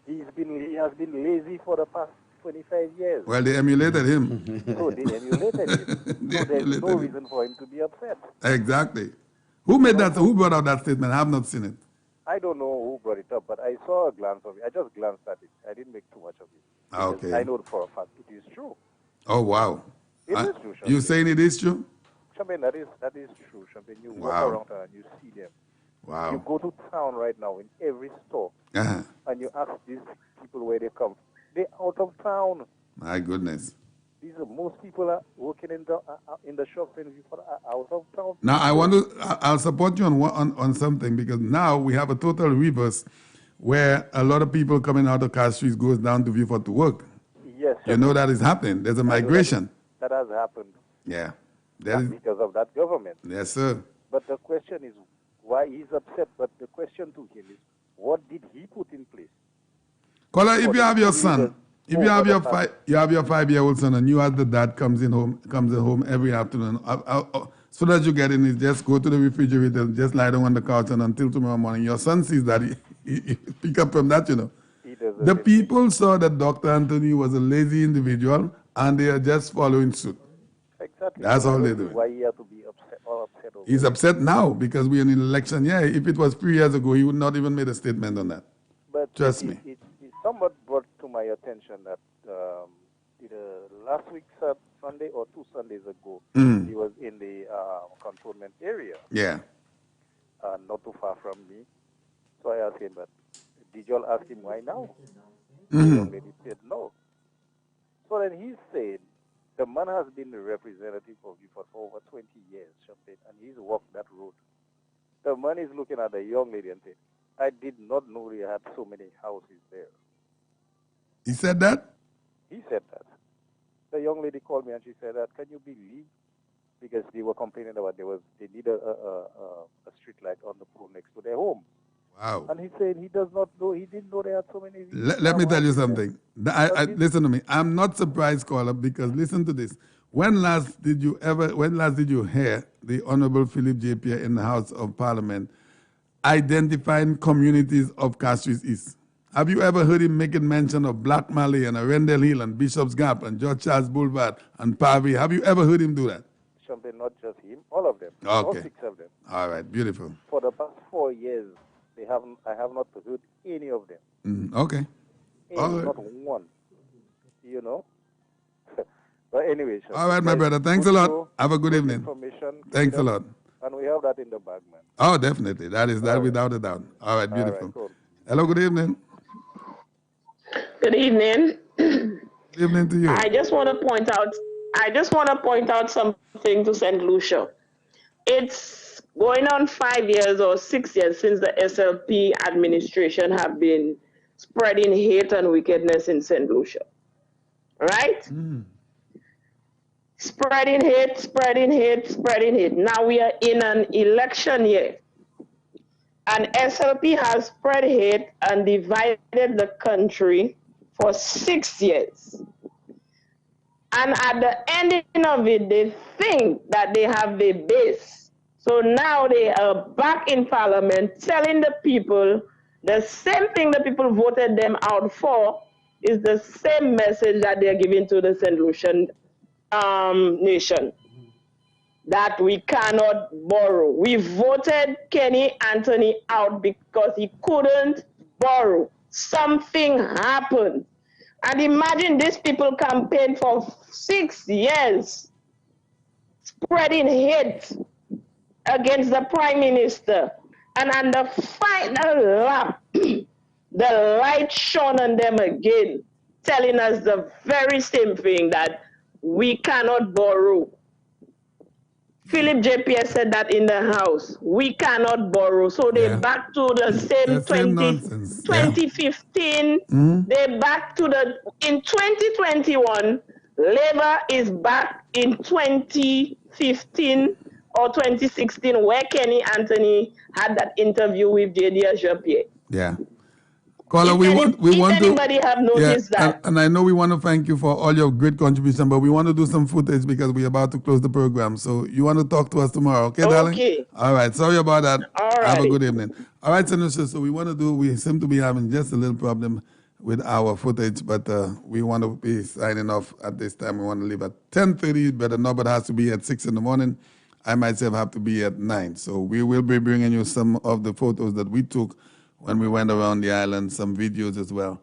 He has been lazy for the past 25 years. Well, they emulated him. So they emulated him. So there's no reason for him to be upset. Exactly. Who made that? Who brought out that statement? I have not seen it. I don't know who brought it up, but I saw a glance of it. I just glanced at it. I didn't make too much of it. Because Okay. I know for a fact it is true. Oh, wow. It is true, Champagne. You saying it is true? Champagne, that is true, Champagne. You walk Wow. around and you see them. Wow. You go to town right now in every store Uh-huh. and you ask these people where they come. They're out of town. My goodness. Most people are working in the shops and people are out of town. Now I'll support you on something, because now we have a total reverse where a lot of people coming out of car streets goes down to Viewport to work. Yes. You know that is happening. There's a migration. That has happened. Yeah. Because of that government. Yes, sir. But the question is why he's upset. But the question to him is, what did he put in place? Caller, if you have your son, if you have your 5-year-old son, and you as the dad comes in home every afternoon, so that you get in is just go to the refrigerator, just lie down on the couch, and until tomorrow morning, your son sees that he pick up from that, you know. He doesn't The people saw that Dr. Anthony was a lazy individual, and they are just following suit. Exactly. That's So I all don't they're see doing. why he has to be upset over He's it. upset now because we're in an election. Yeah, if it was 3 years ago, he would not even made a statement on that. But Trust me. It somewhat brought to my attention that either last week Sunday or 2 Sundays ago, he was in the cantonment area. Yeah. Not too far from me. So I asked him, but did you all ask him why now? Mhm. The young lady said no. So then he said, the man has been the representative of you for over 20 years, Champagne, and he's walked that road. The man is looking at the young lady and said, I did not know they had so many houses there. He said that? He said that. The young lady called me and she said that, can you believe? Because they were complaining about they need a street light on the pole next to their home. Wow. And he said he does not know, he didn't know there had so many. Let me tell you something. Listen to me. I'm not surprised, caller, because listen to this. When last did you hear the Honorable Philip J. Pierre in the House of Parliament identifying communities of Castries East? Have you ever heard him making mention of Black Malay and Arundel Hill and Bishop's Gap and George Charles Boulevard and Pavey? Have you ever heard him do that? Champagne, not just him, all of them. All Okay. 6 of them. All right, beautiful. For the past 4 years, I have not heard any of them. Okay. All right. Not one. You know? But anyway, Champagne, All right, my brother. Thanks a good lot. show, Have a good evening. information, Thanks a freedom, lot. And we have that in the bag, man. Oh, definitely. That is that without a doubt. All right, beautiful. cool. Hello, good evening. Good evening. Good evening to you. I just want to point out something to St. Lucia. It's going on 5 years or 6 years since the SLP administration have been spreading hate and wickedness in St. Lucia. Right? Spreading hate, spreading hate, spreading hate. Now we are in an election year. And SLP has spread hate and divided the country for 6 years. And at the ending of it, they think that they have the base. So now they are back in Parliament telling the people the same thing the people voted them out for is the same message that they're giving to the St. Lucian nation. That we cannot borrow. We voted Kenny Anthony out because he couldn't borrow. Something happened. And imagine these people campaigned for 6 years, spreading hate against the Prime Minister. And on the final lap, the light shone on them again, telling us the very same thing, that we cannot borrow. Philip J. Pierre said that in the House. We cannot borrow. So they're back to the same 2015. They're back to in 2021, Labour is back in 2015 or 2016, where Kenny Anthony had that interview with J.D. Pierre. Yeah. Caller, we want anybody have noticed that. And I know we want to thank you for all your great contribution, but we want to do some footage because we're about to close the program. So you want to talk to us tomorrow, okay, darling? Okay. All right. Sorry about that. All right. Have a good evening. All right, Senator. So we seem to be having just a little problem with our footage, but we want to be signing off at this time. We want to leave at 10:30, but nobody has to be at 6 in the morning. I myself have to be at 9. So we will be bringing you some of the photos that we took when we went around the island, some videos as well.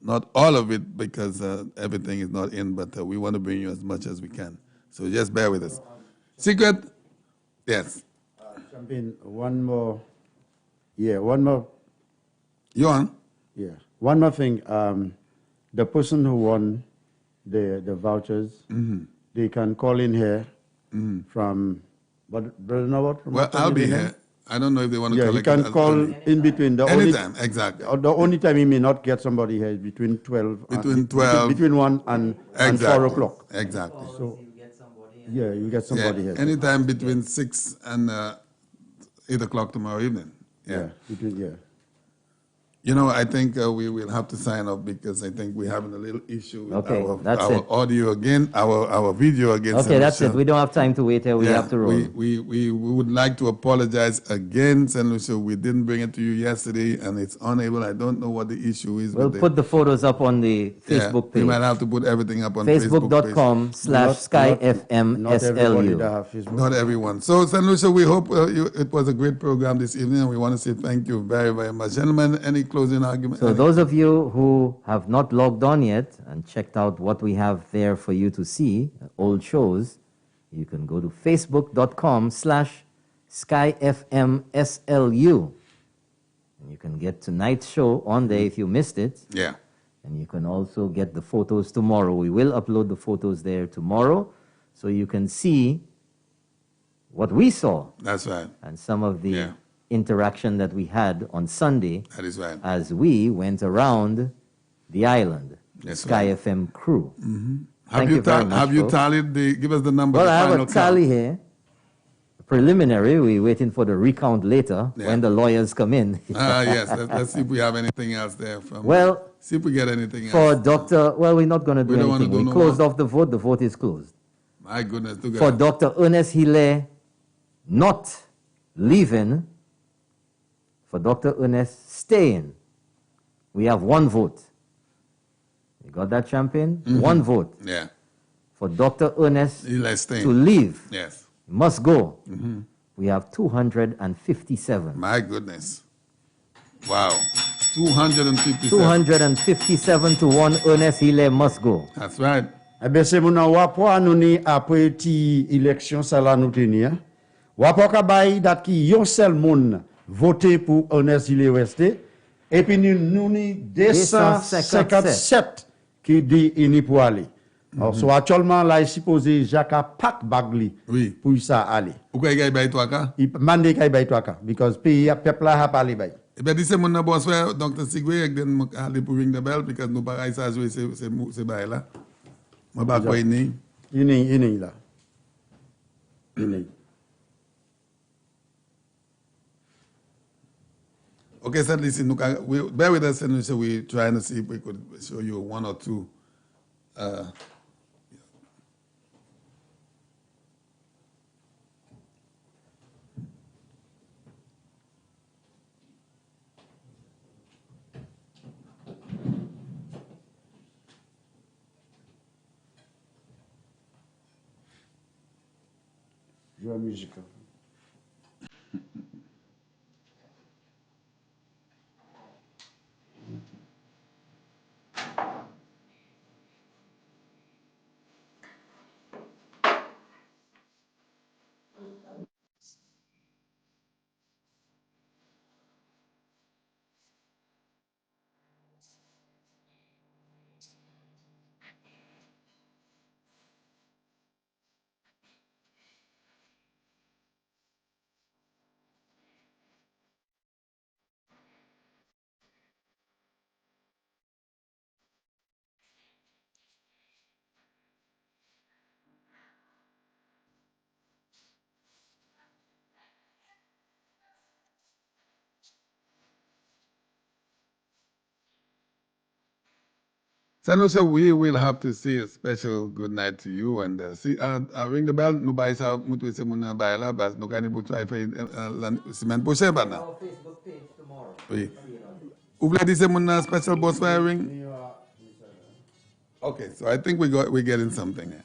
Not all of it because everything is not in, but we want to bring you as much as we can. So just bear with us. Secret? Yes. Champagne, one more. You on? Yeah. One more thing. The person who won the vouchers, they can call in here from, Brother Nawat? Well, I'll be here. I don't know if they want to collect. Yeah, you can call in between. Anytime, exactly. The only time you may not get somebody here is between 12. Between 1 and 4 o'clock. Exactly. So, yeah, you get somebody here. Anytime between 6 and 8 o'clock tomorrow evening. Yeah. You know, I think we will have to sign off because I think we're having a little issue with our audio again, our video again. Okay, that's it. We don't have time to wait here. We have to roll. We would like to apologize again, St. Lucia. We didn't bring it to you yesterday, and it's unable. I don't know what the issue is. We'll put the photos up on the Facebook page. We might have to put everything up on Facebook.com/SkyFMSLU. Not everyone. So, St. Lucia, we hope it was a great program this evening, and we want to say thank you very, very much. Gentlemen, any closing argument? So those of you who have not logged on yet and checked out what we have there for you to see, old shows, you can go to facebook.com/SkyFMSLU. And you can get tonight's show on there if you missed it. Yeah. And you can also get the photos tomorrow. We will upload the photos there tomorrow so you can see what we saw. That's right. And some of the interaction that we had on Sunday. That is right. As we went around the island, the Sky FM crew. Mm-hmm. Thank you very much, have you folks. tallied give us the number? Well, I have a tally here. Preliminary, we're waiting for the recount later when the lawyers come in. Yes, let's see if we have anything else there. See if we get anything else. For Dr. Well, we're not going to do anything. We closed off the vote. The vote is closed. My goodness. For Dr. Ernest Hilaire not leaving, for Dr. Ernest staying, we have one vote. You got that, Champion? Mm-hmm. One vote. Yeah. For Dr. Ernest to leave. Yes. Must go. Mm-hmm. We have 257. My goodness. Wow. 257. 257 to 1. Ernest Hilaire must go. That's right. Ebe se moun an wapo anouni apre ti eleksyon sa la nou teni. Wapo ka bayi dat ki yon sel moun voté pour Ernest Hilaire Westé. Et puis nous ni 257 qui dit ini pour aller. Alors, so actuellement là, il supposé Jacques Pak Bagli pour ça aller. Pourquoi il y a bay toi ka? Il mande kay bay toi ka because pays peuple là a parlé bay. Et bien dise mon bonsoir Dr. Sigwe ek den aller pour ring the bell because nous pas ça jouer c'est bay là. Moi pas quoi ini. Ini là. Ini. Okay, so listen, bear with us and so we're trying to see if we could show you one or two. Joie musicale. So we will have to say a special good night to you and see ring the bell nous bail ça mutu se mon bail là parce nous gagne pour try faire la semaine prochaine ba na. Facebook page tomorrow. Oui. Ou voulez dire mon special boss fire ring? Okay, so I think we're getting something here.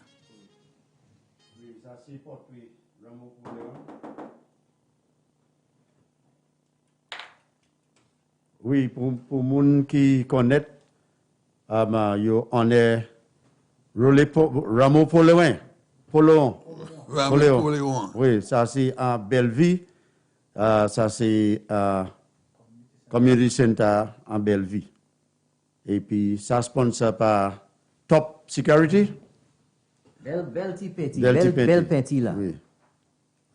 Oui, pour moun qui connaît yo on est Rameau Poléon. Oui, ça c'est à Belleville. Ça c'est Community Center en Belleville. Et puis ça sponsor par Top Security. Bel Petit là. Oui.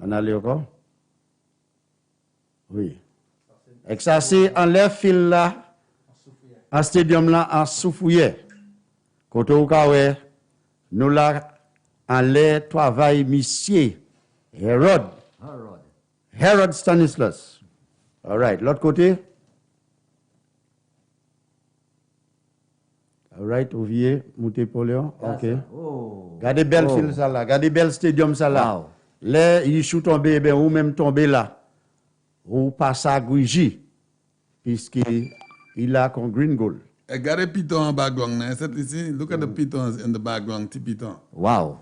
On a encore? Oui. Et ça c'est en l'air fil là. Un stadium là en Soufouye. Côté au Kawe, nous là en l'air travail monsieur Herod Stanislas. All right, l'autre côté. Right, Ouvier, Montepoleo. OK. Oh. Gardez Belfield ça là, gardez Bell Stadium ça là. Wow. Là, il chou tombé, ben ou même tombé là. Ou passe à Guiji. Puisque il a con green goal. I got a piton in the background now. See, look at the pitons in the background, the piton. Wow.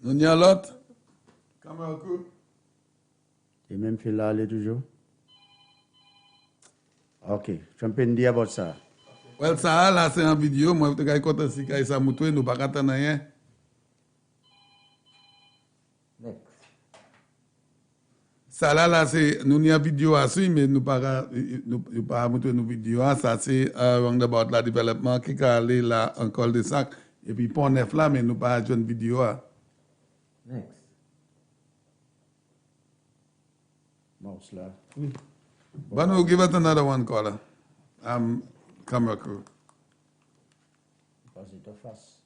Nous y a l'autre. Camera crew. Et même fait là, aller toujours. OK. Champion dit about ça. Well, ça là, c'est en vidéo. Moi, je vais te dire que ça m'a nous pas attendre rien. Ça là, c'est nous y a vidéo à suivre, mais nous pas montrer nos vidéos. Ça c'est roundabout la développement qui a allé là en col de sac et puis pont neuf là, mais nous pas une vidéo. Next. Mouse là. Banu, give us another one, caller. Camera crew. Parce que face.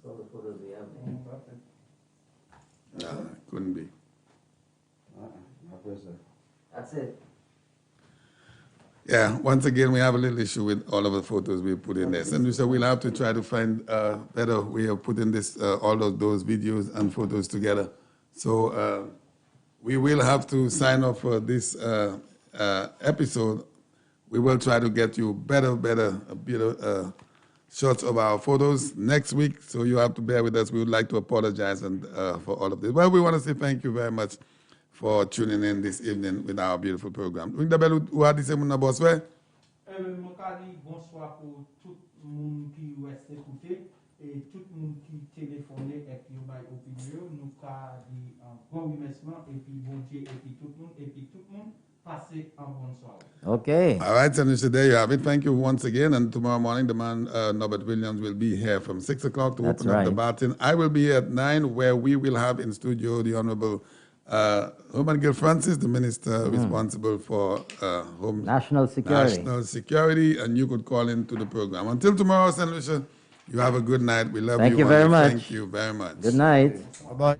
All the photos we have. Couldn't be. That's it. Yeah, once again, we have a little issue with all of the photos we put in there. And so we'll have to try to find a better way of putting this, all of those videos and photos together. So we will have to sign off for this episode. We will try to get you better shots of our photos next week. So you have to bear with us. We would like to apologize for all of this. Well, we want to say thank you very much for tuning in this evening with our beautiful program. Ring the bell, ou a dit c'est mon boss, ouais? Bonsoir pour tout le monde qui reste écouté et tout le monde qui téléphone et qui a opinion. Nous avons dit un bon remerciement et puis bon Dieu et puis tout le monde passez un bon soir. Okay. All right, so there you have it. Thank you once again. And tomorrow morning, the man Norbert Williams will be here from 6 o'clock to That's open up the right. baton. I will be here at 9, where we will have in studio the Honorable Roman Gil Francis, the minister responsible for National security. National security, and you could call into the program. Until tomorrow, St. Lucia, you have a good night. We love you. Thank you very much. Thank you very much. Good night. Bye-bye.